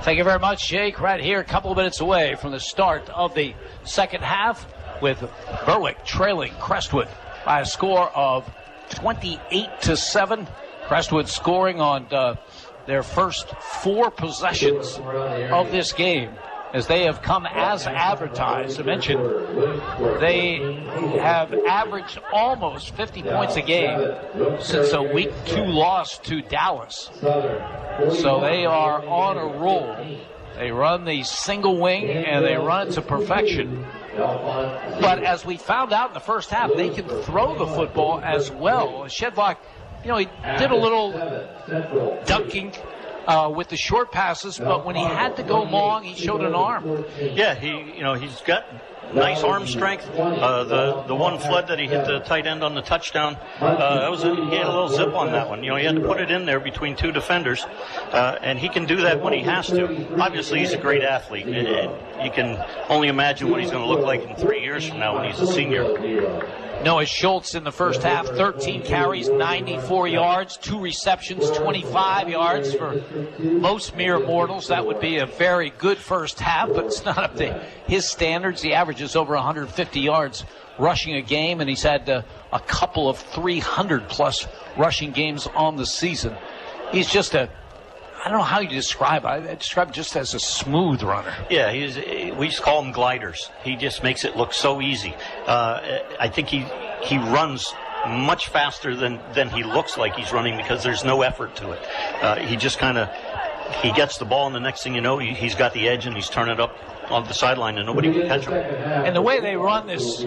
Thank you very much, Jake. Right here, a couple of minutes away from the start of the second half, with Berwick trailing Crestwood by a score of 28-7. Crestwood scoring on their first 4 possessions of this game, as they have come as advertised. I mentioned they have averaged almost 50 points a game since a Week 2 loss to Dallas. So they are on a roll. They run the single wing, and they run it to perfection. But as we found out in the first half, they can throw the football as well. Shedlock, he did a little dunking with the short passes, but when he had to go long, he showed an arm. Yeah, he's got nice arm strength. The one flood that he hit the tight end on the touchdown, he had a little zip on that one. He had to put it in there between 2 defenders, and he can do that when he has to. Obviously, he's a great athlete. You can only imagine what he's going to look like in 3 years from now when he's a senior. Noah Schultz in the first half, 13 carries, 94 yards, 2 receptions, 25 yards. For most mere mortals, that would be a very good first half, but it's not up to his standards. He averages over 150 yards rushing a game, and he's had a couple of 300-plus rushing games on the season. He's just I don't know how you describe it. I describe it just as a smooth runner. Yeah, we used to call him gliders. He just makes it look so easy. I think he runs much faster than he looks like he's running, because there's no effort to it. He just he gets the ball, and the next thing you know, he's got the edge, and he's turning it up on the sideline, and nobody can catch him. And the way they run this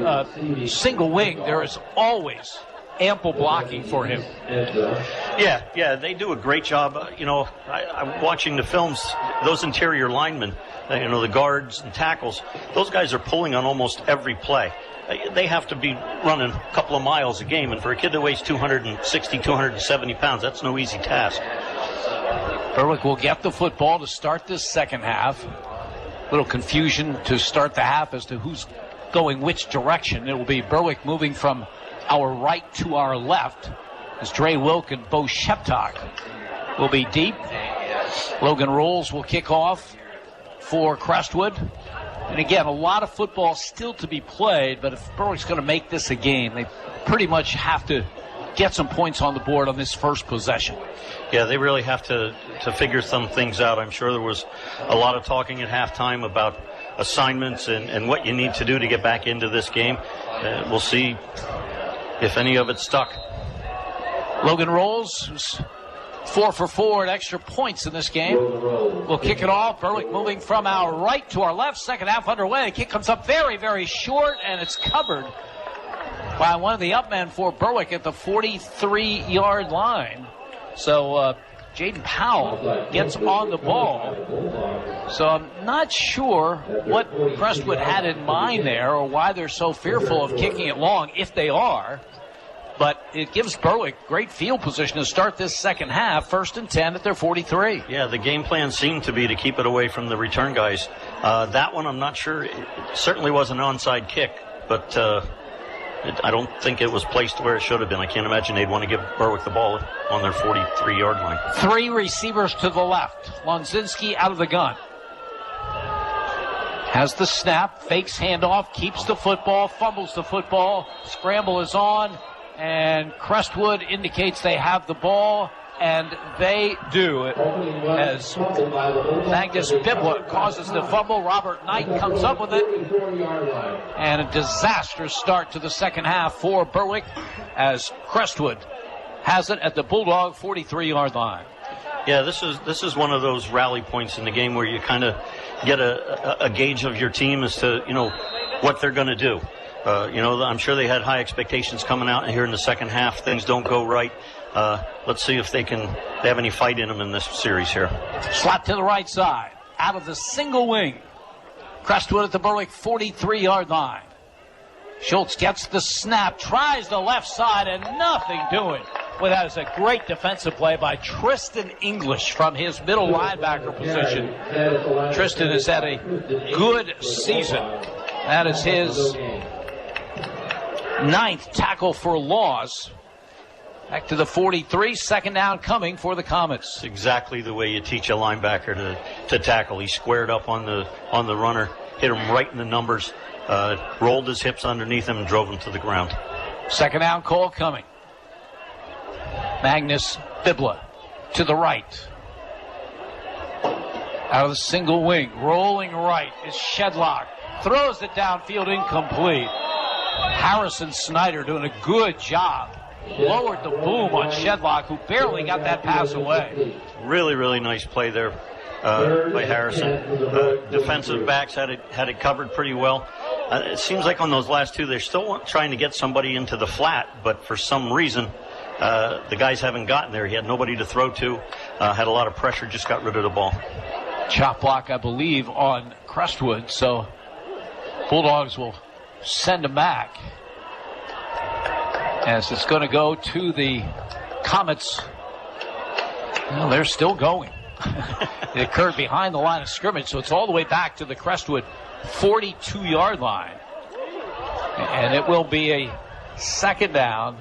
single wing, there is always ample blocking for him. Yeah, they do a great job. I'm watching the films, those interior linemen, the guards and tackles, those guys are pulling on almost every play. They have to be running a couple of miles a game, and for a kid that weighs 260, 270 pounds, that's no easy task. Berwick will get the football to start this second half. A little confusion to start the half as to who's going which direction. It will be Berwick moving from our right to our left as Dre Wilk and Bo Sheptock will be deep. Logan Rolls will kick off for Crestwood. And again, a lot of football still to be played, but if Berwick's going to make this a game, they pretty much have to get some points on the board on this first possession. Yeah, they really have to figure some things out. I'm sure there was a lot of talking at halftime about assignments and what you need to do to get back into this game. We'll see if any of it stuck. Logan Rolls, who's 4 for 4 at extra points in this game, will kick it off. Berwick moving from our right to our left. Second half underway. The kick comes up very, very short, and it's covered by one of the upmen for Berwick at the 43-yard line. So Jaden Powell gets on the ball. So I'm not sure what Crestwood had in mind there or why they're so fearful of kicking it long, if they are. But it gives Berwick great field position to start this second half, 1st and 10 at their 43. Yeah, the game plan seemed to be to keep it away from the return guys. That one, I'm not sure. It certainly was an onside kick, but I don't think it was placed where it should have been. I can't imagine they'd want to give Berwick the ball on their 43-yard line. 3 receivers to the left. Lonzinski out of the gun. Has the snap, fakes handoff, keeps the football, fumbles the football. Scramble is on. And Crestwood indicates they have the ball, and they do. As Magnus Bibla causes the fumble, Robert Knight comes up with it. And a disastrous start to the second half for Berwick as Crestwood has it at the Bulldog 43-yard line. Yeah, this is one of those rally points in the game where you kind of get a gauge of your team as to, what they're going to do. I'm sure they had high expectations coming out here in the second half. Things don't go right. Let's see if they have any fight in them in this series here. Slot to the right side. Out of the single wing. Crestwood at the Berwick 43-yard line. Schultz gets the snap, tries the left side, and nothing doing. Well, that is a great defensive play by Tristan English from his middle linebacker position. Tristan has had a good season. That is his 9th tackle for loss. Back to the 43, second down coming for the Comets. Exactly the way you teach a linebacker to tackle. He squared up on the runner, hit him right in the numbers, rolled his hips underneath him, and drove him to the ground. Second down call coming. Magnus Bibla to the right. Out of the single wing, rolling right is Shedlock. Throws it downfield, incomplete. Harrison Snyder doing a good job. Lowered the boom on Shedlock, who barely got that pass away. Really, really nice play there by Harrison. Defensive backs had it covered pretty well. It seems like on those last two, they're still trying to get somebody into the flat, but for some reason, the guys haven't gotten there. He had nobody to throw to, had a lot of pressure, just got rid of the ball. Chop block, I believe, on Crestwood, so Bulldogs will send him back. As it's going to go to the Comets. Well, they're still going. It occurred behind the line of scrimmage, so it's all the way back to the Crestwood 42-yard line. And it will be a second down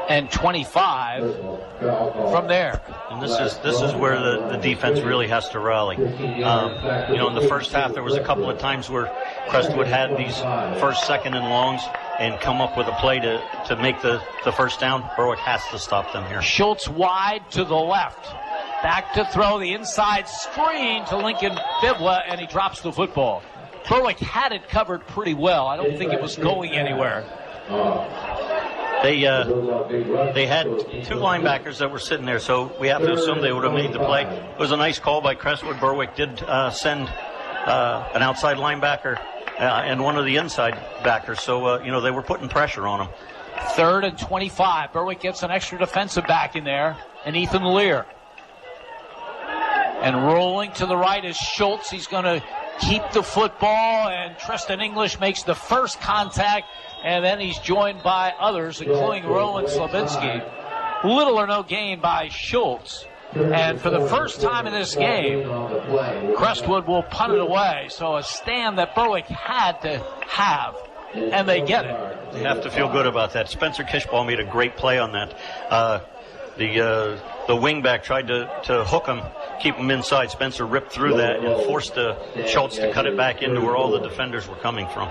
and 25 from there. And this is where the defense really has to rally. In the first half, there was a couple of times where Crestwood had these first, second, and longs and come up with a play to make the first down. Berwick has to stop them here. Schultz wide to the left. Back to throw the inside screen to Lincoln Bibla, and he drops the football. Berwick had it covered pretty well. I don't think it was going anywhere. They had two linebackers that were sitting there, so we have to assume they would have made the play. It was a nice call by Crestwood. Berwick did send an outside linebacker and one of the inside backers, so they were putting pressure on him. 3rd and 25. Berwick gets an extra defensive back in there, and Ethan Lear. And rolling to the right is Schultz. He's going to keep the football, and Tristan English makes the first contact, and then he's joined by others, including Rowan Slavinsky. Little or no gain by Schultz. And for the first time in this game, Crestwood will punt it away. So a stand that Berwick had to have, and they get it. You have to feel good about that. Spencer Kishball made a great play on that. The wingback tried to hook him, keep him inside. Spencer ripped through that and forced Schultz to cut it back into where all the defenders were coming from.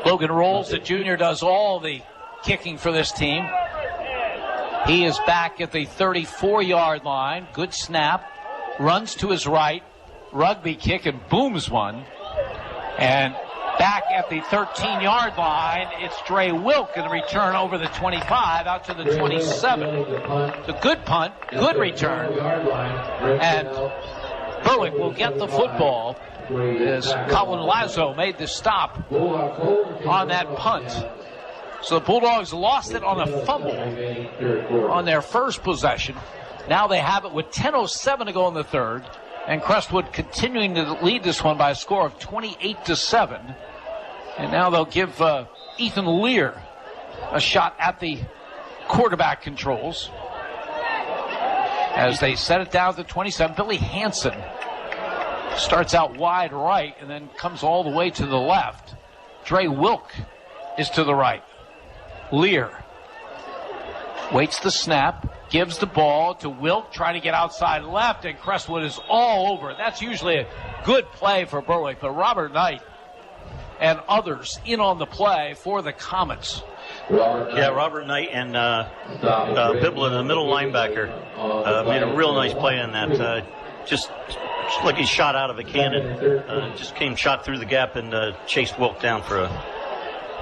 Logan Rolls, the junior, does all the kicking for this team. He is back at the 34-yard line. Good snap. Runs to his right. Rugby kick and booms one. And back at the 13-yard line, it's Dre Wilk in the return over the 25 out to the 27. It's a good punt, good return. And Berwick will get the football as Colin Lazo made the stop on that punt. So the Bulldogs lost it on a fumble on their first possession. Now they have it with 10:07 to go in the third. And Crestwood continuing to lead this one by a score of 28-7. And now they'll give Ethan Lear a shot at the quarterback controls. As they set it down to 27, Billy Hansen starts out wide right and then comes all the way to the left. Dre Wilk is to the right. Lear waits the snap, gives the ball to Wilk, trying to get outside left, and Crestwood is all over. That's usually a good play for Berwick, but Robert Knight and others in on the play for the Comets. Robert Knight and Biblin, the middle linebacker, made a real nice play on that. Just like he shot out of a cannon. Just came shot through the gap and chased Wilk down for a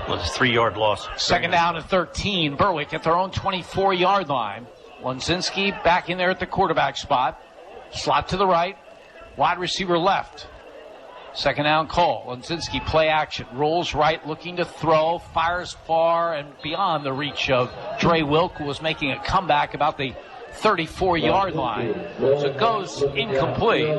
3-yard loss. Second down and 13. Berwick at their own 24-yard line. Lunzinski back in there at the quarterback spot. Slot to the right. Wide receiver left. Second down call. Lunzinski play action. Rolls right, looking to throw. Fires far and beyond the reach of Dre Wilk, who was making a comeback about the 34-yard line. So it goes incomplete.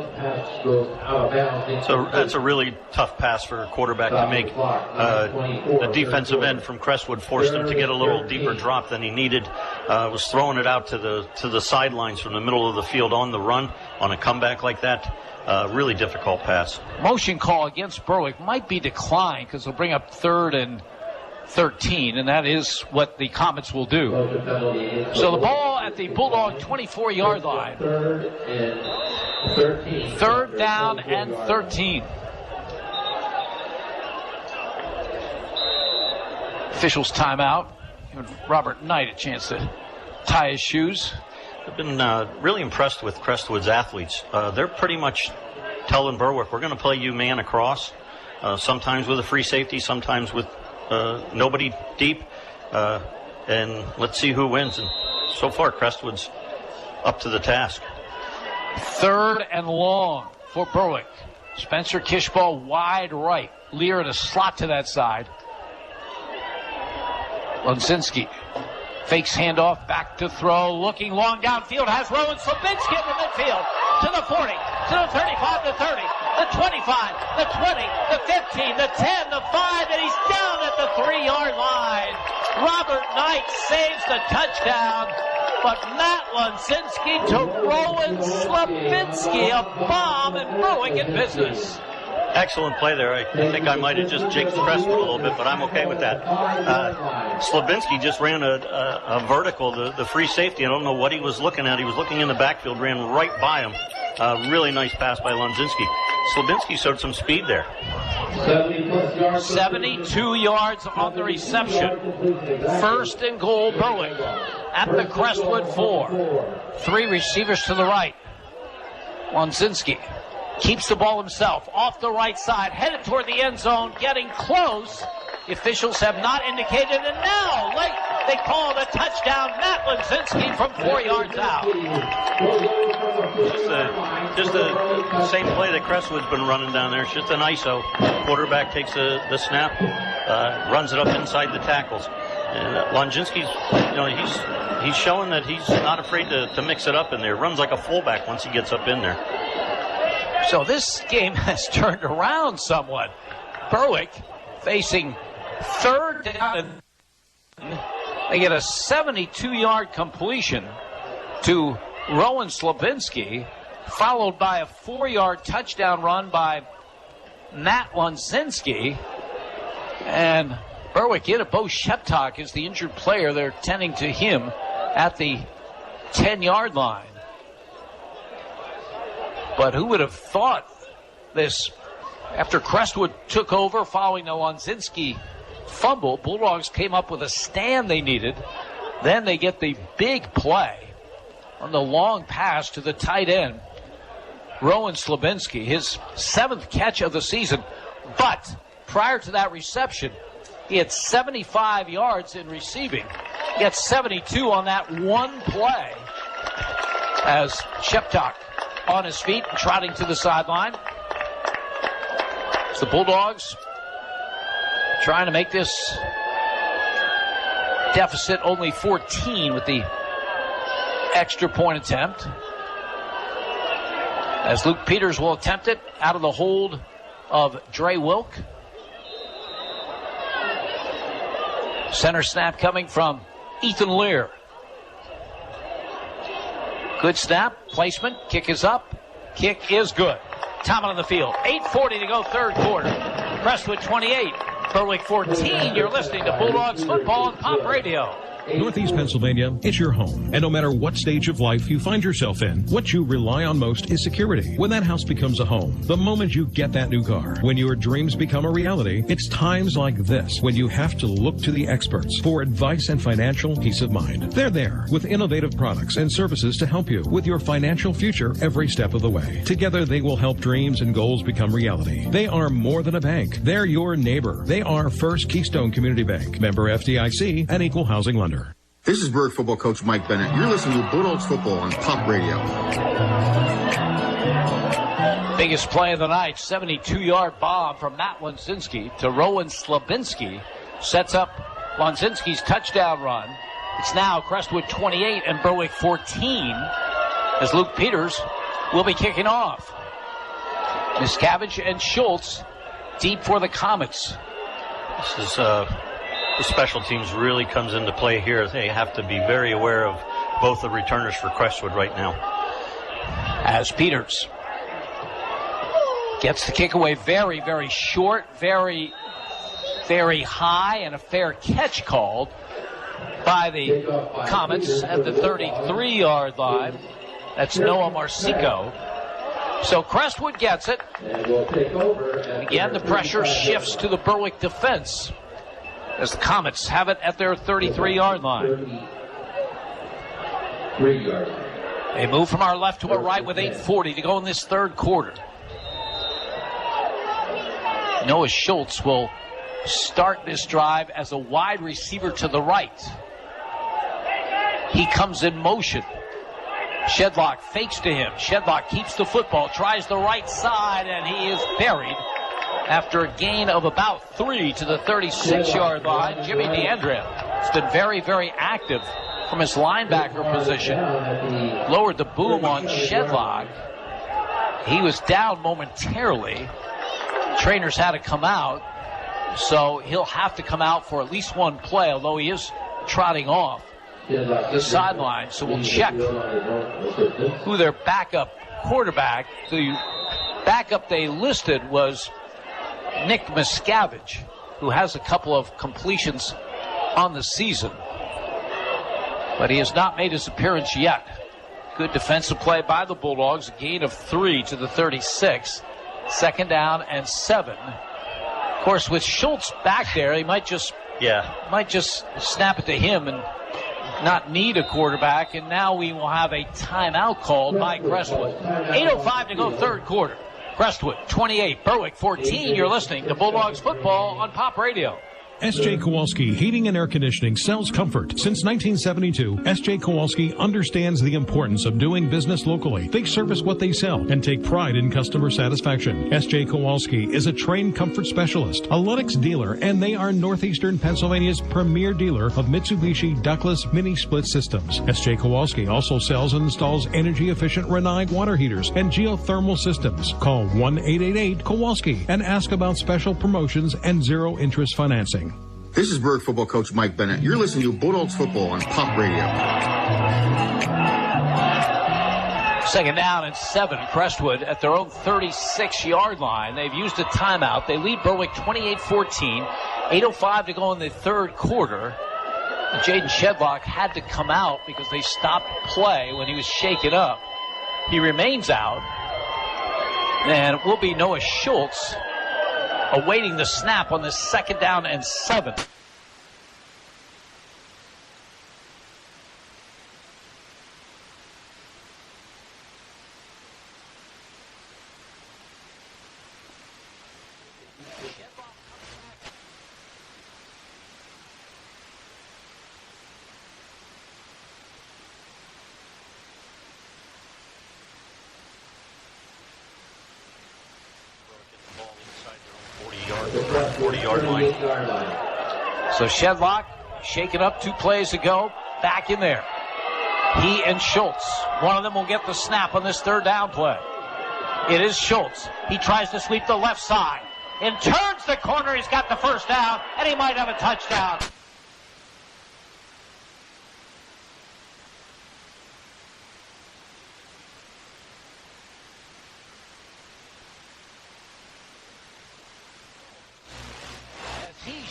So that's a really tough pass for a quarterback to make. The defensive end from Crestwood forced him to get a little deeper drop than he needed. Was throwing it out to the sidelines from the middle of the field on the run on a comeback like that. Really difficult pass. Motion call against Berwick might be declined because they'll bring up 3rd and 13, and that is what the Comets will do. So the ball at the Bulldog 24-yard line. 3rd down and 13. Officials timeout. Giving Robert Knight a chance to tie his shoes. I've been really impressed with Crestwood's athletes. They're pretty much telling Berwick, we're going to play you man across, sometimes with a free safety, sometimes with nobody deep, and let's see who wins. And so far, Crestwood's up to the task. 3rd and long for Berwick. Spencer Kishball wide right. Lear in a slot to that side. Lunzinski fakes handoff, back to throw, looking long downfield, has Rowan Slavinsky in the midfield, to the 40, to the 35, the 30, the 25, the 20, the 15, the 10, the 5, and he's down at the 3-yard line. Robert Knight saves the touchdown, but Matt Lunzinski to Rowan Slavinsky, a bomb, and Berwick in business. Excellent play there. I think I might have just jinxed Crestwood a little bit, but I'm okay with that. Slavinsky just ran a vertical, the free safety. I don't know what he was looking at. He was looking in the backfield, ran right by him. Really nice pass by Lunzinski. Slavinsky showed some speed there. 72 yards on the reception. 1st and goal, Berwick at the Crestwood 4. 3 receivers to the right. Lunzinski keeps the ball himself off the right side, headed toward the end zone, getting close. The officials have not indicated, and now late they call the touchdown. Matt Lunzinski from 4 yards out. Just the same play that Crestwood's been running down there. It's just an ISO. Quarterback takes the snap, runs it up inside the tackles. And Longinski's, he's showing that he's not afraid to mix it up in there. Runs like a fullback once he gets up in there. So this game has turned around somewhat. Berwick facing third down. They get a 72-yard completion to Rowan Slabinski, followed by a 4-yard touchdown run by Matt Lonzinski. And Berwick in it. Bo Sheptock is the injured player. They're tending to him at the 10-yard line. But who would have thought this? After Crestwood took over following the Lonzinski fumble, Bulldogs came up with a stand they needed. Then they get the big play on the long pass to the tight end, Rowan Slabinski, his 7th catch of the season. But prior to that reception, he had 75 yards in receiving. He had 72 on that one play as Sheptock on his feet, trotting to the sideline. It's the Bulldogs trying to make this deficit only 14 with the extra point attempt. As Luke Peters will attempt it out of the hold of Dre Wilk. Center snap coming from Ethan Lear. Good snap, placement, kick is up, kick is good. Time on the field, 8:40 to go, third quarter. Crestwood 28, Berwick 14. You're listening to Bulldogs football on Pop Radio. Northeast Pennsylvania, it's your home. And no matter what stage of life you find yourself in, what you rely on most is security. When that house becomes a home, the moment you get that new car, when your dreams become a reality, it's times like this when you have to look to the experts for advice and financial peace of mind. They're there with innovative products and services to help you with your financial future every step of the way. Together, they will help dreams and goals become reality. They are more than a bank. They're your neighbor. They are First Keystone Community Bank, member FDIC, and equal housing lender. This is Berwick football coach Mike Bennett. You're listening to Bulldogs football on Pop Radio. Biggest play of the night, 72-yard bomb from Matt Lonzinski to Rowan Slabinski. Sets up Lonzinski's touchdown run. It's now Crestwood 28 and Berwick 14 as Luke Peters will be kicking off. Miscavige and Schultz deep for the Comets. This is the special teams really comes into play here. They have to be very aware of both the returners for Crestwood right now. As Peters gets the kick away very, very short, very, very high, and a fair catch called by the Comets at the 33-yard line. That's Noah Marsico. So Crestwood gets it. Again, the pressure shifts to the Berwick defense as the Comets have it at their 33-yard line. They move from our left to our right with 8:40 to go in this third quarter. Noah Schultz will start this drive as a wide receiver to the right. He comes in motion. Shedlock fakes to him. Shedlock keeps the football, tries the right side, and he is buried after a gain of about 3 to the 36-yard line. Jimmy DeAndrea has been very, very active from his linebacker position. Lowered the boom on Shedlock. He was down momentarily. Trainers had to come out, so he'll have to come out for at least one play, although he is trotting off the sideline. So we'll check who their backup quarterback. The backup they listed was Nick Miscavige, who has a couple of completions on the season, but he has not made his appearance yet. Good defensive play by the Bulldogs. A gain of 3 to the 36. Second down and 7. Of course, with Schultz back there, he might just snap it to him and not need a quarterback. And now we will have a timeout called by Crestwood. 8:05 to go, third quarter. Crestwood 28, Berwick 14. You're listening to Bulldogs football on Pop Radio. S.J. Kowalski Heating and Air Conditioning sells comfort. Since 1972, S.J. Kowalski understands the importance of doing business locally. They service what they sell and take pride in customer satisfaction. S.J. Kowalski is a trained comfort specialist, a Lennox dealer, and they are Northeastern Pennsylvania's premier dealer of Mitsubishi ductless mini split systems. S.J. Kowalski also sells and installs energy-efficient Renai water heaters and geothermal systems. Call 1-888-KOWALSKI and ask about special promotions and zero-interest financing. This is Berwick football coach Mike Bennett. You're listening to Bulldogs football on Pop Radio. Second down and 7. Crestwood at their own 36-yard line. They've used a timeout. They lead Berwick 28-14. 8:05 to go in the third quarter. Jaden Shedlock had to come out because they stopped play when he was shaken up. He remains out. And it will be Noah Schultz awaiting the snap on this second down and 7. So Shedlock, shaken up 2 plays ago, back in there. He and Schultz, one of them will get the snap on this third down play. It is Schultz. He tries to sweep the left side and turns the corner. He's got the first down, and he might have a touchdown.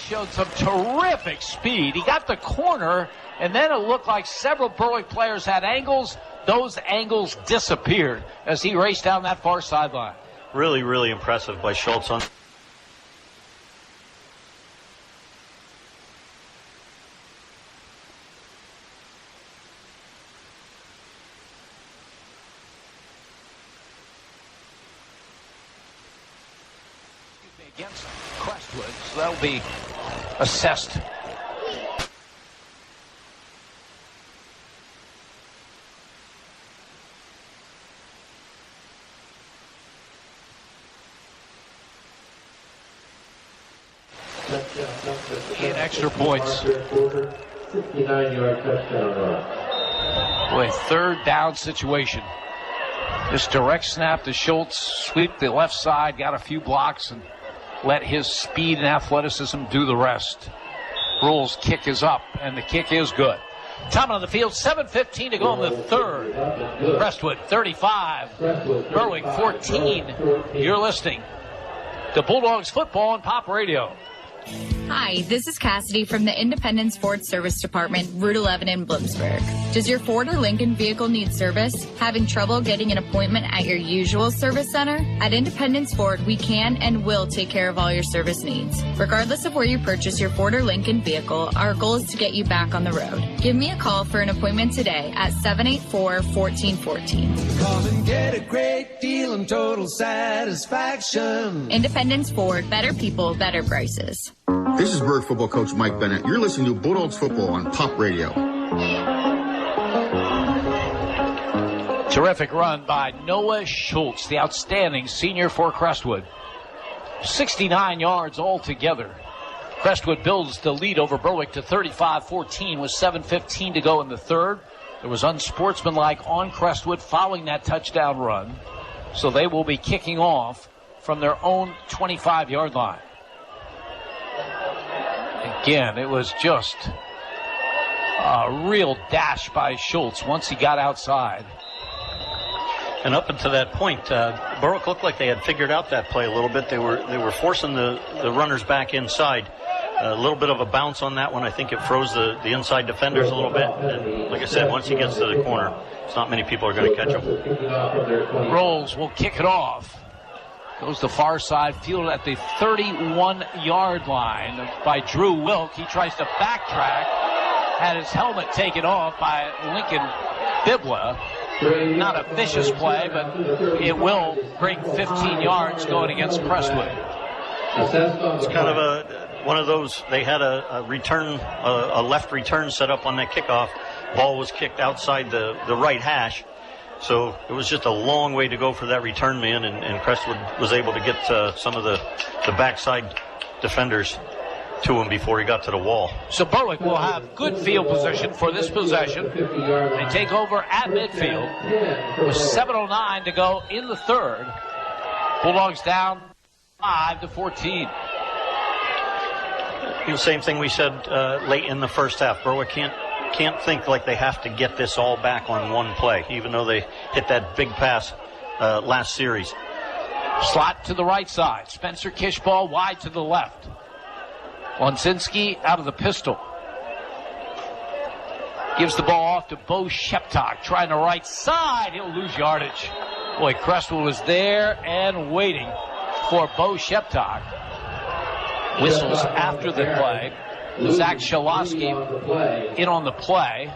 Showed some terrific speed. He got the corner, and then it looked like several Berwick players had angles. Those angles disappeared as he raced down that far sideline. Really, really impressive by Schultz on. Against Crestwood, so that'll be assessed. And extra points. 69-yard touchdown run. Boy, third down situation. This direct snap to Schultz, sweep the left side, got a few blocks, and let his speed and athleticism do the rest. Rule's kick is up, and the kick is good. Time on the field, 7:15 to go in the third. Crestwood 35, Berwick 14. You're listening to Bulldogs football on Pop Radio. Hi, this is Cassidy from the Independent Sports Service Department, Route 11 in Bloomsburg. Does your Ford or Lincoln vehicle need service? Having trouble getting an appointment at your usual service center? At Independence Ford, we can and will take care of all your service needs. Regardless of where you purchase your Ford or Lincoln vehicle, our goal is to get you back on the road. Give me a call for an appointment today at 784-1414. Call and get a great deal and total satisfaction. Independence Ford, better people, better prices. This is Berwick football coach Mike Bennett. You're listening to Bulldogs football on Pop Radio. Terrific run by Noah Schultz, the outstanding senior for Crestwood. 69 yards altogether. Crestwood builds the lead over Berwick to 35-14 with 7:15 to go in the third. There was unsportsmanlike on Crestwood following that touchdown run. So they will be kicking off from their own 25-yard line. Again, it was just a real dash by Schultz once he got outside. And up until that point, Berwick looked like they had figured out that play a little bit. They were forcing the runners back inside. A little bit of a bounce on that one. I think it froze the inside defenders a little bit. And like I said, once he gets to the corner, it's not many people are going to catch him. Rolls will kick it off. Goes the far side, fielded at the 31-yard line by Drew Wilk. He tries to backtrack. Had his helmet taken off by Lincoln Bibla. Not a vicious play, but it will bring 15 yards going against Crestwood. It's kind of a one of those. They had a return, a left return set up on that kickoff. Ball was kicked outside the right hash. So it was just a long way to go for that return man, and Crestwood was able to get some of the backside defenders to him before he got to the wall. So Berwick will have good field position for this possession. They take over at midfield with 7:09 to go in the third. Bulldogs down 5-14. The same thing we said late in the first half. Berwick can't think like they have to get this all back on one play, even though they hit that big pass last series. Slot to the right side. Spencer Kishball wide to the left. Lonsinski out of the pistol. Gives the ball off to Bo Sheptok, trying the right side. He'll lose yardage. Boy, Crestwood was there and waiting for Bo Sheptok. Whistles after the play. Zach Shalosky in on the play.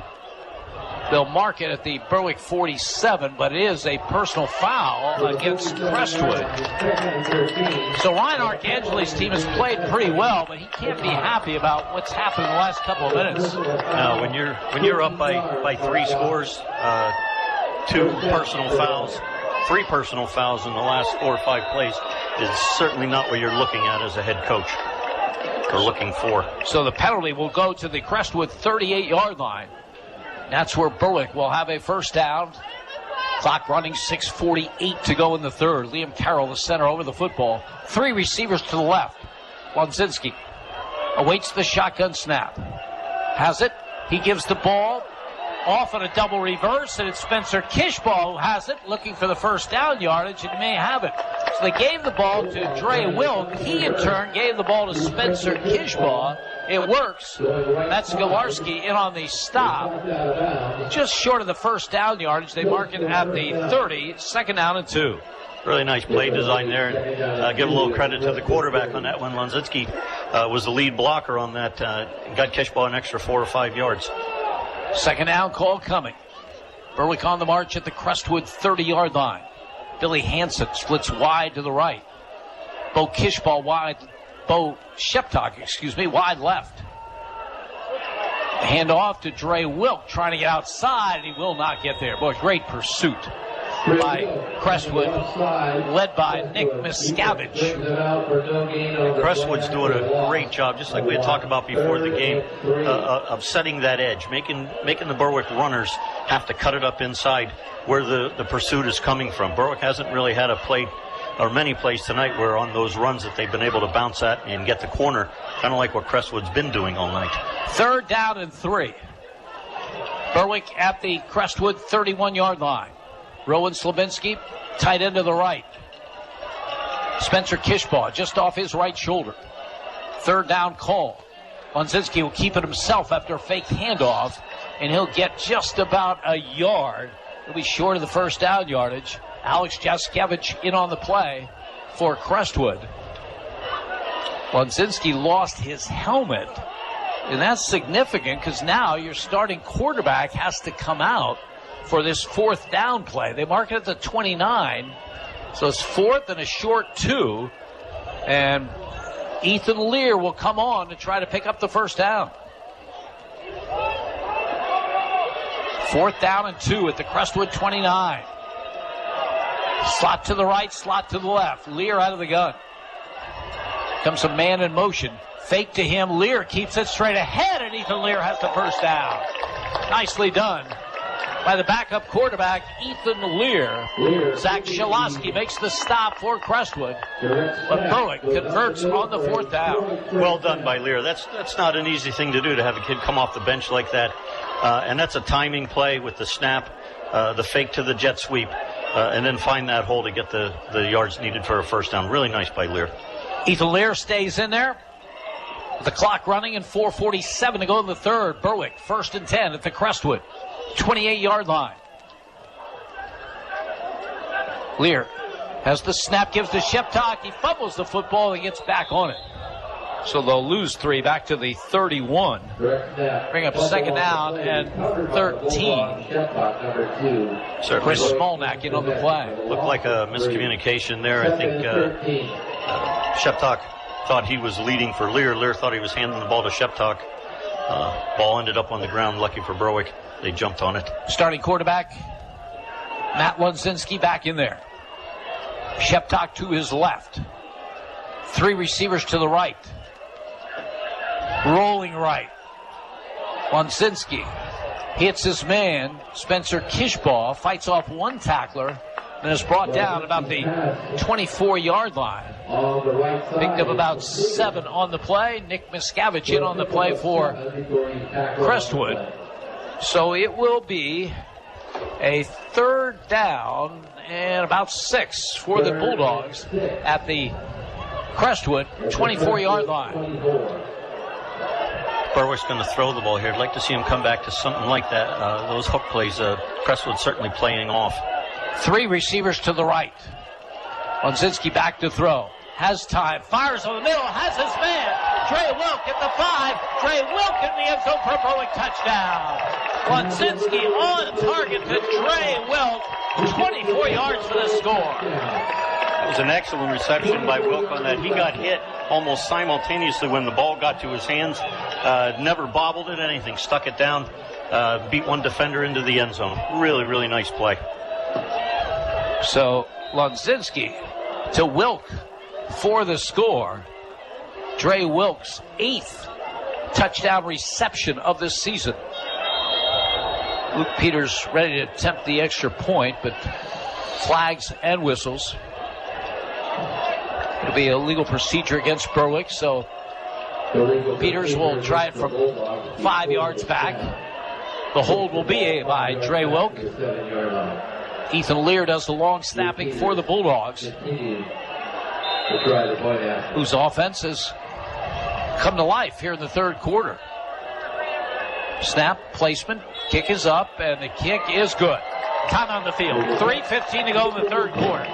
They'll mark it at the Berwick 47, but it is a personal foul against Crestwood. So Ryan Arcangeli's team has played pretty well, but he can't be happy about what's happened in the last couple of minutes. No, when you're up by 3 scores, 2 personal fouls, 3 personal fouls in the last 4 or 5 plays is certainly not what you're looking at as a head coach, or looking for. So the penalty will go to the Crestwood 38-yard line. That's where Berwick will have a first down. Clock running, 6:48 to go in the third. Liam Carroll, the center, over the football. 3 receivers to the left. Lonsinski awaits the shotgun snap. Has it. He gives the ball off on a double reverse, and it's Spencer Kishball who has it, looking for the first down yardage, and he may have it. So they gave the ball to Dre Wilk. He, in turn, gave the ball to Spencer Kishball. It works. That's Gawarski in on the stop. Just short of the first down yardage. They mark it at the 30. Second down and 2. Really nice play design there. And, give a little credit to the quarterback on that one. Lonsinski was the lead blocker on that. Got Kishball an extra 4 or 5 yards. Second down call coming. Berwick on the march at the Crestwood 30-yard line. Billy Hansen splits wide to the right. Bo Sheptok, wide left. Hand off to Dre Wilk, trying to get outside, and he will not get there. Boy, great pursuit by Crestwood, led by Nick Miscavige. Crestwood's doing a great job, just like we had talked about before the game, of setting that edge, making the Berwick runners have to cut it up inside where the pursuit is coming from. Berwick hasn't really had a play or many plays tonight where on those runs that they've been able to bounce at and get the corner, kind of like what Crestwood's been doing all night. Third down and 3. Berwick at the Crestwood 31-yard line. Rowan Slabinski, tight end to the right. Spencer Kishball just off his right shoulder. Third down call. Lonsinski will keep it himself after a fake handoff, and he'll get just about a yard. He'll be short of the first down yardage. Alex Jaskevich in on the play for Crestwood. Lonsinski lost his helmet, and that's significant because now your starting quarterback has to come out for this fourth down play. They mark it at the 29, so it's fourth and a short 2, and Ethan Lear will come on to try to pick up the first down. Fourth down and 2 at the Crestwood 29. Slot to the right, slot to the left. Lear out of the gun. Comes a man in motion. Fake to him. Lear keeps it straight ahead, and Ethan Lear has the first down. Nicely done by the backup quarterback, Ethan Lear. Zach Shalosky makes the stop for Crestwood, but Berwick converts on the fourth down. Well done by Lear. That's not an easy thing to do, to have a kid come off the bench like that. And that's a timing play with the snap, the fake to the jet sweep, and then find that hole to get the yards needed for a first down. Really nice by Lear. Ethan Lear stays in there. The clock running and 4:47 to go in the third. Berwick, 1st and 10 at the Crestwood 28-yard line. Lear has the snap, gives to Sheptok. He fumbles the football and gets back on it. So they'll lose 3 back to the 31. Bring up second down and 13. Chris Smolnak in on the play. Looked like a miscommunication there. I think Sheptok thought he was leading for Lear. Lear thought he was handing the ball to Sheptock. Ball ended up on the ground. Lucky for Berwick, they jumped on it. Starting quarterback, Matt Lunzinski back in there. Sheptock to his left. 3 receivers to the right. Rolling right. Lunzinski hits his man. Spencer Kishbaugh fights off one tackler and is brought down about the 24-yard line. Picked up about 7 on the play. Nick Miscavige in on the play for Crestwood. So it will be a 3rd down and about 6 for the Bulldogs at the Crestwood 24-yard line. Berwick's going to throw the ball here. I'd like to see him come back to something like that. Those hook plays, Crestwood certainly playing off. 3 receivers to the right. Lunzinski back to throw. Has time. Fires over the middle. Has his man. Dre Wilk at the 5. Dre Wilk in the end zone for a Berwick touchdown. Lunzinski on target to Dre Wilk. 24 yards for the score. It was an excellent reception by Wilk on that. He got hit almost simultaneously when the ball got to his hands. Never bobbled it, anything. Stuck it down. Beat one defender into the end zone. Really, really nice play. So Lunzinski to Wilk for the score. Dre Wilk's 8th touchdown reception of this season. Luke Peters ready to attempt the extra point, but flags and whistles. It'll be a legal procedure against Berwick, so Peters will try it from 5 yards back. The hold will be by Dre Wilk. Ethan Lear does the long snapping for the Bulldogs, whose offense has come to life here in the 3rd quarter. Snap, placement, kick is up, and the kick is good. Time on the field. 3:15 to go in the 3rd quarter.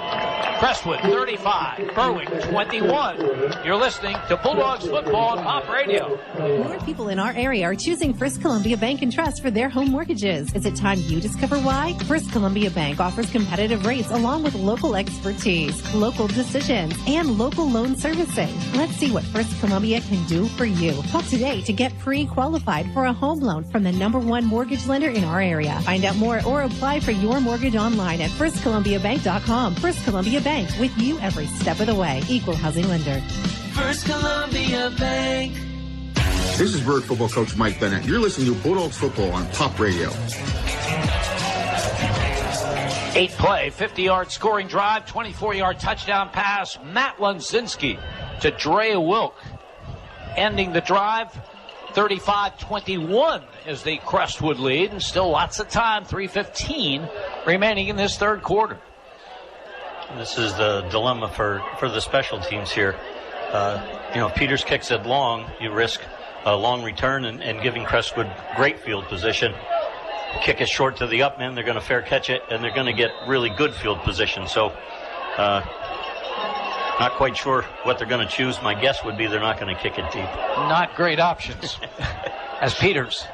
Crestwood 35, Berwick 21. You're listening to Bulldogs football on Pop Radio. More people in our area are choosing First Columbia Bank and Trust for their home mortgages. Is it time you discover why? First Columbia Bank offers competitive rates along with local expertise, local decisions, and local loan servicing. Let's see what First Columbia can do for you. Call today to get pre-qualified for a home loan from the #1 mortgage lender in our area. Find out more or apply for your mortgage online at firstcolumbiabank.com. First Columbia Bank, with you every step of the way. Equal housing lender. First Columbia Bank. This is Bird football coach Mike Bennett. You're listening to Bulldogs football on Pop Radio. 8-play, 50-yard scoring drive, 24-yard touchdown pass. Matt Lunzinski to Dre Wilk, ending the drive. 35-21 is the Crestwood lead, and still lots of time. 3:15 remaining in this 3rd quarter. This is the dilemma for the special teams here. Peters kicks it long. You risk a long return and giving Crestwood great field position. Kick it short to the up men. They're going to fair catch it, and they're going to get really good field position. So not quite sure what they're going to choose. My guess would be they're not going to kick it deep. Not great options. As Peters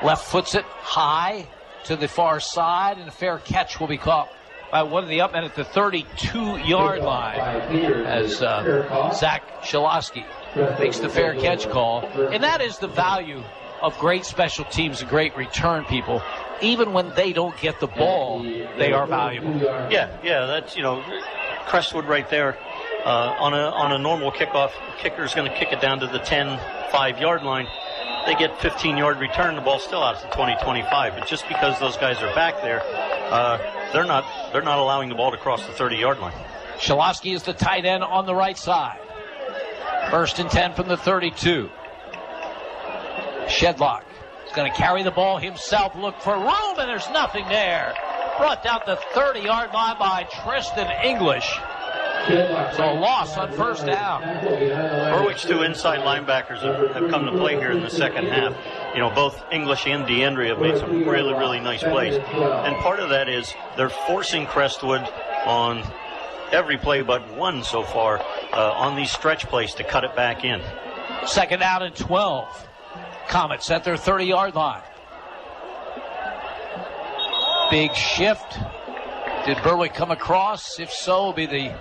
left foots it high to the far side, and a fair catch will be caught by one of the up men at the 32-yard line as Zach Shalosky makes the fair catch call. And that is the value of great special teams and great return people. Even when they don't get the ball, they are valuable. Yeah, that's, Crestwood right there. On a normal kickoff, kicker's going to kick it down to the 10-5-yard line. They get 15-yard return, the ball's still out to 20-25. But just because those guys are back there, they're not allowing the ball to cross the 30-yard line. Shalosky is the tight end on the right side. 1st and 10 from the 32. Shedlock is going to carry the ball himself, look for room, and there's nothing there. Brought down the 30-yard line by Tristan English. So a loss on 1st down. Berwick's 2 inside linebackers have come to play here in the second half. Both English and DeAndre have made some really, really nice plays. And part of that is they're forcing Crestwood on every play but one so far on these stretch plays to cut it back in. 2nd down and 12. Comets at their 30-yard line. Big shift. Did Berwick come across? If so, it'll be the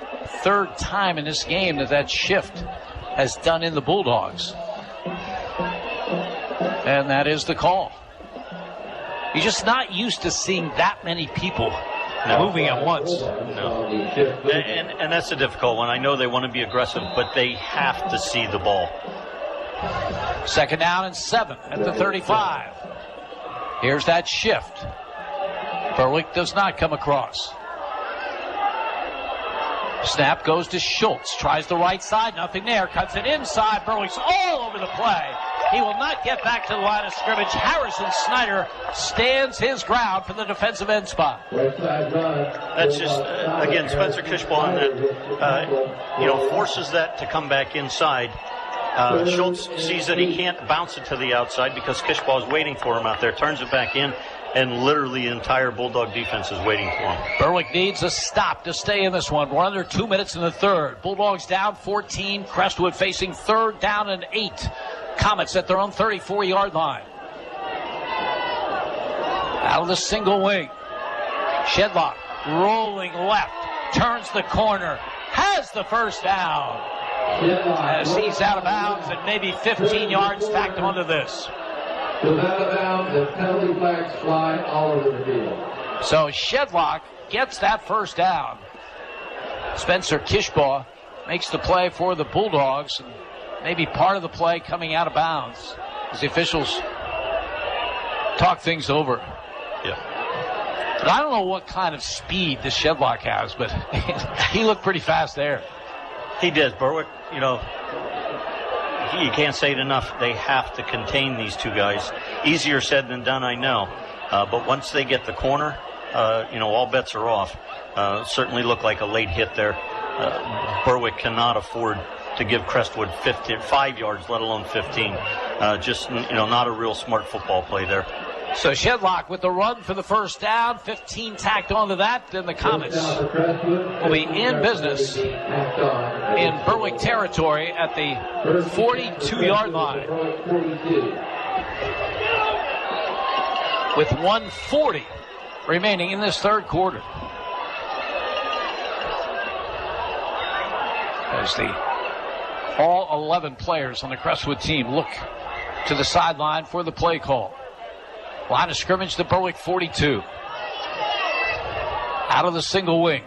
3rd time in this game that shift has done in the Bulldogs. And that is the call. You're just not used to seeing that many people moving at once. No. And that's a difficult one. I know they want to be aggressive, but they have to see the ball. 2nd down and 7 at the 35. Here's that shift. Berwick does not come across. Snap goes to Schultz. Tries the right side. Nothing there. Cuts it inside. Berwick's all over the play. He will not get back to the line of scrimmage. Harrison Snyder stands his ground for the defensive end spot. That's just, again, Spencer Kishbaugh on that, forces that to come back inside. Schultz sees that he can't bounce it to the outside because Kishbaugh is waiting for him out there. Turns it back in. And literally the entire Bulldog defense is waiting for him. Berwick needs a stop to stay in this one. We're under 2 minutes in the third. Bulldogs down 14. Crestwood facing 3rd down and 8. Comets at their own 34-yard line. Out of the single wing. Shedlock rolling left. Turns the corner. Has the first down. As he's out of bounds and maybe 15 yards tacked onto this. Out of bounds and penalty flags fly all over the field. So Shedlock gets that first down. Spencer Kishbaugh makes the play for the Bulldogs, and maybe part of the play coming out of bounds as the officials talk things over. Yeah. But I don't know what kind of speed this Shedlock has, but he looked pretty fast there. He did. Berwick, you can't say it enough. They have to contain these two guys. Easier said than done, I know. But once they get the corner, all bets are off. Certainly looked like a late hit there. Berwick cannot afford to give Crestwood 5 yards, let alone 15. Not a real smart football play there. So Shedlock with the run for the first down, 15 tacked onto that, then the Comets will be in business in Berwick territory at the 42-yard line. With 1:40 remaining in this third quarter. As all 11 players on the Crestwood team look to the sideline for the play call. Line of scrimmage to Berwick 42. Out of the single wing.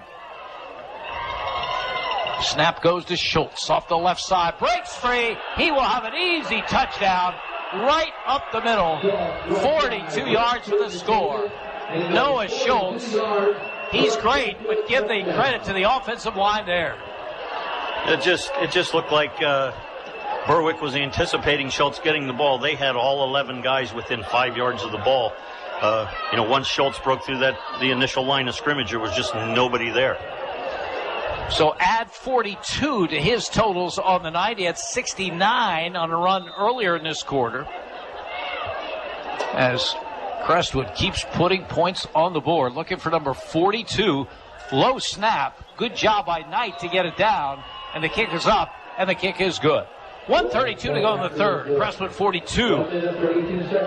Snap goes to Schultz off the left side. Breaks free. He will have an easy touchdown right up the middle. 42 yards for the score. Noah Schultz. He's great, but give the credit to the offensive line there. It just looked like Berwick was anticipating Schultz getting the ball. They had all 11 guys within 5 yards of the ball. Once Schultz broke through the initial line of scrimmage, there was just nobody there. So add 42 to his totals on the night. He had 69 on a run earlier in this quarter. As Crestwood keeps putting points on the board, looking for number 42. Low snap. Good job by Knight to get it down. And the kick is up, and the kick is good. 1:32 to go in the third. Crestwood 42.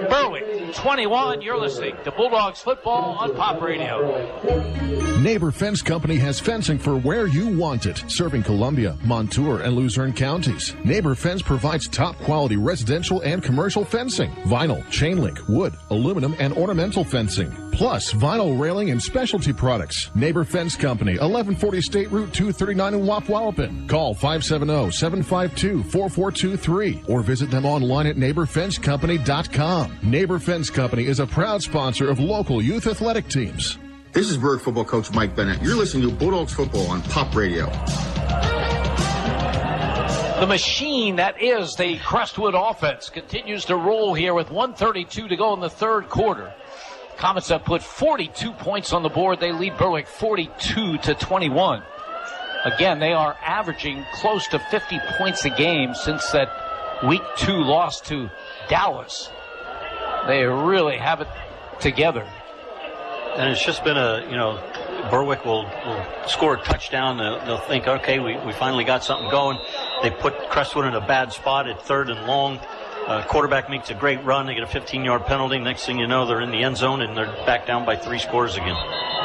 Berwick 21. You're listening to Bulldogs football on Pop Radio. Neighbor Fence Company has fencing for where you want it, serving Columbia, Montour, and Luzerne counties. Neighbor Fence provides top-quality residential and commercial fencing, vinyl, chain link, wood, aluminum, and ornamental fencing, plus vinyl railing and specialty products. Neighbor Fence Company, 1140 State Route 239 in Wapwallopen. Call 570-752-4423 or visit them online at neighborfencecompany.com. Neighbor Fence Company is a proud sponsor of local youth athletic teams. This is Berwick football coach Mike Bennett. You're listening to Bulldogs football on Pop Radio. The machine that is the Crestwood offense continues to roll here with 1:32 to go in the third quarter. Comets have put 42 points on the board. They lead Berwick 42-21. Again, they are averaging close to 50 points a game since that week 2 loss to Dallas. They really have it together. And it's just been Berwick will score a touchdown. They'll think, okay, we finally got something going. They put Crestwood in a bad spot at 3rd and long. Quarterback makes a great run. They get a 15-yard penalty. Next thing you know, they're in the end zone, and they're back down by 3 scores again.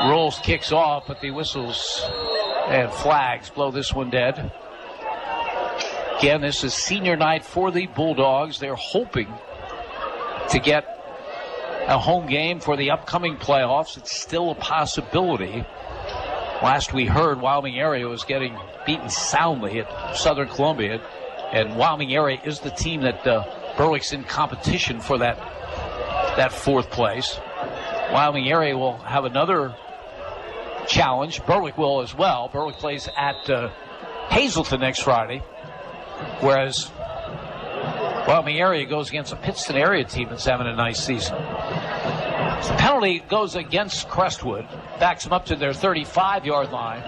Rolls kicks off, but the whistles and flags blow this one dead. Again, this is senior night for the Bulldogs. They're hoping to get a home game for the upcoming playoffs. It's still a possibility. Last we heard, Wyoming area was getting beaten soundly at Southern Columbia, and Wyoming area is the team that Berwick's in competition for that fourth place. Wyoming area will have another challenge. Berwick will as well. Berwick plays at Hazleton next Friday, whereas Wyoming area goes against a Pittston area team that's having a nice season. The penalty goes against Crestwood, backs them up to their 35-yard line,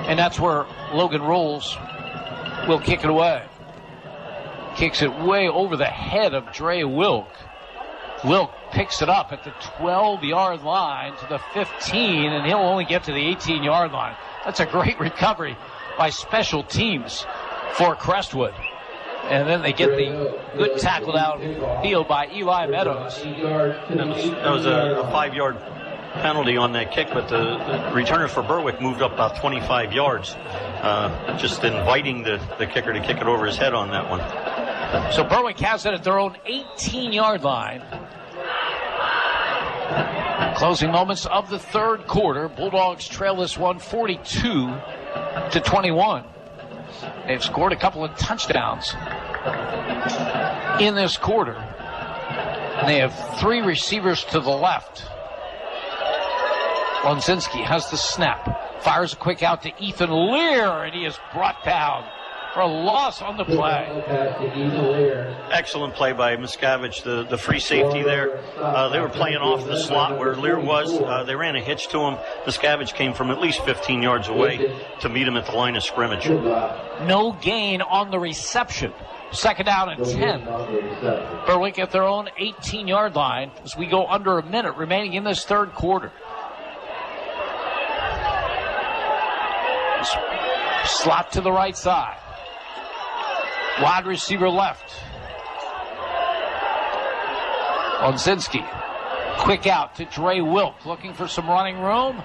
and that's where Logan Rolls will kick it away. Kicks it way over the head of Dre Wilk. Wilk picks it up at the 12-yard line to the 15, and he'll only get to the 18-yard line. That's a great recovery by special teams for Crestwood. And then they get the good tackle downfield by Eli Meadows. That was a 5-yard penalty on that kick, but the returner for Berwick moved up about 25 yards, just inviting the kicker to kick it over his head on that one. So Berwick has it at their own 18-yard line. Closing moments of the third quarter. Bulldogs trail this one 42-21. They've scored a couple of touchdowns in this quarter. And they have three receivers to the left. Lonzinski has the snap. Fires a quick out to Ethan Lear, and he is brought down for a loss on the play. Excellent play by Miscavige, the free safety there. They were playing off the slot where Lear was. They ran a hitch to him. Miscavige came from at least 15 yards away to meet him at the line of scrimmage. No gain on the reception. Second down and 10. Berwick at their own 18-yard line as we go under a minute remaining in this third quarter. Slot to the right side. Wide receiver left. Lonzinski. Quick out to Dre Wilk, looking for some running room.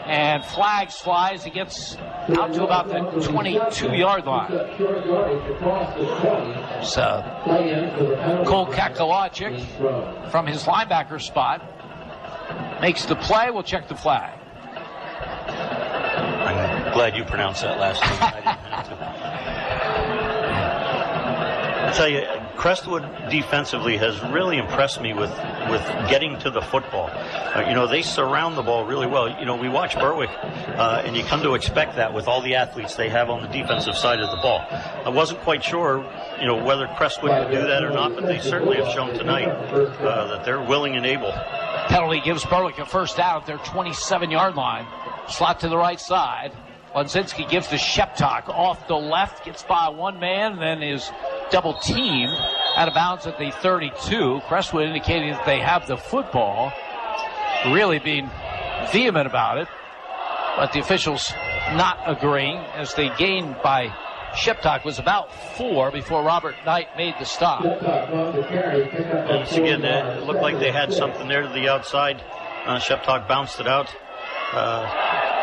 And flags flies. He gets out to about the 22-yard line. So, Cole Kakalajic from his linebacker spot makes the play. We'll check the flag. I'm glad you pronounced that last name. I didn't have to. I tell you, Crestwood defensively has really impressed me with getting to the football. They surround the ball really well. We watch Berwick, and you come to expect that with all the athletes they have on the defensive side of the ball. I wasn't quite sure, whether Crestwood could do that or not, but they certainly have shown tonight that they're willing and able. Penalty gives Berwick a first down at their 27-yard line. Slot to the right side. Lonzinski gives to Sheptock off the left, gets by one man, and then is double teamed out of bounds at the 32. Crestwood indicating that they have the football, really being vehement about it, but the officials not agreeing as they gained by Sheptock was about 4 before Robert Knight made the stop. Once again, it looked like they had something there to the outside. Sheptock bounced it out.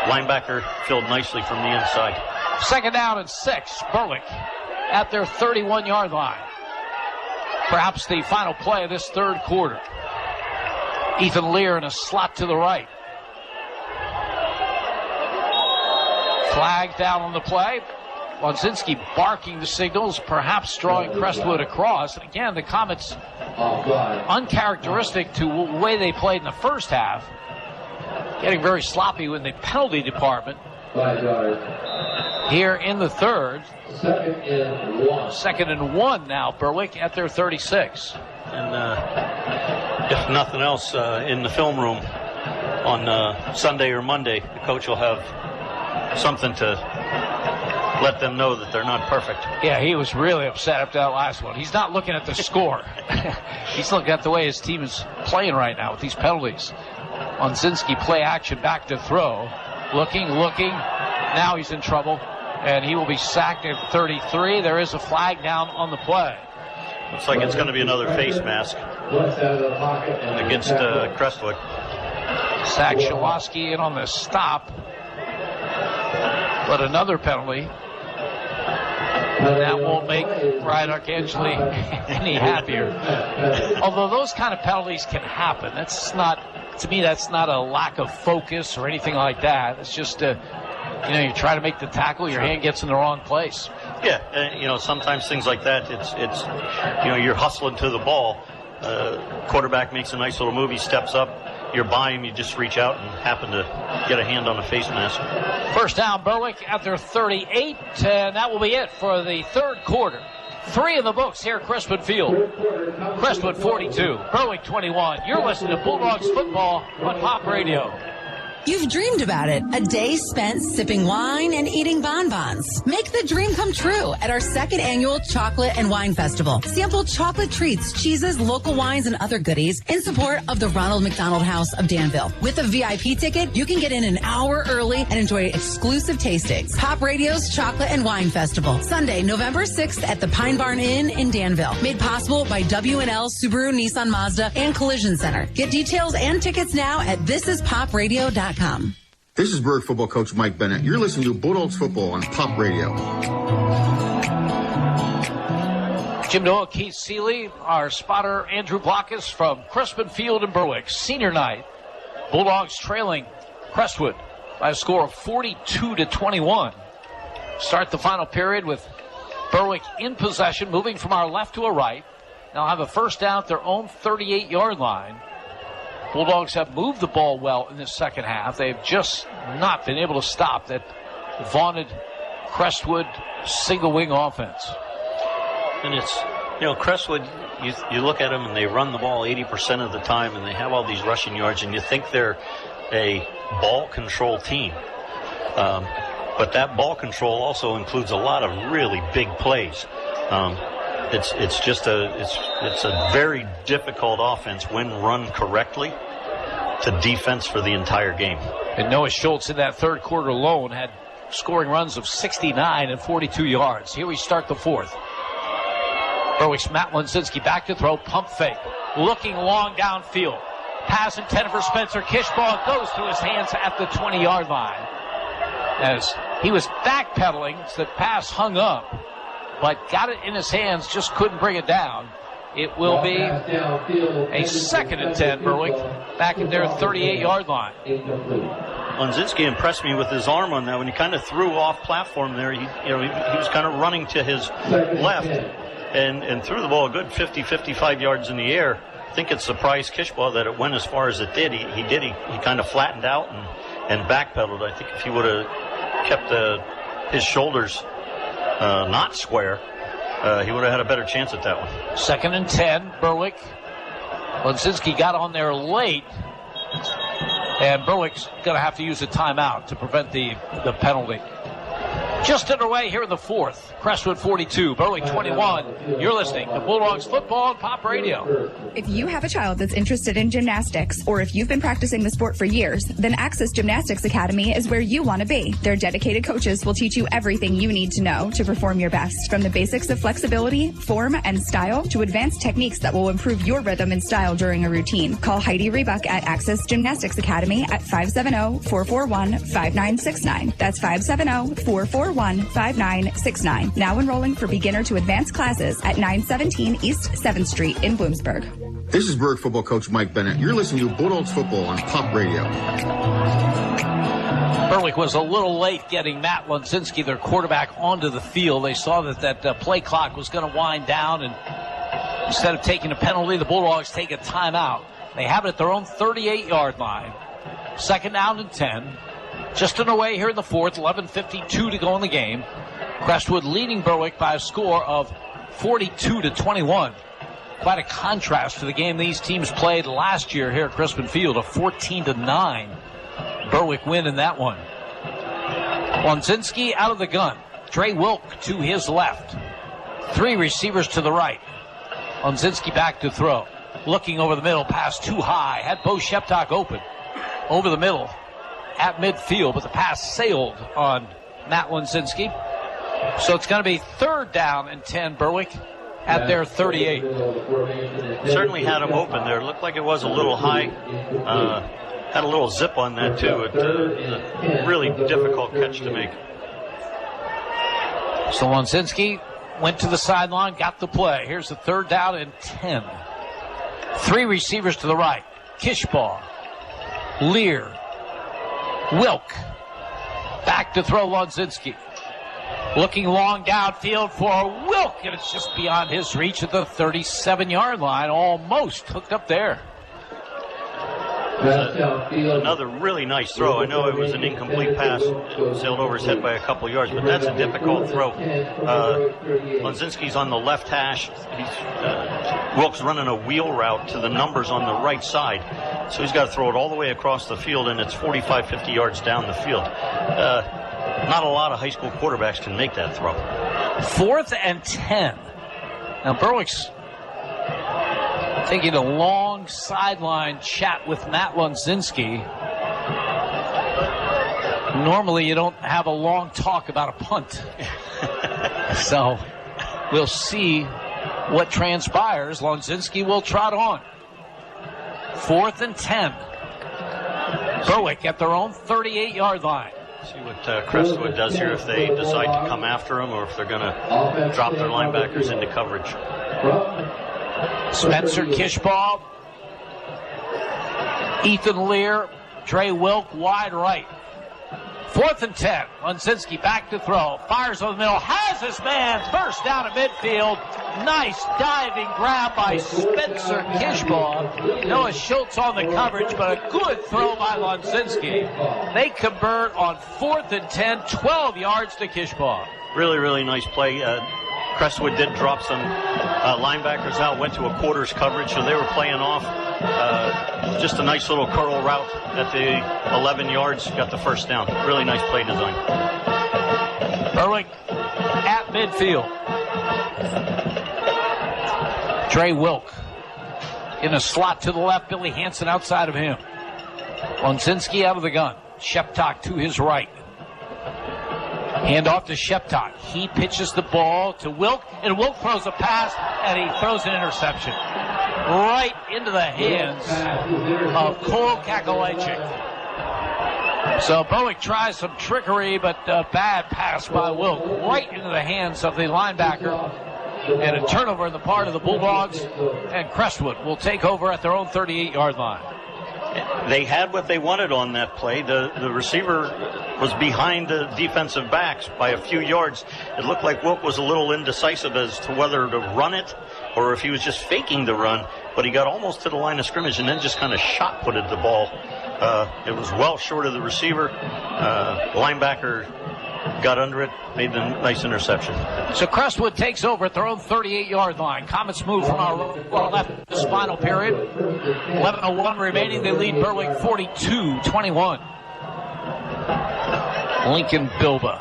Linebacker filled nicely from the inside. Second down and 6. Berwick at their 31-yard line. Perhaps the final play of this third quarter. Ethan Lear in a slot to the right. Flag down on the play. Lonzinski barking the signals, perhaps drawing Crestwood across. And again, the Comets, uncharacteristic to the way they played in the first half, getting very sloppy in the penalty department. Here in the third. Second and one now, Berwick at their 36. And if nothing else, in the film room on Sunday or Monday, the coach will have something to let them know that they're not perfect. Yeah, he was really upset after that last one. He's not looking at the score. He's looking at the way his team is playing right now with these penalties. Lonzinski play action back to throw. Looking. Now he's in trouble. And he will be sacked at 33. There is a flag down on the play. Looks like it's going to be another face mask against Crestwood. Zach Shawowski in on the stop. But another penalty That won't make Brian Arcangeli any happier. Although those kind of penalties can happen. That's not, to me, that's not a lack of focus or anything like that. It's just, you try to make the tackle, your hand gets in the wrong place. Yeah, sometimes things like that, it's you're hustling to the ball. Quarterback makes a nice little move, he steps up. You're by him, you just reach out and happen to get a hand on the face mask. First down, Berwick at their 38, and that will be it for the third quarter. 3 in the books here at Crestwood Field. Crestwood 42, Berwick 21. You're listening to Bulldogs football on Pop Radio. You've dreamed about it. A day spent sipping wine and eating bonbons. Make the dream come true at our second annual Chocolate and Wine Festival. Sample chocolate treats, cheeses, local wines, and other goodies in support of the Ronald McDonald House of Danville. With a VIP ticket, you can get in an hour early and enjoy exclusive tastings. Pop Radio's Chocolate and Wine Festival. Sunday, November 6th at the Pine Barn Inn in Danville. Made possible by W&L Subaru Nissan Mazda and Collision Center. Get details and tickets now at thisispopradio.com. This is Berwick football coach Mike Bennett. You're listening to Bulldogs football on Pop Radio. Jim Doyle, Keith Seeley, our spotter Andrew Blockus from Crispin Field in Berwick. Senior night, Bulldogs trailing Crestwood by a score of 42-21. Start the final period with Berwick in possession, moving from our left to a right. They'll have a first down at their own 38-yard line. Bulldogs have moved the ball well in the second half. They've just not been able to stop that vaunted Crestwood single-wing offense. And it's, Crestwood, you look at them and they run the ball 80% of the time and they have all these rushing yards and you think they're a ball control team. But that ball control also includes a lot of really big plays. It's just a very difficult offense when run correctly to defense for the entire game. And Noah Schultz in that third quarter alone had scoring runs of 69 and 42 yards. Here we start the fourth. Berwick's Matt Lenzinski back to throw, pump fake, looking long downfield. Pass intended for Spencer Kishball, goes through his hands at the 20-yard line. As he was backpedaling, the pass hung up, but got it in his hands, just couldn't bring it down. It will be a 2nd and 10, Berwick, back at their 38-yard line. Lenzinski impressed me with his arm on that. When he kind of threw off platform there, he was kind of running to his left and threw the ball a good 50, 55 yards in the air. I think it surprised Kishball that it went as far as it did. He kind of flattened out and backpedaled. I think if he would have kept his shoulders not square, he would have had a better chance at that one. 2nd and 10, Berwick. Lenzinski got on there late, and Berwick's going to have to use a timeout to prevent the penalty. Just underway here in the fourth. Crestwood 42, Berwick 21. You're listening to Bulldogs football on Pop Radio. If you have a child that's interested in gymnastics, or if you've been practicing the sport for years, then Access Gymnastics Academy is where you want to be. Their dedicated coaches will teach you everything you need to know to perform your best, from the basics of flexibility, form, and style to advanced techniques that will improve your rhythm and style during a routine. Call Heidi Rebuck at Access Gymnastics Academy at 570-441-5969. That's 570-441-5969. Now enrolling for beginner to advanced classes at 917 East 7th Street in Bloomsburg. This is Berwick football coach Mike Bennett. You're listening to Bulldogs football on Pop Radio. Berwick was a little late getting Matt Lenzinski, their quarterback, onto the field. They saw that play clock was going to wind down, and instead of taking a penalty, the Bulldogs take a timeout. They have it at their own 38-yard line. 2nd down and 10. Just underway here in the fourth, 11:52 to go in the game. Crestwood leading Berwick by a score of 42-21. Quite a contrast to the game these teams played last year here at Crispin Field, a 14-9 Berwick win in that one. Lenzinski out of the gun. Trey Wilk to his left. 3 receivers to the right. Lenzinski back to throw. Looking over the middle, pass too high. Had Bo Sheptock open. Over the middle at midfield, but the pass sailed on Matt Lenzinski. So it's going to be 3rd down and 10, Berwick, at their 38. Certainly had him open there. Looked like it was a little high. Had a little zip on that, too. A really difficult catch to make. So Lenzinski went to the sideline, got the play. Here's the 3rd down and 10. 3 receivers to the right. Kishbaugh, Lear, Wilk. Back to throw Lonzinski. Looking long downfield for Wilk, and it's just beyond his reach at the 37-yard line. Almost hooked up there. Another really nice throw. I know it was an incomplete pass, sailed over his head by a couple yards, but that's a difficult throw. Lonzinski's on the left hash. Wilk's running a wheel route to the numbers on the right side, so he's got to throw it all the way across the field, and it's 45, 50 yards down the field. Not a lot of high school quarterbacks can make that throw. 4th and 10. Now Berwick's taking a long sideline chat with Matt Lonzinski. Normally you don't have a long talk about a punt. So we'll see what transpires. Lonzinski will trot on. 4th and 10. Berwick at their own 38-yard line. See what Crestwood does here, if they decide to come after him or if they're going to drop their linebackers into coverage. Spencer Kishbaugh, Ethan Lear, Trey Wilk wide right. 4th and 10. Lonzinski back to throw. Fires over the middle. Has his man. First down at midfield. Nice diving grab by Spencer Kishbaugh. Noah Schultz on the coverage, but a good throw by Lonzinski. They convert on 4th and 10. 12 yards to Kishbaugh. Really, really nice play. Crestwood did drop some linebackers out, went to a quarters coverage, so they were playing off. Just a nice little curl route at the 11 yards, got the first down. Really nice play design. Berwick at midfield. Trey Wilk in a slot to the left. Billy Hansen outside of him. Lonzinski out of the gun. Sheptock to his right. Hand off to Sheptock. He pitches the ball to Wilk, and Wilk throws a pass, and he throws an interception. Right into the hands of Cole Kakalajczyk. So Berwick tries some trickery, but a bad pass by Wilk. Right into the hands of the linebacker. And a turnover in the part of the Bulldogs, and Crestwood will take over at their own 38-yard line. They had what they wanted on that play. The receiver was behind the defensive backs by a few yards. It looked like Wilk was a little indecisive as to whether to run it or if he was just faking the run, but he got almost to the line of scrimmage and then just kind of shot-putted the ball. It was well short of the receiver. Linebacker got under it, made the nice interception. So Crestwood takes over at their own 38-yard line. Comets move from our left to final period. 11:01 remaining. They lead Berwick 42-21. Lincoln Bilba.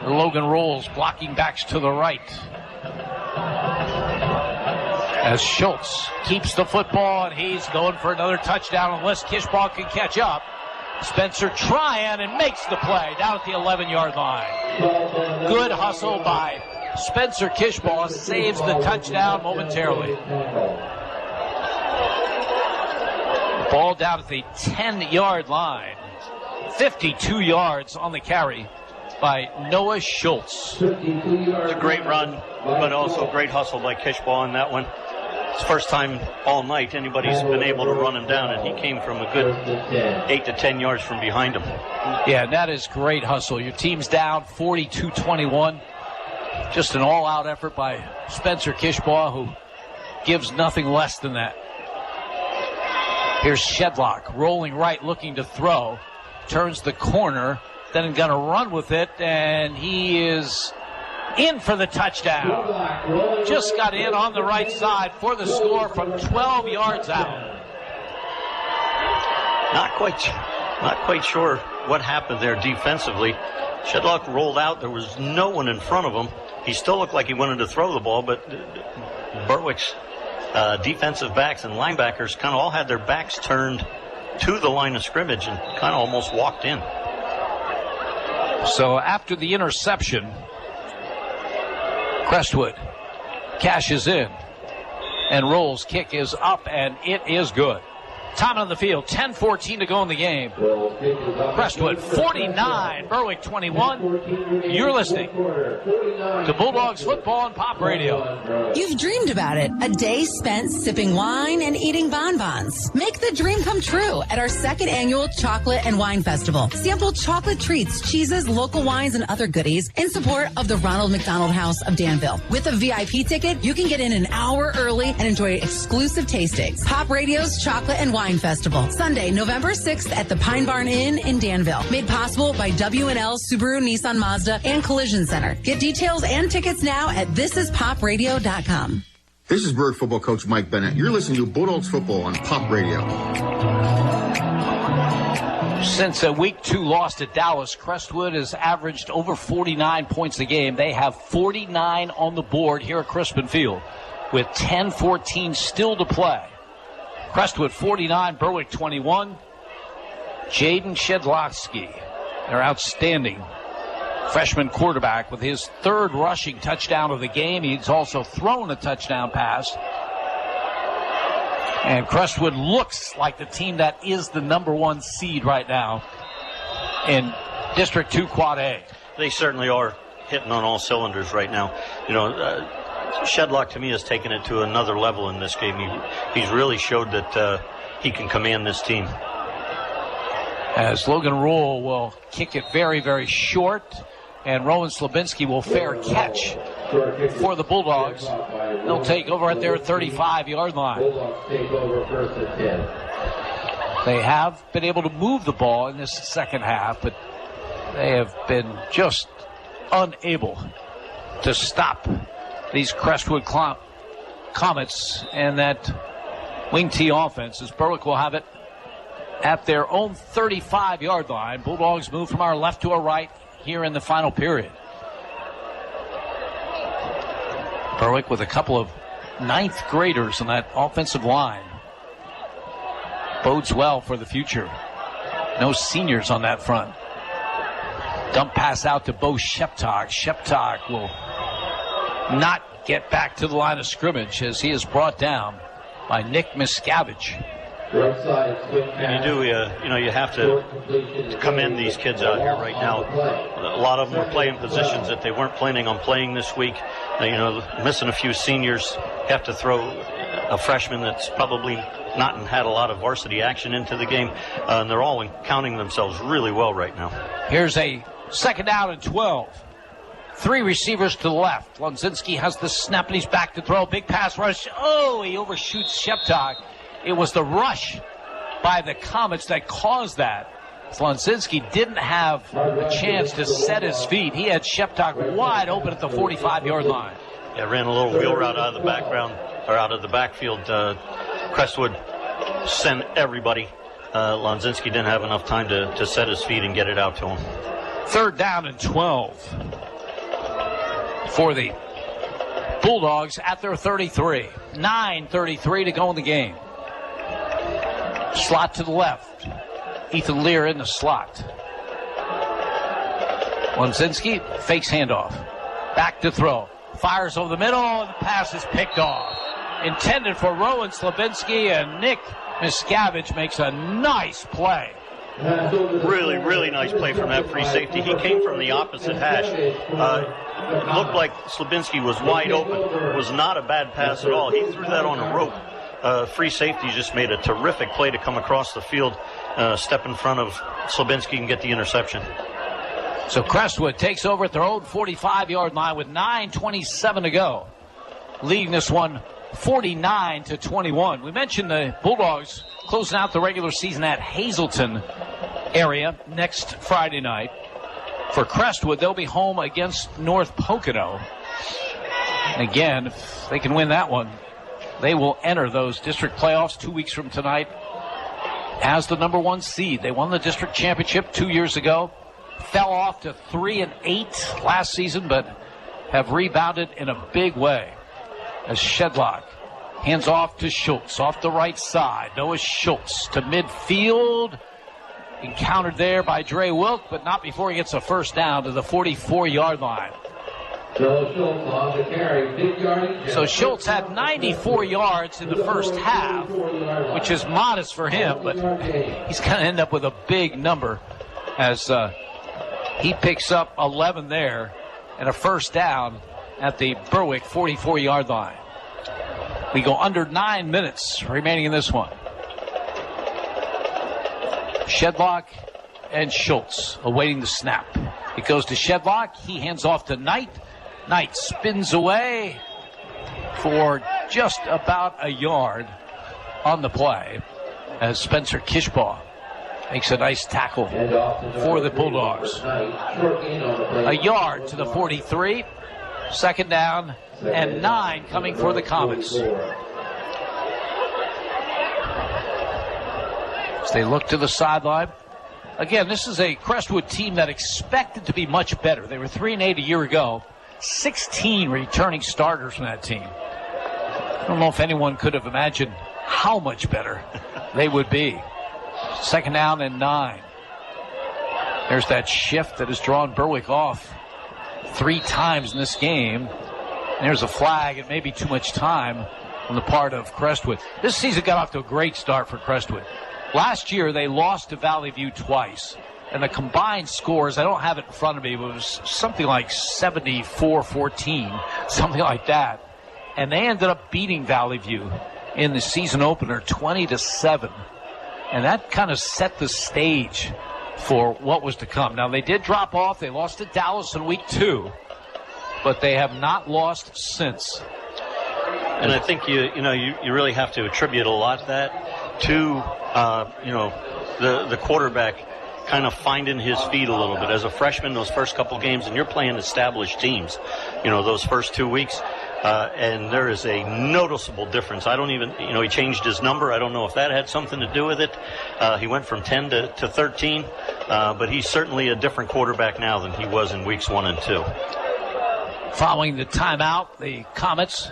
Logan Rolls blocking backs to the right. As Schultz keeps the football, and he's going for another touchdown unless Kishbaugh can catch up. Spencer trying and makes the play down at the 11-yard line. Good hustle by Spencer Kishbaugh, saves the touchdown momentarily. Ball down at the 10-yard line. 52 yards on the carry by Noah Schultz. It's a great run, but also great hustle by Kishbaugh on that one. It's the first time all night anybody's been able to run him down, and he came from a good 8 to 10 yards from behind him. Yeah, that is great hustle. Your team's down 42-21. Just an all-out effort by Spencer Kishbaugh, who gives nothing less than that. Here's Shedlock rolling right, looking to throw. Turns the corner, then going to run with it, and he is in for the touchdown. Just got in on the right side for the score from 12 yards out. Not quite sure what happened there defensively. Shedlock rolled out. There was no one in front of him. He still looked like he wanted to throw the ball, but Berwick's defensive backs and linebackers kind of all had their backs turned to the line of scrimmage and kind of almost walked in. So after the interception, Crestwood cashes in, and Rolls' kick is up, and it is good. Time on the field, 10:14 to go in the game. Crestwood 49, Berwick 21. You're listening to Bulldogs football on Pop Radio. You've dreamed about it. A day spent sipping wine and eating bonbons. Make the dream come true at our second annual Chocolate and Wine Festival. Sample chocolate treats, cheeses, local wines, and other goodies in support of the Ronald McDonald House of Danville. With a VIP ticket, you can get in an hour early and enjoy exclusive tastings. Pop Radio's Chocolate and Wine Festival, Sunday, November 6th at the Pine Barn Inn in Danville. Made possible by W&L Subaru Nissan Mazda and Collision Center. Get details and tickets now at thisispopradio.com. This is Berwick football coach Mike Bennett. You're listening to Bulldogs football on Pop Radio. Since a week 2 loss to Dallas, Crestwood has averaged over 49 points a game. They have 49 on the board here at Crispin Field with 10:14 still to play. Crestwood 49, Berwick 21. Jaden Shedlotsky, their outstanding freshman quarterback, with his third rushing touchdown of the game. He's also thrown a touchdown pass. And Crestwood looks like the team that is the number 1 seed right now in District 2 Quad A. They certainly are hitting on all cylinders right now. You know, Shedlock to me has taken it to another level in this game. He's really showed that he can command this team. As Logan Rule will kick it very, very short, and Rowan Slabinski will fair catch for the Bulldogs. They'll take over at their 35-yard line. They have been able to move the ball in this second half, but they have been just unable to stop these Crestwood Comets and that wing T offense, as Berwick will have it at their own 35-yard line. Bulldogs move from our left to our right here in the final period. Berwick with a couple of 9th graders on that offensive line. Bodes well for the future. No seniors on that front. Dump pass out to Bo Sheptock. Sheptock will not get back to the line of scrimmage as he is brought down by Nick Miscavige. And you have to commend these kids out here right now. A lot of them are playing positions that they weren't planning on playing this week. Missing a few seniors. You have to throw a freshman that's probably not had a lot of varsity action into the game. And they're all counting themselves really well right now. Here's a second down and 12. 3 receivers to the left. Lonzinski has the snap and he's back to throw. Big pass rush. Oh, he overshoots Sheptock. It was the rush by the Comets that caused that. Lonzinski didn't have a chance to set his feet. He had Sheptock wide open at the 45-yard line. Yeah, ran a little wheel route out of the background, or out of the backfield. Crestwood sent everybody. Lonzinski didn't have enough time to set his feet and get it out to him. Third down and 12 for the Bulldogs at their 33. 9:33 to go in the game. Slot to the left. Ethan Lear in the slot. Lonzinski fakes handoff. Back to throw. Fires over the middle, and the pass is picked off. Intended for Rowan Slabinski, and Nick Miscavige makes a nice play. Really, really nice play from that free safety. He came from the opposite hash. It looked like Slabinski was wide open. It was not a bad pass at all. He threw that on a rope. Free safety just made a terrific play to come across the field, step in front of Slabinski and get the interception. So Crestwood takes over at their own 45-yard line with 9:27 to go, leading this one 49-21. We mentioned the Bulldogs closing out the regular season at Hazleton area next Friday night. For Crestwood, they'll be home against North Pocono. And again, if they can win that one, they will enter those district playoffs 2 weeks from tonight as the number 1 seed. They won the district championship 2 years ago, fell off to 3-8 last season, but have rebounded in a big way. As Shedlock hands off to Schultz off the right side. Noah Schultz to midfield. Encountered there by Dre Wilk, but not before he gets a first down to the 44-yard line. So Schultz had 94 yards in the first half, which is modest for him, but he's going to end up with a big number as he picks up 11 there and a first down at the Berwick 44-yard line. We go under 9 minutes remaining in this one. Shedlock and Schultz awaiting the snap. It goes to Shedlock. He hands off to Knight. Knight spins away for just about a yard on the play as Spencer Kishbaugh makes a nice tackle for the Bulldogs. A yard to the 43. Second down and 9 coming for the Comets. As they look to the sideline. Again, this is a Crestwood team that expected to be much better. They were 3-8 a year ago. 16 returning starters from that team. I don't know if anyone could have imagined how much better they would be. Second down and 9. There's that shift that has drawn Berwick off 3 times in this game. And there's a flag and maybe too much time on the part of Crestwood. This season got off to a great start for Crestwood. Last year, they lost to Valley View twice. And the combined scores, I don't have it in front of me, but it was something like 74-14, something like that. And they ended up beating Valley View in the season opener 20-7. And that kind of set the stage for what was to come. Now, they did drop off. They lost to Dallas in week 2. But they have not lost since. And I think you really have to attribute a lot of that to the quarterback kind of finding his feet a little bit. As a freshman, those first couple games, and you're playing established teams, those first 2 weeks, and there is a noticeable difference. I don't even, he changed his number. I don't know if that had something to do with it. He went from 10 to 13, but he's certainly a different quarterback now than he was in weeks 1 and 2. Following the timeout, the Comets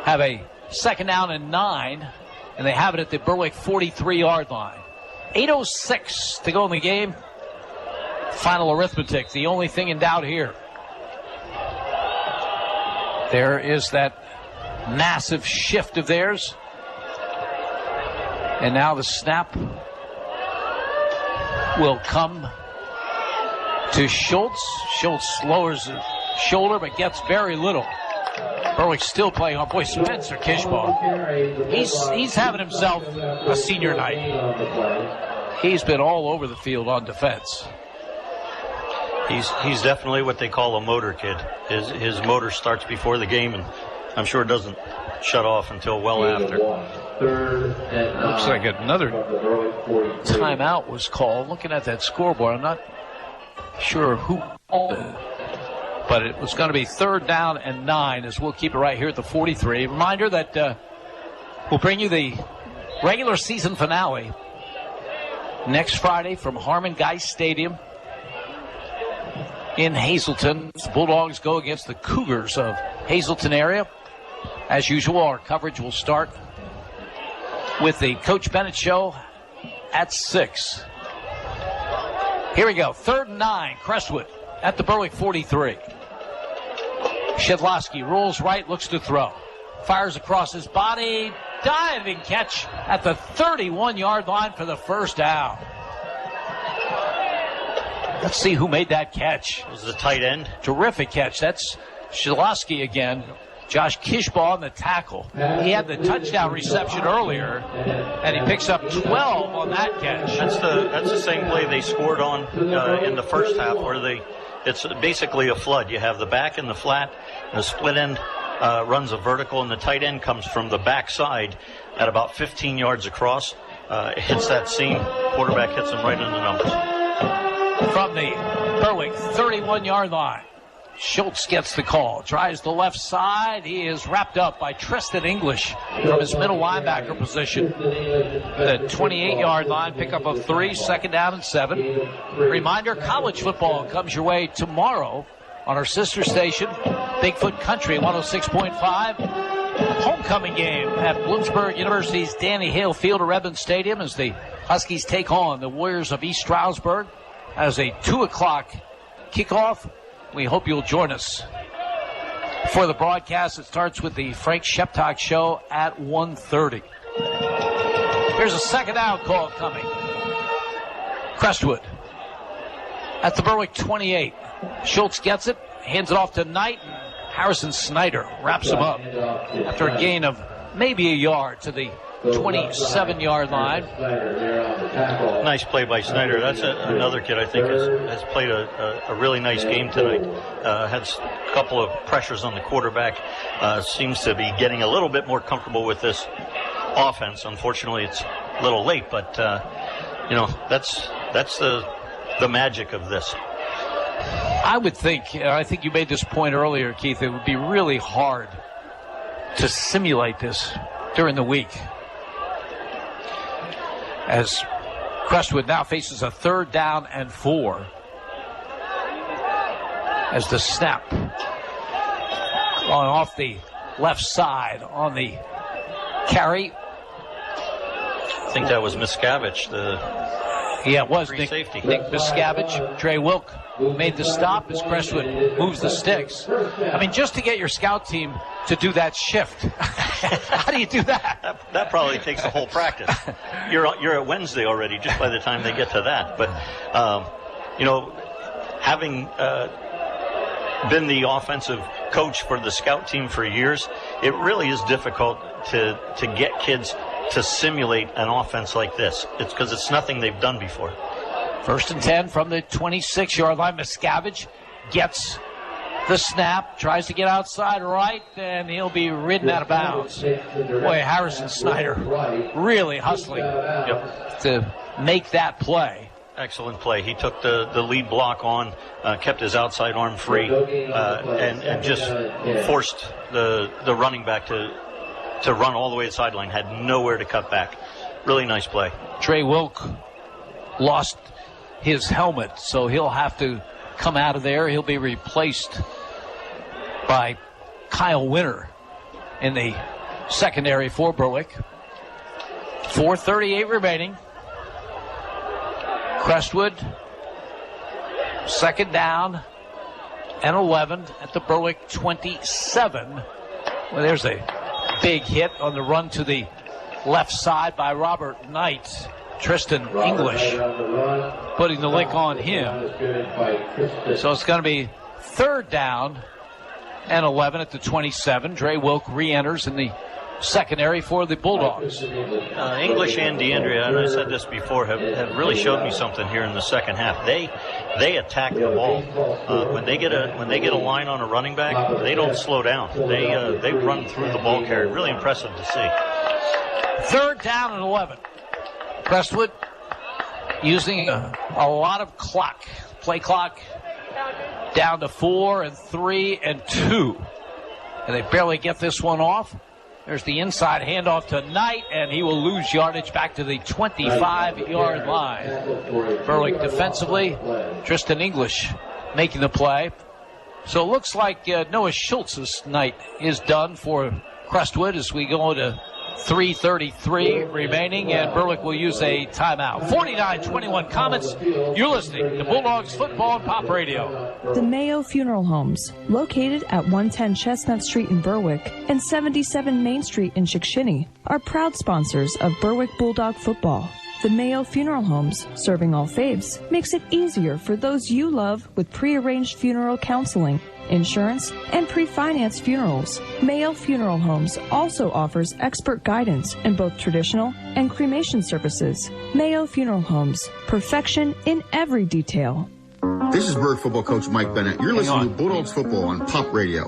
have a second down and 9, and they have it at the Berwick 43-yard line. 8:06 to go in the game. Final arithmetic, the only thing in doubt here. There is that massive shift of theirs. And now the snap will come to Schultz. Schultz lowers his shoulder but gets very little. Berwick still playing on. Boy, Spencer Kishbaugh. He's having himself a senior night. He's been all over the field on defense. He's definitely what they call a motor kid. His motor starts before the game, and I'm sure it doesn't shut off until well after. Looks like another timeout was called. Looking at that scoreboard, I'm not sure who called it. But it was going to be third down and 9 as we'll keep it right here at the 43. Reminder that we'll bring you the regular season finale next Friday from Harmon Geist Stadium in Hazleton. The Bulldogs go against the Cougars of Hazleton area. As usual, our coverage will start with the Coach Bennett Show at 6. Here we go. Third and 9, Crestwood at the Berwick 43. Shedlowski rolls right, looks to throw. Fires across his body. Diving catch at the 31-yard line for the first down. Let's see who made that catch. It was the tight end. Terrific catch. That's Shedlowski again. Josh Kishbaugh on the tackle. He had the touchdown reception earlier, and he picks up 12 on that catch. That's the same play they scored on in the first half, where it's basically a flood. You have the back and the flat, and the split end runs a vertical, and the tight end comes from the back side at about 15 yards across. It hits that seam. Quarterback hits him right in the numbers. From the Berwick 31-yard line, Schultz gets the call. Tries the left side. He is wrapped up by Tristan English from his middle linebacker position. The 28-yard line, pickup of 3, second down and 7. Reminder, college football comes your way tomorrow on our sister station, Bigfoot Country 106.5. Homecoming game at Bloomsburg University's Danny Hale Field at Redmond Stadium as the Huskies take on the Warriors of East Stroudsburg as a 2 o'clock kickoff. We hope you'll join us For the broadcast, it starts with the Frank Sheptock Show at 1:30. Here's a second down call coming. Crestwood at the Berwick 28. Schultz gets it, hands it off to Knight, and Harrison Snyder wraps him up after a gain of maybe a yard to the 27-yard line. Nice play by Snyder. That's another kid I think has played a really nice game tonight. Had a couple of pressures on the quarterback. Seems to be getting a little bit more comfortable with this offense. Unfortunately, it's a little late, but that's the magic of this. I would think, I think you made this point earlier, Keith, it would be really hard to simulate this during the week. As Crestwood now faces a 3rd down and 4. As the snap on off the left side on the carry. I think that was Miscavige, it was Nick Miscavige. Trey Wilk made the stop as Crestwood moves the sticks. I mean, just to get your scout team to do that shift. How do you do that? That probably takes a whole practice. You're at Wednesday already just by the time they get to that. But, having been the offensive coach for the scout team for years, it really is difficult to get kids to simulate an offense like this. It's because it's nothing they've done before. 1st and 10 from the 26-yard line. Miscavige gets the snap, tries to get outside right, and he'll be ridden out of bounds. Boy, Harrison Snyder really hustling to make that play. Excellent play. He took the lead block on, kept his outside arm free, and just forced the running back to run all the way to the sideline, had nowhere to cut back. Really nice play. Trey Wilk lost his helmet, so he'll have to come out of there. He'll be replaced by Kyle Winter in the secondary for Berwick. 4:38 remaining. Crestwood, 2nd down and 11 at the Berwick 27. Well, there's a big hit on the run to the left side by Robert Knight. Tristan English putting the lick on him. So it's going to be 3rd down and 11 at the 27. Dre Wilk re-enters in the secondary for the Bulldogs. English and DeAndrea, and I said this before, have really showed me something here in the second half. They attack the ball. When they get a line on a running back, they don't slow down. They run through the ball carrier. Really impressive to see. 3rd down and 11. Crestwood using a lot of clock, play clock, down to 4 and 3 and 2. And they barely get this one off. There's the inside handoff to Knight, and he will lose yardage back to the 25-yard line. Berwick defensively, Tristan English making the play. So it looks like Noah Schultz's night is done for Crestwood as we go to 3:33 remaining, and Berwick will use a timeout. 49-21 Comets. You're listening to Bulldogs Football on Pop Radio. The Mayo Funeral Homes, located at 110 Chestnut Street in Berwick and 77 Main Street in Chickashinny, are proud sponsors of Berwick Bulldog Football. The Mayo Funeral Homes, serving all faiths, makes it easier for those you love with pre-arranged funeral counseling, insurance, and pre-financed funerals. Mayo Funeral Homes also offers expert guidance in both traditional and cremation services. Mayo Funeral Homes, perfection in every detail. This is Berwick football coach Mike Bennett. You're listening to Bulldogs Football on Pop Radio.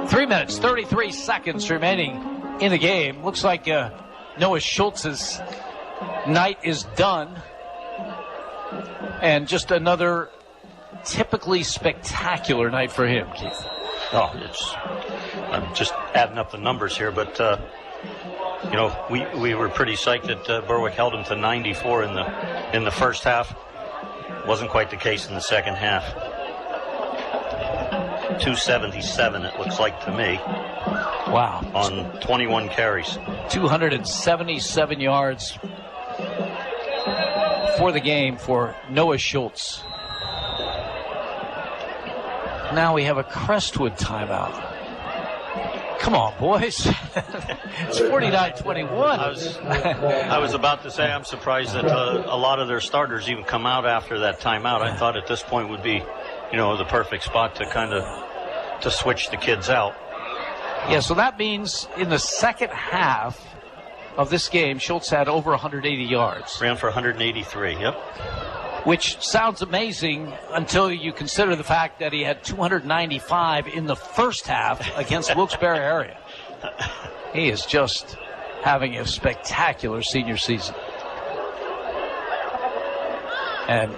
3 minutes, 33 seconds remaining in the game. Looks like Noah Schultz's night is done. And just another typically spectacular night for him, Keith. I'm just adding up the numbers here, but we were pretty psyched that Berwick held him to 94 in the first half. Wasn't quite the case in the second half. 277 it looks like to me. Wow. On 21 carries. 277 yards for the game for Noah Schultz. now we have a Crestwood timeout. Come on, boys. It's 49-21. I was about to say I'm surprised that a lot of their starters even come out after that timeout. I thought at this point would be, the perfect spot to kind of to switch the kids out. Yeah, so that means in the second half of this game, Schultz had over 180 yards. Ran for 183, yep. Which sounds amazing until you consider the fact that he had 295 in the first half against Wilkes-Barre area. He is just having a spectacular senior season. And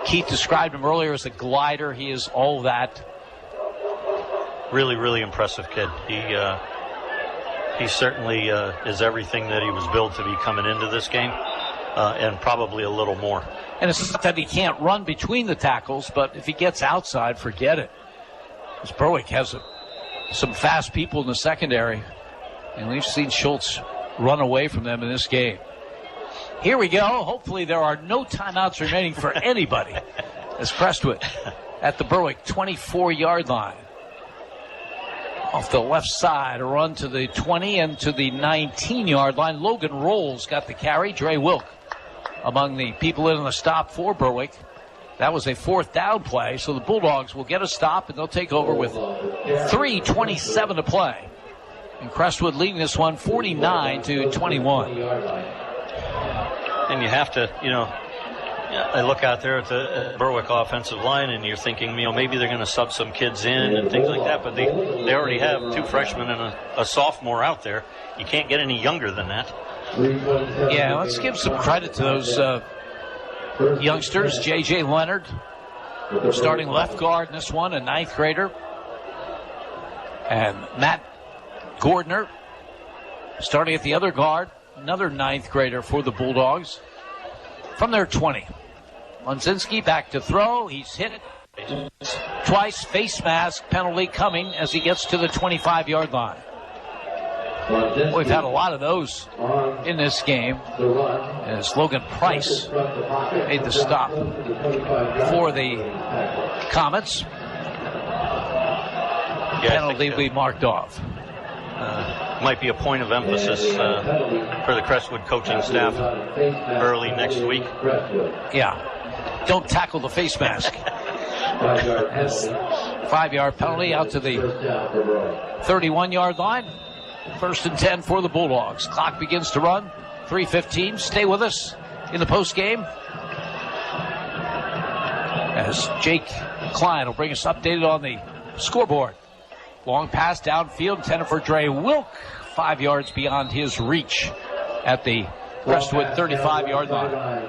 Keith described him earlier as a glider. He is all that. Really, really impressive kid. He certainly is everything that he was built to be coming into this game, and probably a little more. And it's not that he can't run between the tackles, but if he gets outside, forget it. Because Berwick has some fast people in the secondary, and we've seen Schultz run away from them in this game. Here we go. Hopefully there are no timeouts remaining for anybody as Crestwood at the Berwick 24-yard line. Off the left side, a run to the 20 and to the 19-yard line. Logan Rolls got the carry. Dre Wilk among the people in the stop for Berwick. That was a fourth down play, so the Bulldogs will get a stop, and they'll take over with 3:27 to play. And Crestwood leading this one 49-21. And you have to, I look out there at the Berwick offensive line, and you're thinking, maybe they're going to sub some kids in and things like that, but they already have two freshmen and a sophomore out there. You can't get any younger than that. Yeah, let's give some credit to those youngsters. J.J. Leonard, starting left guard in this one, a ninth grader. And Matt Gordner, starting at the other guard, another ninth grader for the Bulldogs. From their 20. Lunzinski back to throw. He's hit it twice. Face mask penalty coming as he gets to the 25-yard line. We've had a lot of those in this game as Logan Price made the stop for the Comets. Penalty we marked off. Might be a point of emphasis for the Crestwood coaching staff early next week. Yeah. Don't tackle the face mask. 5-yard penalty out to the 31-yard line. 1st and 10 for the Bulldogs. Clock begins to run. 3:15. Stay with us in the post game as Jake Klein will bring us updated on the scoreboard. Long pass downfield, intended for Dre Wilk, 5 yards beyond his reach at the Crestwood 35-yard line.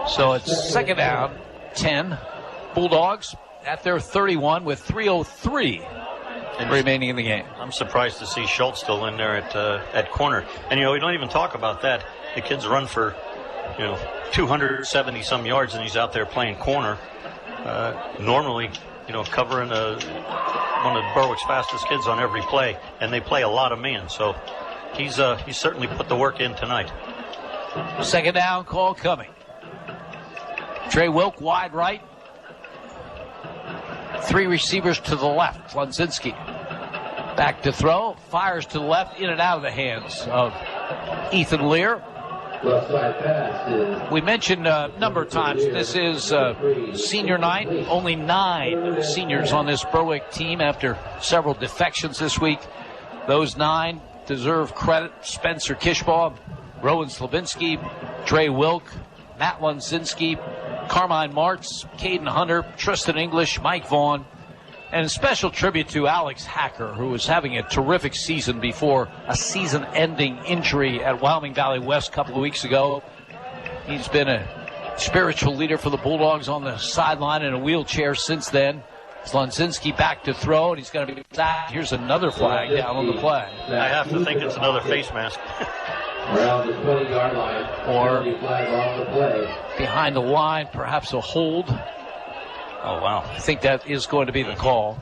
So it's second down, 10. Bulldogs at their 31 with 3:03 remaining in the game. I'm surprised to see Schultz still in there at corner. And, we don't even talk about that. The kid's run for, 270-some yards, and he's out there playing corner. Normally, covering one of Berwick's fastest kids on every play, and they play a lot of man. So he's certainly put the work in tonight. Second down call coming. Trey Wilk wide right. 3 receivers to the left. Lunzinski back to throw. Fires to the left, in and out of the hands of Ethan Lear. We mentioned a number of times this is senior night. Only 9 seniors on this Berwick team after several defections this week. Those 9 deserve credit. Spencer Kishbaugh, Rowan Slavinsky, Dre Wilk, Matt Lunzinski, Carmine Martz, Caden Hunter, Tristan English, Mike Vaughn, and a special tribute to Alex Hacker, who was having a terrific season before a season-ending injury at Wyoming Valley West a couple of weeks ago. He's been a spiritual leader for the Bulldogs on the sideline in a wheelchair since then. Slonzinski back to throw, and he's going to be sacked. Here's another flag down on the play. I have to think it's another face mask. Around the 20-yard line. Or flag on the play. Behind the line, perhaps a hold. Oh, wow. I think that is going to be the call.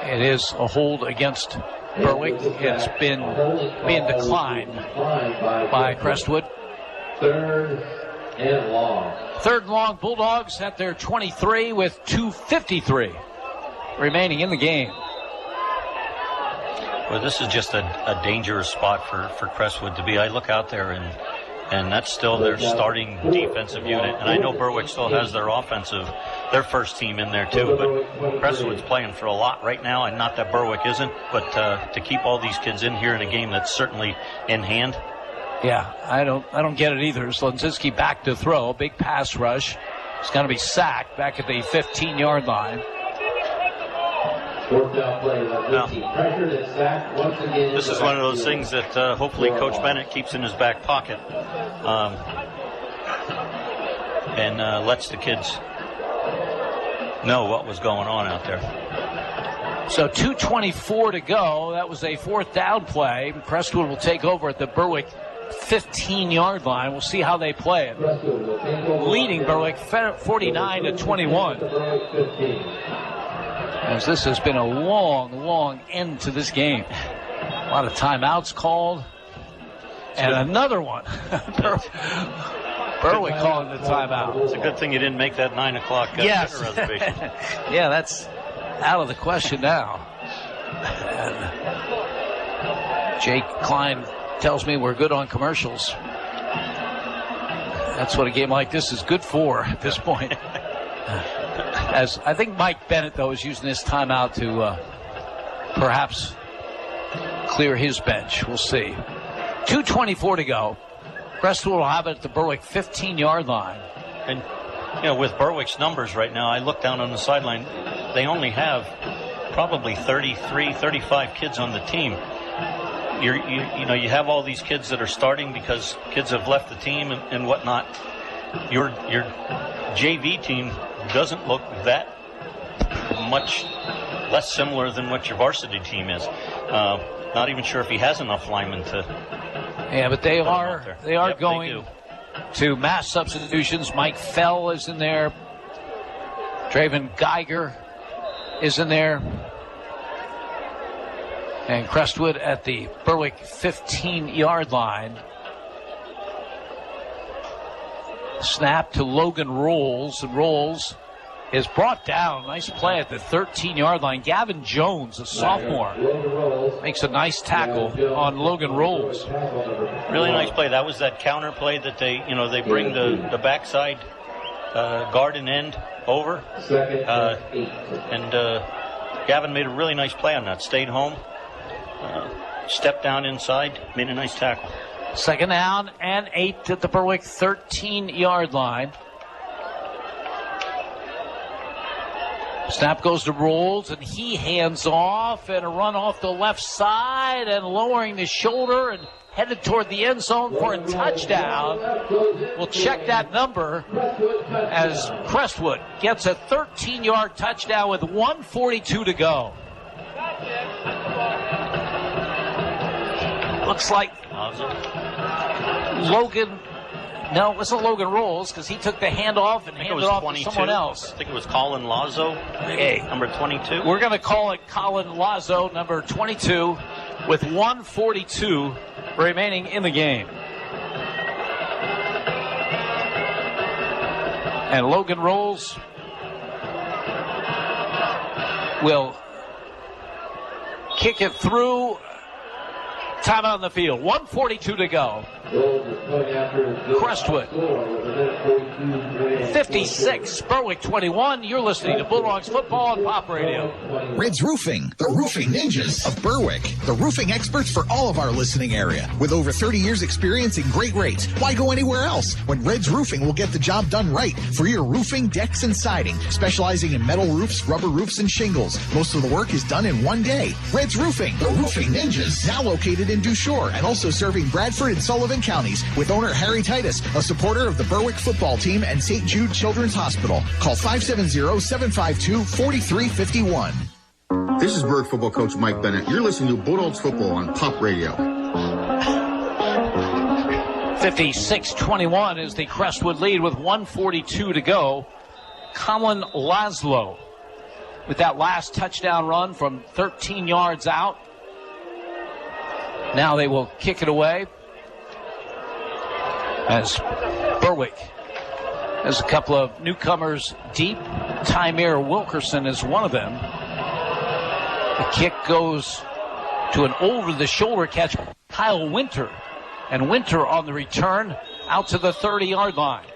It is a hold against Berwick has been being declined by Crestwood. Third and long. Third and long, Bulldogs at their 23 with 2:53 remaining in the game. Well, this is just a dangerous spot for Crestwood to be. I look out there, and that's still their starting defensive unit. And I know Berwick still has their first team in there too, but Crestwood's playing for a lot right now, and not that Berwick isn't, but to keep all these kids in here in a game that's certainly in hand. Yeah, I don't get it either. Slonczewski back to throw, big pass rush. He's going to be sacked back at the 15-yard line. This is one of those things that hopefully Coach Bennett keeps in his back pocket and lets the kids know what was going on out there. So 2:24 to go. That was a fourth down play. Crestwood will take over at the Berwick 15-yard line. We'll see how they play it. Leading Berwick 49-21. As this has been a long end to this game. A lot of timeouts called. And another one. Berwick calling the timeout. It's a good thing you didn't make that 9 o'clock dinner reservation. Yeah, that's out of the question now. And Jake Klein tells me we're good on commercials. That's what a game like this is good for at this point. As I think Mike Bennett, though, is using this timeout to perhaps clear his bench. We'll see. 2:24 to go. Crestwood will have it at the Berwick 15-yard line. And, with Berwick's numbers right now, I look down on the sideline. They only have probably 33, 35 kids on the team. You have all these kids that are starting because kids have left the team and whatnot. Your JV team doesn't look that much less similar than what your varsity team is. Not even sure if he has enough linemen to. Yeah, but they are going to mass substitutions. Mike Fell is in there. Draven Geiger is in there. And Crestwood at the Berwick 15-yard line. Snap to Logan Rolls, and Rolls is brought down. Nice play at the 13-yard line. Gavin Jones, a sophomore, makes a nice tackle on Logan Rolls. Really nice play. That was that counter play that they bring the backside guard and end over. And Gavin made a really nice play on that. Stayed home, stepped down inside, made a nice tackle. Second down and 8 at the Berwick 13-yard line. Snap goes to Rolls, and he hands off, and a run off the left side, and lowering the shoulder and headed toward the end zone for a touchdown. We'll check that number as Crestwood gets a 13-yard touchdown with 1:42 to go. Looks like Logan. No, it wasn't Logan Rolls because he took the handoff and handed it off 22. To someone else. I think it was Colin Lazo, number 22. We're going to call it Colin Lazo, number 22, with 1:42 remaining in the game. And Logan Rolls will kick it through. Time out on the field. 1:42 to go. Crestwood 56, Berwick 21. You're listening to Bulldogs football on Pop Radio. Reds Roofing, the roofing ninjas of Berwick. The roofing experts for all of our listening area. With over 30 years experience and great rates. Why go anywhere else when Reds Roofing will get the job done right for your roofing, decks, and siding. Specializing in metal roofs, rubber roofs, and shingles. Most of the work is done in one day. Reds Roofing, the roofing ninjas. Now located in Dushore and also serving Bradford and Sullivan counties with owner Harry Titus, a supporter of the Berwick football team and St. Jude Children's Hospital. Call 570-752-4351. This is Berwick football coach Mike Bennett. You're listening to Bulldogs football on Pop Radio. 56-21 is the Crestwood lead with 1:42 to go. Colin Laszlo with that last touchdown run from 13 yards out. Now they will kick it away as Berwick has a couple of newcomers deep. Tymere Wilkerson is one of them. The kick goes to an over-the-shoulder catch by Kyle Winter. And Winter on the return out to the 30-yard line.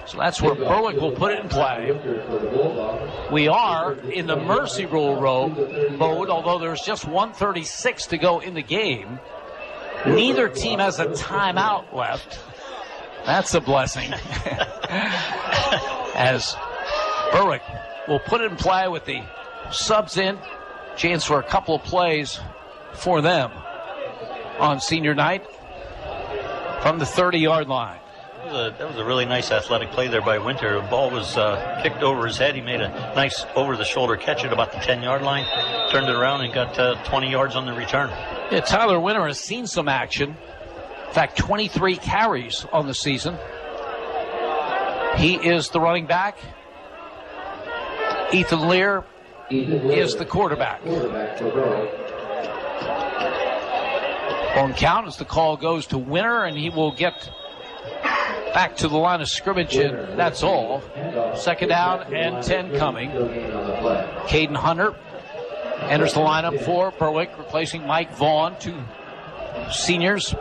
So that's where Berwick will put it in play. We are in the mercy rule mode, although there's just 1:36 to go in the game. Neither team has a timeout left. That's a blessing. As Berwick will put it in play with the subs in. Chance for a couple of plays for them on senior night from the 30-yard line. That was a really nice athletic play there by Winter. The ball was kicked over his head. He made a nice over-the-shoulder catch at about the 10-yard line, turned it around and got 20 yards on the return. Yeah, Tyler Winter has seen some action. In fact, 23 carries on the season. He is the running back. Ethan Lear is the quarterback. On count as the call goes to Winter, and he will get back to the line of scrimmage, and that's all. Second down and 10 coming. Caden Hunter enters the lineup for Berwick, replacing Mike Vaughn, two seniors.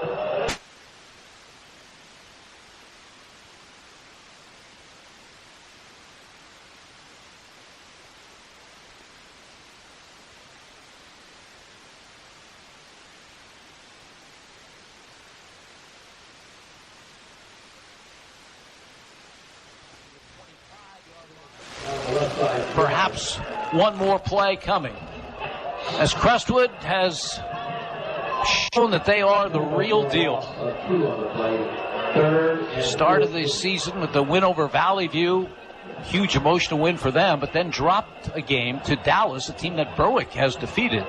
Perhaps one more play coming, as Crestwood has shown that they are the real deal. Started the season with the win over Valley View, huge emotional win for them, but then dropped a game to Dallas, a team that Berwick has defeated.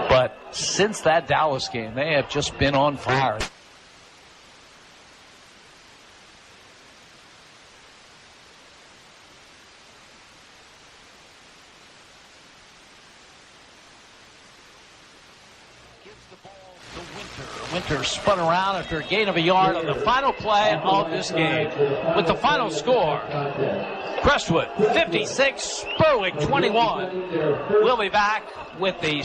But since that Dallas game, they have just been on fire. Winter spun around after a gain of a yard on the final play of this game. With the final score, Crestwood 56, Berwick 21. We'll be back with the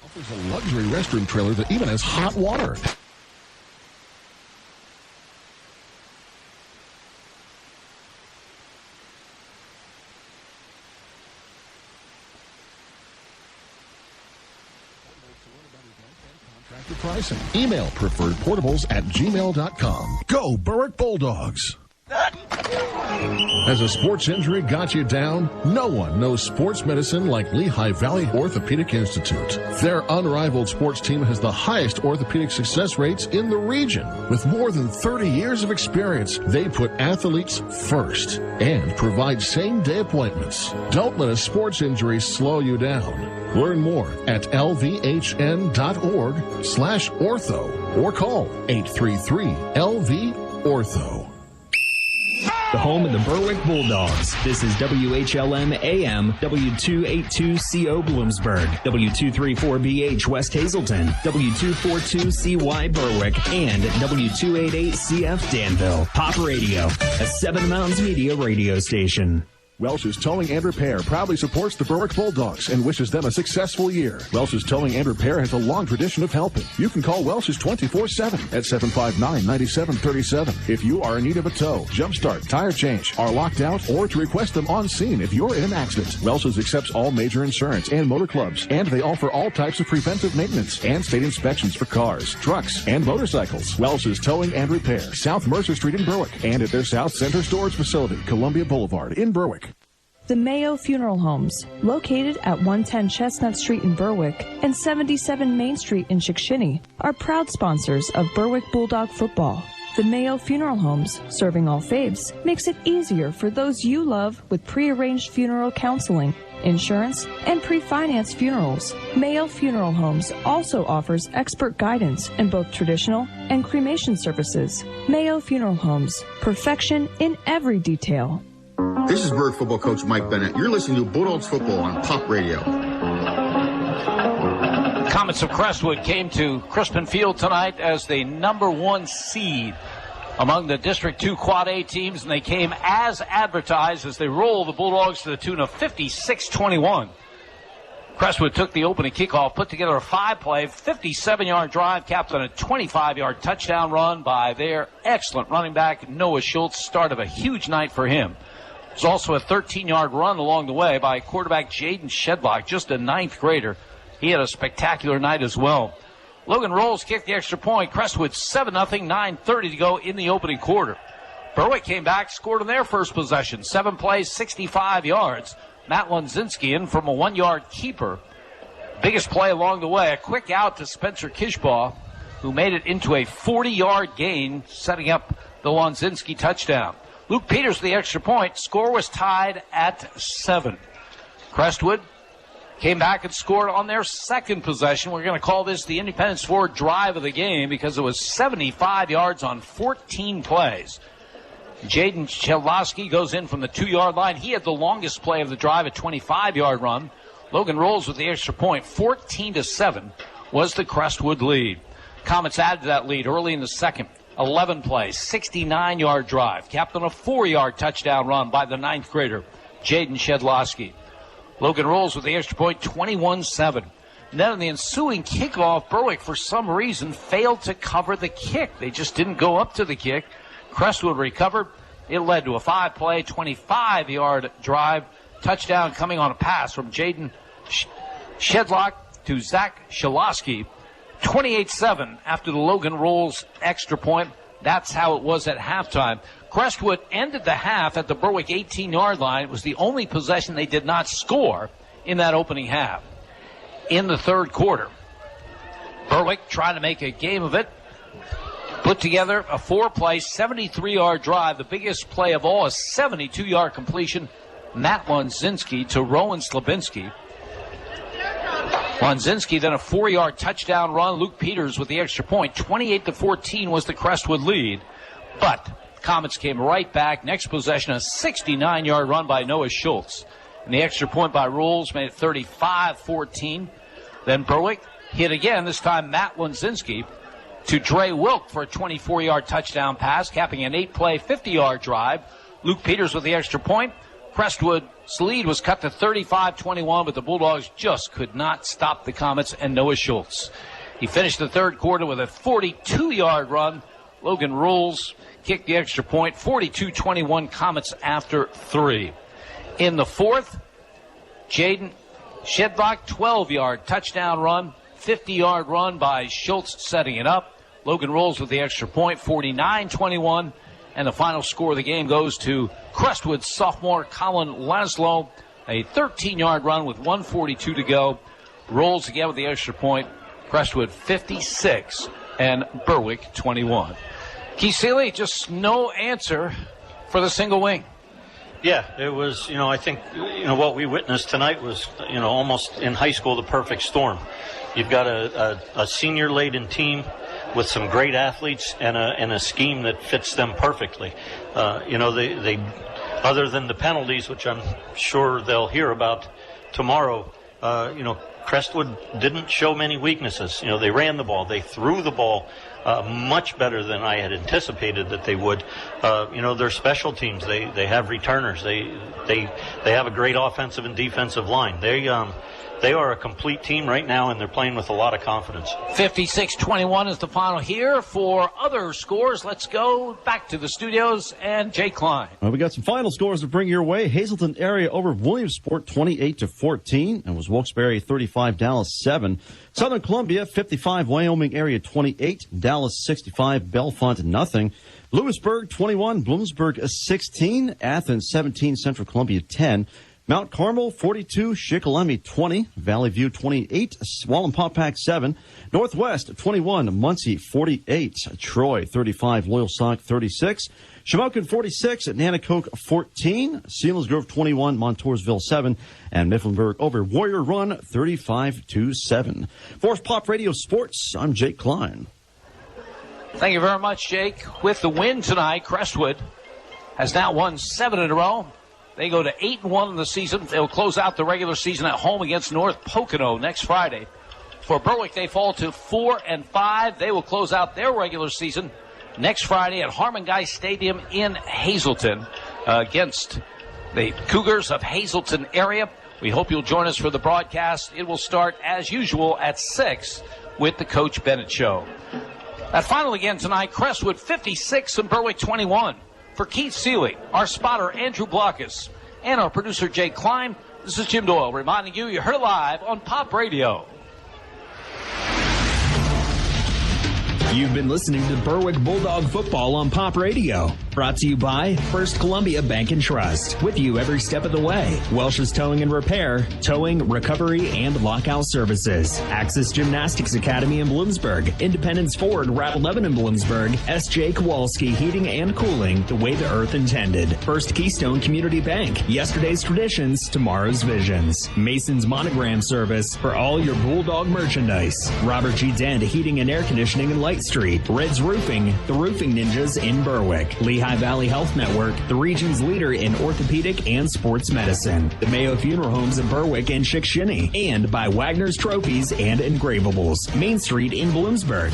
offers a luxury restroom trailer that even has hot water. Contractor pricing. Email preferredportables@gmail.com. Go Berwick Bulldogs. Has a sports injury got you down? No one knows sports medicine like Lehigh Valley Orthopedic Institute. Their unrivaled sports team has the highest orthopedic success rates in the region. With more than 30 years of experience, they put athletes first and provide same-day appointments. Don't let a sports injury slow you down. Learn more at lvhn.org/ortho or call 833-LV-ORTHO. The home of the Berwick Bulldogs. This is WHLM AM, W282CO Bloomsburg, W234BH West Hazelton, W242CY Berwick, and W288CF Danville. Pop Radio, a Seven Mountains Media radio station. Welsh's Towing and Repair proudly supports the Berwick Bulldogs and wishes them a successful year. Welsh's Towing and Repair has a long tradition of helping. You can call Welsh's 24/7 at 759-9737 if you are in need of a tow, jumpstart, tire change, are locked out, or to request them on scene if you're in an accident. Welsh's accepts all major insurance and motor clubs, and they offer all types of preventive maintenance and state inspections for cars, trucks, and motorcycles. Welsh's Towing and Repair, South Mercer Street in Berwick, and at their South Center Storage Facility, Columbia Boulevard in Berwick. The Mayo Funeral Homes, located at 110 Chestnut Street in Berwick and 77 Main Street in Chickashinny, are proud sponsors of Berwick Bulldog football. The Mayo Funeral Homes, serving all faiths, makes it easier for those you love with prearranged funeral counseling insurance, and pre-finance funerals. Mayo Funeral Homes also offers expert guidance in both traditional and cremation services. Mayo Funeral Homes, perfection in every detail. This is Berwick football coach Mike Bennett. You're listening to Bulldogs football on Pop Radio. Comets of Crestwood came to Crispin Field tonight as the number 1 seed among the District 2 Quad A teams, and they came as advertised as they rolled the Bulldogs to the tune of 56-21. Crestwood took the opening kickoff, put together a 5-play, 57-yard drive, capped on a 25-yard touchdown run by their excellent running back, Noah Schultz. Start of a huge night for him. There's also a 13-yard run along the way by quarterback Jaden Shedlock, just a 9th grader. He had a spectacular night as well. Logan Rolls kicked the extra point. Crestwood 7-0, 9:30 to go in the opening quarter. Berwick came back, scored on their first possession. 7 plays, 65 yards. Matt Lunzinski in from a 1-yard keeper. Biggest play along the way, a quick out to Spencer Kishbaugh, who made it into a 40-yard gain, setting up the Lunzinski touchdown. Luke Peters with the extra point. Score was tied at 7. Crestwood came back and scored on their second possession. We're going to call this the Independence Ford drive of the game because it was 75 yards on 14 plays. Jaden Chelosky goes in from the 2-yard line. He had the longest play of the drive, a 25-yard run. Logan Rolls with the extra point. 14-7 was the Crestwood lead. Comets added to that lead early in the second. 11 plays, 69-yard drive, capped on a 4-yard touchdown run by the 9th grader, Jaden Shedlowski. Logan Rolls with the extra point, 21-7. And then in the ensuing kickoff, Berwick, for some reason, failed to cover the kick. They just didn't go up to the kick. Crestwood recovered. It led to a 5-play, 25-yard drive. Touchdown coming on a pass from Jaden Shedlock to Zach Shedlowski. 28-7 after the Logan Rolls extra point. That's how it was at halftime. Crestwood ended the half at the Berwick 18-yard line. It was the only possession they did not score in that opening half. In the third quarter, Berwick trying to make a game of it. Put together a 4-play, 73-yard drive. The biggest play of all, a 72-yard completion. Matt Lunzinski to Rowan Slabinski. Lunzinski then a 4-yard touchdown run. Luke Peters with the extra point. 28-14 was the Crestwood lead. But Comets came right back. Next possession, a 69-yard run by Noah Schultz. And the extra point by Rolls made it 35-14. Then Berwick hit again, this time Matt Lunzinski to Dre Wilk for a 24-yard touchdown pass, capping an 8-play, 50-yard drive. Luke Peters with the extra point. Crestwood's lead was cut to 35-21, but the Bulldogs just could not stop the Comets and Noah Schultz. He finished the third quarter with a 42-yard run. Logan Rolls kicked the extra point, 42-21 Comets after 3. In the fourth, Jaden Shedlock, 12-yard touchdown run, 50-yard run by Schultz setting it up. Logan Rolls with the extra point, 49-21. And the final score of the game goes to Crestwood sophomore Colin Laszlo. A 13-yard run with 1:42 to go. Rolls again with the extra point. Crestwood 56 and Berwick 21. Keith Seeley, just no answer for the single wing. Yeah, it was, I think, what we witnessed tonight was, almost in high school, the perfect storm. You've got a senior-laden team with some great athletes and a scheme that fits them perfectly. They other than the penalties, which I'm sure they'll hear about tomorrow, Crestwood didn't show many weaknesses. They ran the ball, they threw the ball much better than I had anticipated that they would. Their special teams, they have returners, they have a great offensive and defensive line. They are a complete team right now, and they're playing with a lot of confidence. 56-21 is the final here. For other scores, let's go back to the studios and Jay Klein. Well, we got some final scores to bring your way. Hazleton area over Williamsport 28-14, and was Wilkes-Barre 35, Dallas 7. Southern Columbia 55, Wyoming area 28, Dallas 65, Bellefonte 0. Lewisburg 21, Bloomsburg 16, Athens 17, Central Columbia 10. Mount Carmel 42, Shikellamy 20, Valley View 28, Wallenpaupack 7, Northwest 21, Muncie 48, Troy 35, Loyalsock 36, Shamokin 46, Nanacoke 14, Selinsgrove 21, Montoursville 7, and Mifflinburg over Warrior Run 35-7. For Pop Radio Sports, I'm Jake Klein. Thank you very much, Jake. With the win tonight, Crestwood has now won 7 in a row. They go to 8-1 in the season. They'll close out the regular season at home against North Pocono next Friday. For Berwick, they fall to 4-5. They will close out their regular season next Friday at Harmon Guy Stadium in Hazleton against the Cougars of Hazleton area. We hope you'll join us for the broadcast. It will start, as usual, at 6 with the Coach Bennett Show. That final again tonight, Crestwood 56 and Berwick 21. For Keith Seeley, our spotter Andrew Blockus, and our producer Jake Klein, this is Jim Doyle reminding you heard it live on Pop Radio. You've been listening to Berwick Bulldog Football on Pop Radio. Brought to you by First Columbia Bank and Trust. With you every step of the way. Welsh's Towing and Repair, towing, recovery, and lockout services. Axis Gymnastics Academy in Bloomsburg. Independence Ford, Route 11 in Bloomsburg. S.J. Kowalski Heating and Cooling, the way the earth intended. First Keystone Community Bank. Yesterday's traditions, tomorrow's visions. Mason's Monogram Service for all your Bulldog merchandise. Robert G. Dent Heating and Air Conditioning in Light Street. Red's Roofing, the Roofing Ninjas in Berwick. Lehigh Valley Health Network, the region's leader in orthopedic and sports medicine. The Mayo Funeral Homes in Berwick and Chickshinny. And by Wagner's Trophies and Engravables. Main Street in Bloomsburg.